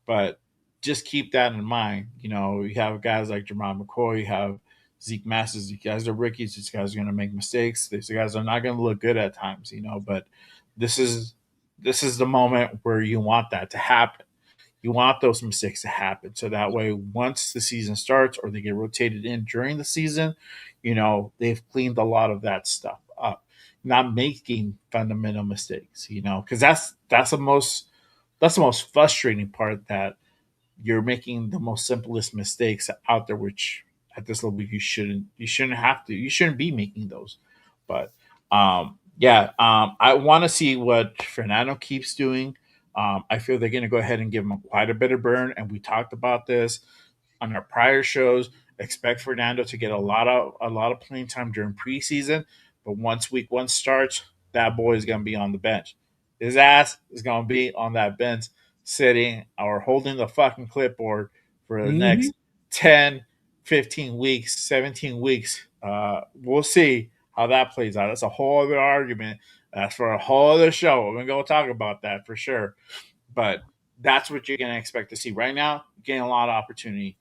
But just keep that in mind. You have guys like Jermon McCoy, you have Zeke Masters. These guys are rookies. These guys are going to make mistakes. These guys are not going to look good at times, But this is the moment where you want that to happen. You want those mistakes to happen, so that way, once the season starts or they get rotated in during the season, they've cleaned a lot of that stuff up, not making fundamental mistakes. Because that's the most frustrating part, that you're making the most simplest mistakes out there, which at this level you shouldn't be making those. But yeah, I want to see what Fernando keeps doing. I feel they're going to go ahead and give him quite a bit of burn, and we talked about this on our prior shows. Expect Fernando to get a lot of playing time during preseason, but once week one starts, that boy is going to be on the bench. His ass is going to be on that bench, sitting or holding the fucking clipboard for the Mhm. next 10, 15 weeks, 17 weeks. We'll see how that plays out. That's a whole other argument. That's for a whole other show. We're going to talk about that for sure. But that's what you're going to expect to see. Right now, you're getting a lot of opportunity.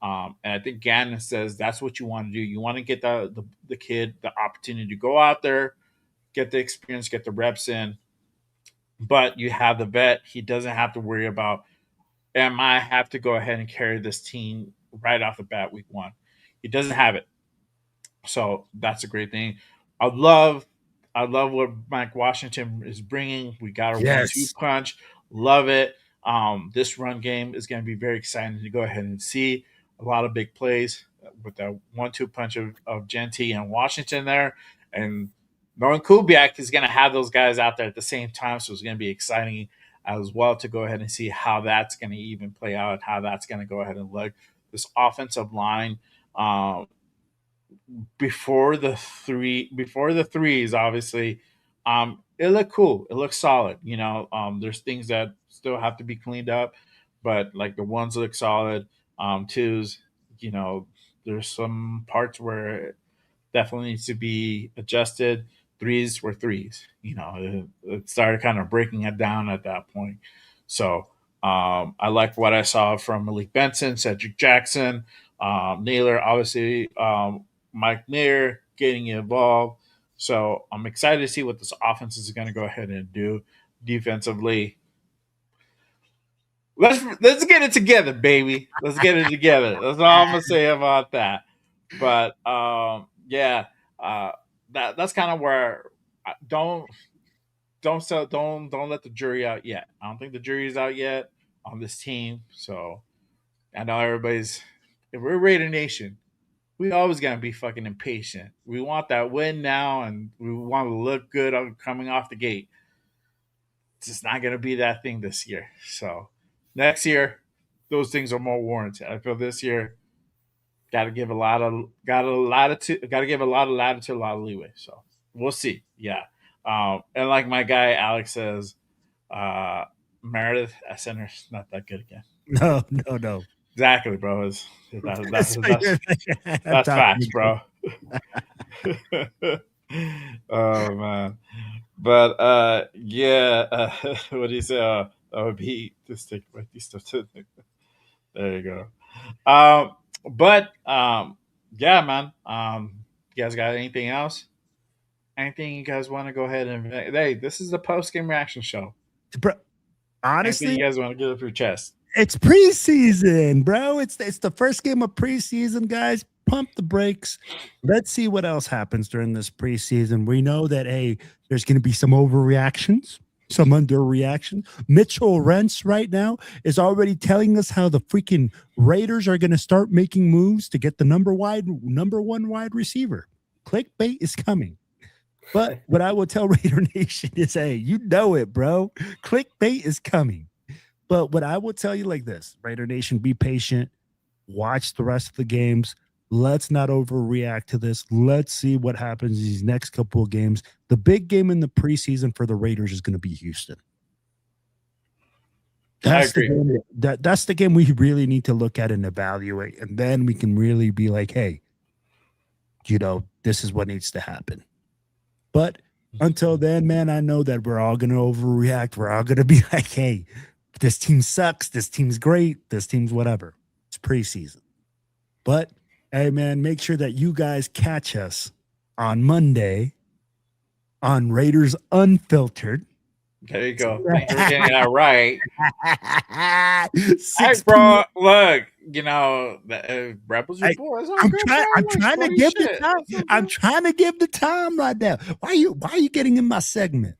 And I think Gannon says that's what you want to do. You want to get the kid the opportunity to go out there, get the experience, get the reps in. But you have the vet. He doesn't have to worry about, am I have to go ahead and carry this team right off the bat week one. He doesn't have it. So that's a great thing. I love, I love what Mike Washington is bringing. We got our 1-2 Yes. punch. Love it. This run game is going to be very exciting to go ahead and see a lot of big plays with that 1-2 punch of Genty and Washington there, and Nolan Kubiak is going to have those guys out there at the same time. So it's going to be exciting as well to go ahead and see how that's going to even play out, how that's going to go ahead and look. This offensive line, um, before the threes, obviously, it looked cool. It looked solid. There's things that still have to be cleaned up, but like the ones look solid. Twos, you know, there's some parts where it definitely needs to be adjusted. Threes were threes. It started kind of breaking it down at that point. So I like what I saw from Malik Benson, Cedric Jackson, Naylor, obviously, Mike Mayer getting involved. So I'm excited to see what this offense is going to go ahead and do defensively. Let's get it together, baby. Let's get it together. That's all I'm gonna say about that. But yeah, uh, that's kind of where don't let the jury out yet. I don't think the jury's out yet on this team. So I know everybody's, if we're Raider Nation, we always gonna be fucking impatient. We want that win now, and we want to look good on coming off the gate. It's just not gonna be that thing this year. So next year, those things are more warranted. I feel this year got to give a lot of latitude, a lot of leeway. So we'll see. Yeah, and like my guy Alex says, uh, Meredith at center's not that good again. No, no, no. Exactly, bro. So you're like, That's talking facts, again. bro. Oh man, but yeah, what do you say? Be to stick with these stuff. There you go. But yeah, man. You guys got anything else? Anything you guys want to go ahead and hey, this is the post game reaction show. Bro, Anything honestly, you guys want to get off your chest? it's preseason, bro. It's the first game of preseason, guys. Pump the brakes. Let's see what else happens during this preseason. We know that there's going to be some overreactions, some underreaction. Mitchell Rentz right now is already telling us how the freaking Raiders are going to start making moves to get the number one wide receiver. Clickbait is coming. But what I will tell Raider Nation is, hey, you know it, bro. Clickbait is coming. But what I will tell you like this, Raider Nation, be patient. Watch the rest of the games. Let's not overreact to this. Let's see what happens these next couple of games. The big game in the preseason for the Raiders is going to be Houston. That's the game, that's the game we really need to look at and evaluate. And then we can really be like, hey, this is what needs to happen. But until then, man, I know that we're all going to overreact. We're all going to be like, hey, this team sucks. This team's great. This team's whatever. It's preseason. But, hey, man, make sure that you guys catch us on Monday on Raiders Unfiltered. There you go. Thanks for getting that right. Hey, 6 bro, look, the Rebels Report. I'm trying to give the time. I'm trying to give the time right now. Why are you getting in my segment?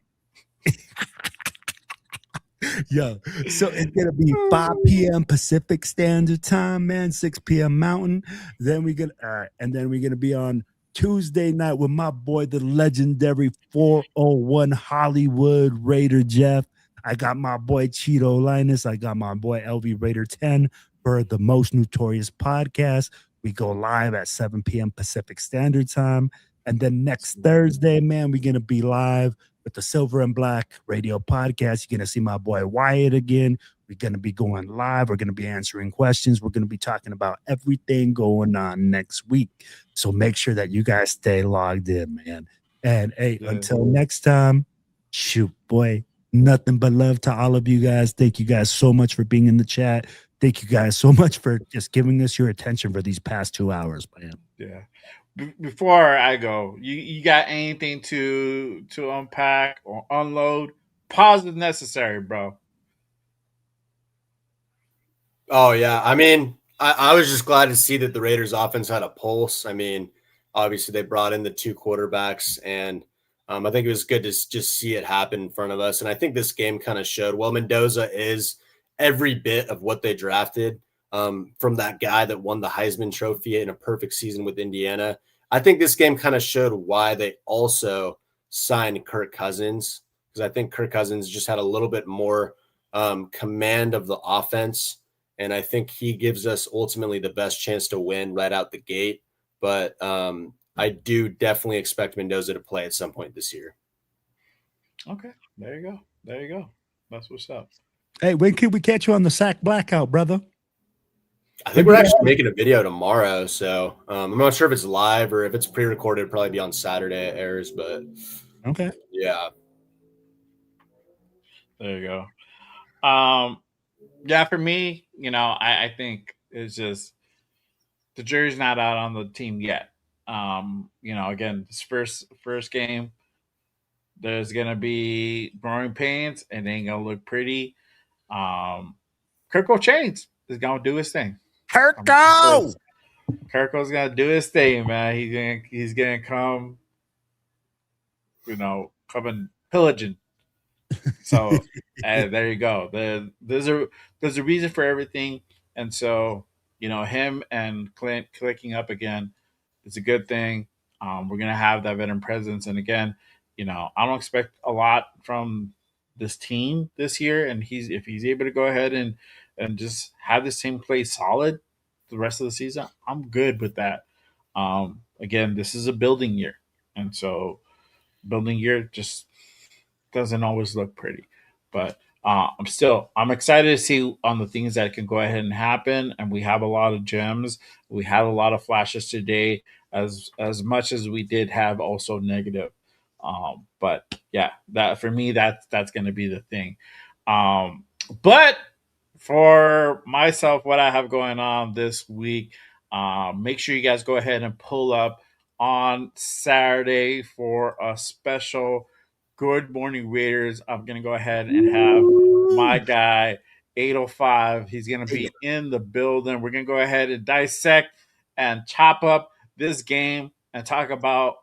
Yo, so it's gonna be 5 p.m. Pacific Standard Time, man, 6 p.m. Mountain. Then we're gonna be on Tuesday night with my boy, the legendary 401 Hollywood Raider Jeff. I got my boy Cheeto Linus. I got my boy LV Raider 10 for the Most Notorious Podcast. We go live at 7 p.m. Pacific Standard Time. And then next Thursday, man, we're gonna be live with the Silver and Black Radio Podcast. You're going to see my boy Wyatt again. We're going to be going live. We're going to be answering questions. We're going to be talking about everything going on next week. So make sure that you guys stay logged in, man. And hey, until next time, shoot, boy, nothing but love to all of you guys. Thank you guys so much for being in the chat. Thank you guys so much for just giving us your attention for these past 2 hours, man. Yeah. Before I go, you got anything to unpack or unload? Pause is necessary, bro. Oh yeah, I mean, I was just glad to see that the Raiders offense had a pulse. I mean, obviously they brought in the 2 quarterbacks, and I think it was good to just see it happen in front of us. And I think this game kind of showed, well, Mendoza is every bit of what they drafted from that guy that won the Heisman Trophy in a perfect season with Indiana. I think this game kind of showed why they also signed Kirk Cousins, because I think Kirk Cousins just had a little bit more command of the offense. And I think he gives us ultimately the best chance to win right out the gate. But I do definitely expect Mendoza to play at some point this year. Okay, there you go. That's what's up. Hey, when can we catch you on the Sack Blackout, brother? I think we're actually making a video tomorrow, so I'm not sure if it's live or if it's pre-recorded. It'll probably be on Saturday it airs, but okay, yeah. There you go. Yeah, for me, I think it's just the jury's not out on the team yet. Again, this first game, there's gonna be growing pains, and it ain't gonna look pretty. Kirko Chains is gonna do his thing. Kirko's gonna do his thing, man. He's gonna come, coming pillaging. So there you go. There's a reason for everything, and so him and Clint clicking up again. It's a good thing. We're gonna have that veteran presence, and again, I don't expect a lot from this team this year. And if he's able to go ahead and just have this team play solid the rest of the season, I'm good with that. Again, this is a building year, and so building year just doesn't always look pretty. But I'm excited to see on the things that can go ahead and happen. And we have a lot of gems. We had a lot of flashes today, as much as we did have also negative. But yeah, that for me, that's going to be the thing. But for myself, what I have going on this week, make sure you guys go ahead and pull up on Saturday for a special Good Morning Raiders. I'm going to go ahead and have my guy, 805. He's going to be in the building. We're going to go ahead and dissect and chop up this game and talk about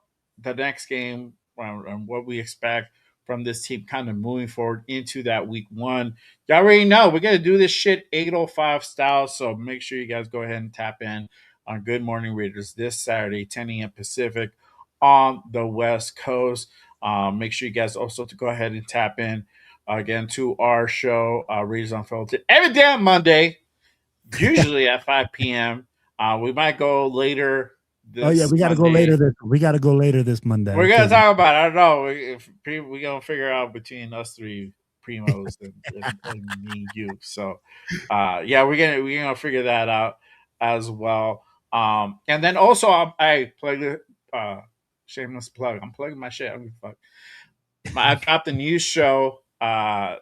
the next game and what we expect from this team kind of moving forward into that week one. Y'all already know we're going to do this shit 805 style. So make sure you guys go ahead and tap in on Good Morning Raiders this Saturday, 10 a.m. Pacific on the West Coast. Make sure you guys also to go ahead and tap in again to our show, Raiders Unfiltered, every damn Monday, usually at 5 p.m. We might go later. Oh yeah, we got to go later. We got to go later this Monday. We're gonna talk about it. I don't know if we're gonna figure out between us three primos and me and you. So, yeah, we're gonna figure that out as well. And then also I plug the shameless plug. I'm plugging my shit. I dropped a new show. I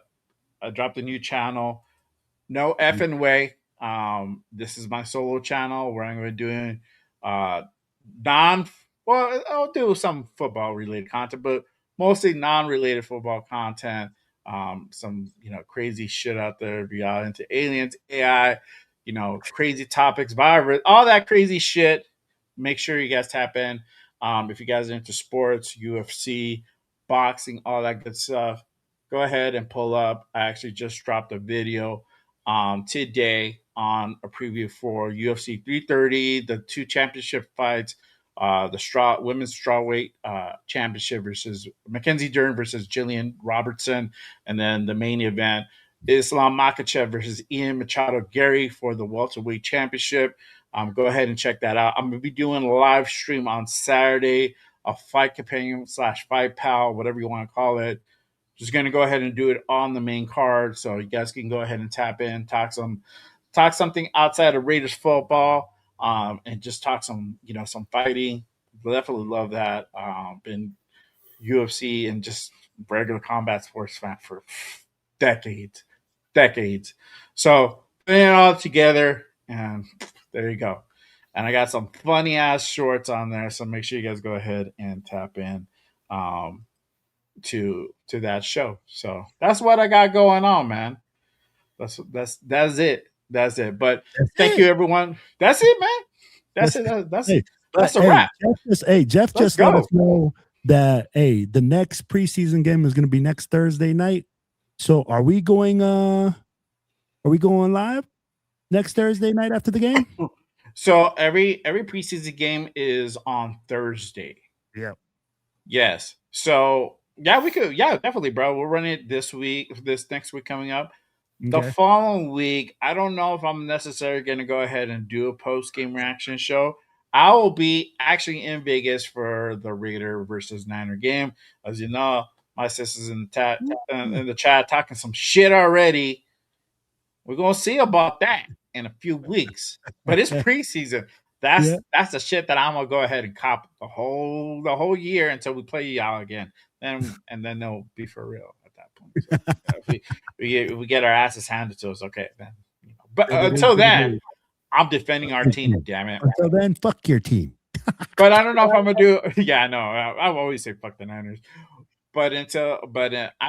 dropped a new channel. No effing way. This is my solo channel where I'm going to be doing non. Well, I'll do some football related content, but mostly non-related football content. Some crazy shit out there. If you are into aliens, AI, crazy topics, virus, all that crazy shit. Make sure you guys tap in. If you guys are into sports, UFC, boxing, all that good stuff, go ahead and pull up. I actually just dropped a video today on a preview for UFC 330, the two championship fights, the women's strawweight championship versus Mackenzie Dern versus Jillian Robertson, and then the main event, Islam Makhachev versus Ian Machado Gary for the welterweight championship. Go ahead and check that out. I'm going to be doing a live stream on Saturday, a fight companion / fight pal, whatever you want to call it. Just going to go ahead and do it on the main card, so you guys can go ahead and tap in, talk something outside of Raiders football, and just talk some fighting. Definitely love that. Been UFC and just regular combat sports fan for decades. So putting it all together, and there you go. And I got some funny ass shorts on there, so make sure you guys go ahead and tap in. To that show. So that's what I got going on, man. That's it. But thank you, everyone. That's it, man. That's it. That's a wrap. Jeff just let us know that the next preseason game is going to be next Thursday night. So are we going live next Thursday night after the game? So every preseason game is on Thursday. Yeah. Yes. So yeah, we could. Yeah, definitely, bro. We'll run it this next week coming up. Okay. The following week, I don't know if I'm necessarily going to go ahead and do a post-game reaction show. I will be actually in Vegas for the Raider versus Niner game. As you know, my sister's in the chat talking some shit already. We're going to see about that in a few weeks. But it's preseason. That's the shit that I'm gonna go ahead and cop the whole year until we play y'all again. And then they'll be for real at that point. So, if we get our asses handed to us, okay, then. But until then, I'm defending our team. Damn it. Until then, fuck your team. But I don't know if I'm gonna do. Yeah, no, I always say fuck the Niners. But I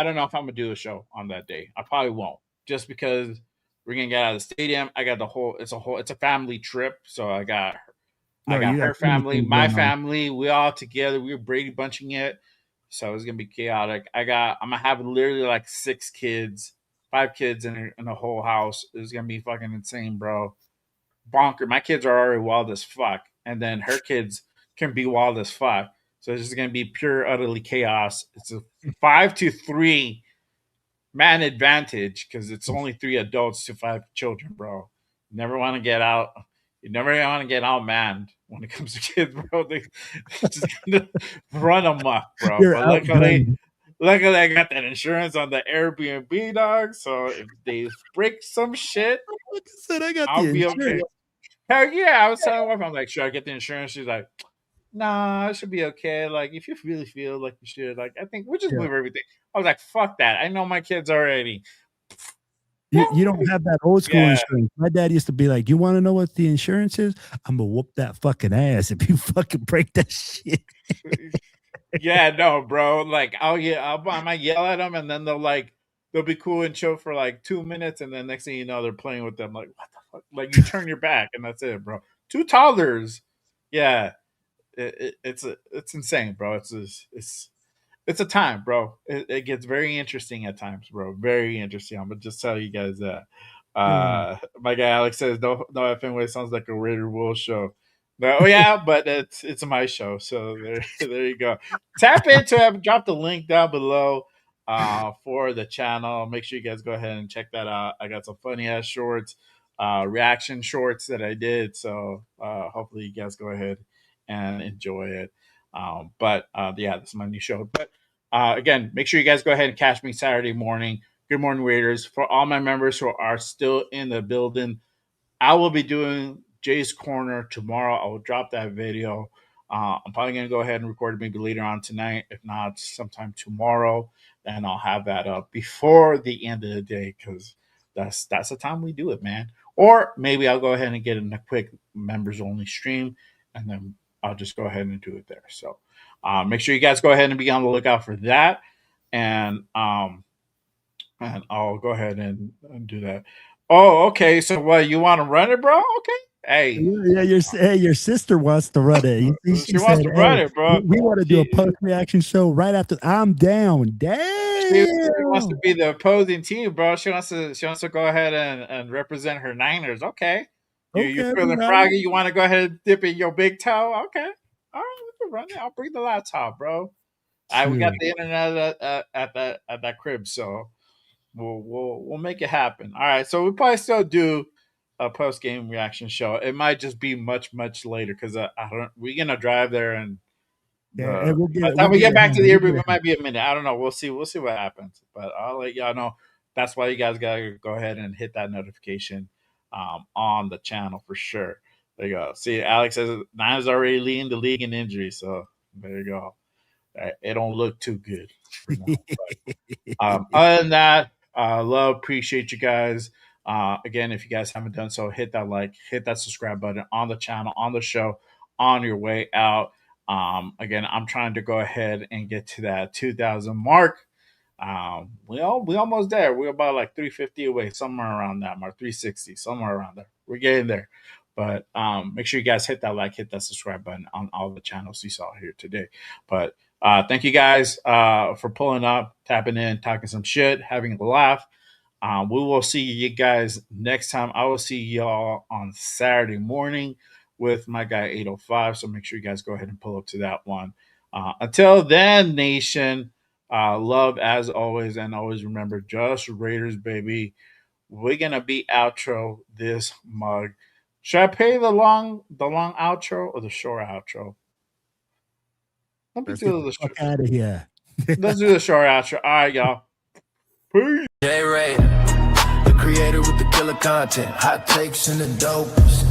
don't know if I'm gonna do a show on that day. I probably won't, just because we're gonna get out of the stadium. I got it's a family trip, so I got her family, my family, we all together. We were Brady bunching it, so it's gonna be chaotic. I'm gonna have literally like 6 kids, 5 kids in the whole house. It's gonna be fucking insane, bro. Bonker. My kids are already wild as fuck, and then her kids can be wild as fuck. So it's just gonna be pure utterly chaos. It's a 5-3 man advantage because it's only 3 adults to 5 children, bro. You never want to get out. You never want to get outmanned when it comes to kids, bro. They just gonna run amok, bro. You're But outgunned. luckily, I got that insurance on the Airbnb, dog. So if they break some shit, Like I said, I got I'll the be insurance. okay. Hell yeah, I was telling my wife, I'm like, should I get the insurance? She's like, nah, it should be okay. Like, if you really feel like you should, like, I think we'll just Yeah. move everything. I was like, fuck that. I know my kids already. You don't have that old school Yeah. insurance. My dad used to be like, "You want to know what the insurance is? I'm gonna whoop that fucking ass if you fucking break that shit." Yeah, no, bro. Like, I might yell at them, and then they'll be cool and chill for like 2 minutes, and then next thing you know, they're playing with them. Like, what the fuck? Like, you turn your back, and that's it, bro. 2 toddlers. Yeah, it's insane, bro. It's a time, bro. It gets very interesting at times, bro. Very interesting. I'm gonna just tell you guys that. My guy Alex says no effing way sounds like a Raider Wolf show. No, oh yeah, but it's my show, so there you go. Tap into it. Drop the link down below for the channel. Make sure you guys go ahead and check that out. I got some funny ass shorts, reaction shorts that I did. So hopefully you guys go ahead and enjoy it. But yeah, this is my new show. But again, make sure you guys go ahead and catch me Saturday morning. Good morning, Raiders. For all my members who are still in the building, I will be doing Jay's Corner tomorrow. I will drop that video. I'm probably going to go ahead and record it maybe later on tonight, if not sometime tomorrow. And I'll have that up before the end of the day because that's the time we do it, man. Or maybe I'll go ahead and get in a quick members only stream, and then I'll just go ahead and do it there. So make sure you guys go ahead and be on the lookout for that. And I'll go ahead and do that. Oh, okay. So what, you want to run it, bro? Okay. Hey, Yeah, your sister wants to run it. You see, she wants to run it, bro. We want to do a post reaction show right after. I'm down. Damn. She wants to be the opposing team, bro. She wants to go ahead and represent her Niners. Okay. You're feeling froggy. You want to go ahead and dip in your big toe? Okay. All right, we can run it. I'll bring the laptop, bro. We got the internet at that crib, so we'll make it happen. All right, so we'll probably still do a post game reaction show. It might just be much later because we're gonna drive there, and by the time we get back to the Airbnb, it might be a minute. I don't know. We'll see what happens, but I'll let y'all know. That's why you guys gotta go ahead and hit that notification on the channel for sure. There you go. See, Alex says Niners already leading the league in injuries, so there you go. It don't look too good. Other than that, appreciate you guys. Again, if you guys haven't done so, hit that like, hit that subscribe button on the channel, on the show, on your way out. Again, I'm trying to go ahead and get to that 2,000 mark. We almost there. We're about like 350 away, somewhere around that mark, 360, somewhere around there. We're getting there. But make sure you guys hit that like, hit that subscribe button on all the channels you saw here today. But thank you guys for pulling up, tapping in, talking some shit, having a laugh. We will see you guys next time. I will see y'all on Saturday morning with my guy 805. So make sure you guys go ahead and pull up to that one. Until then, nation, love as always, and always remember, just Raiders, baby. We're gonna be outro this mug. Should I play the long outro or the short outro? Let's get the fuck out of here. Let's do the short outro. All right, y'all. Peace. J-Ray, the creator with the killer content, hot takes and the dopest.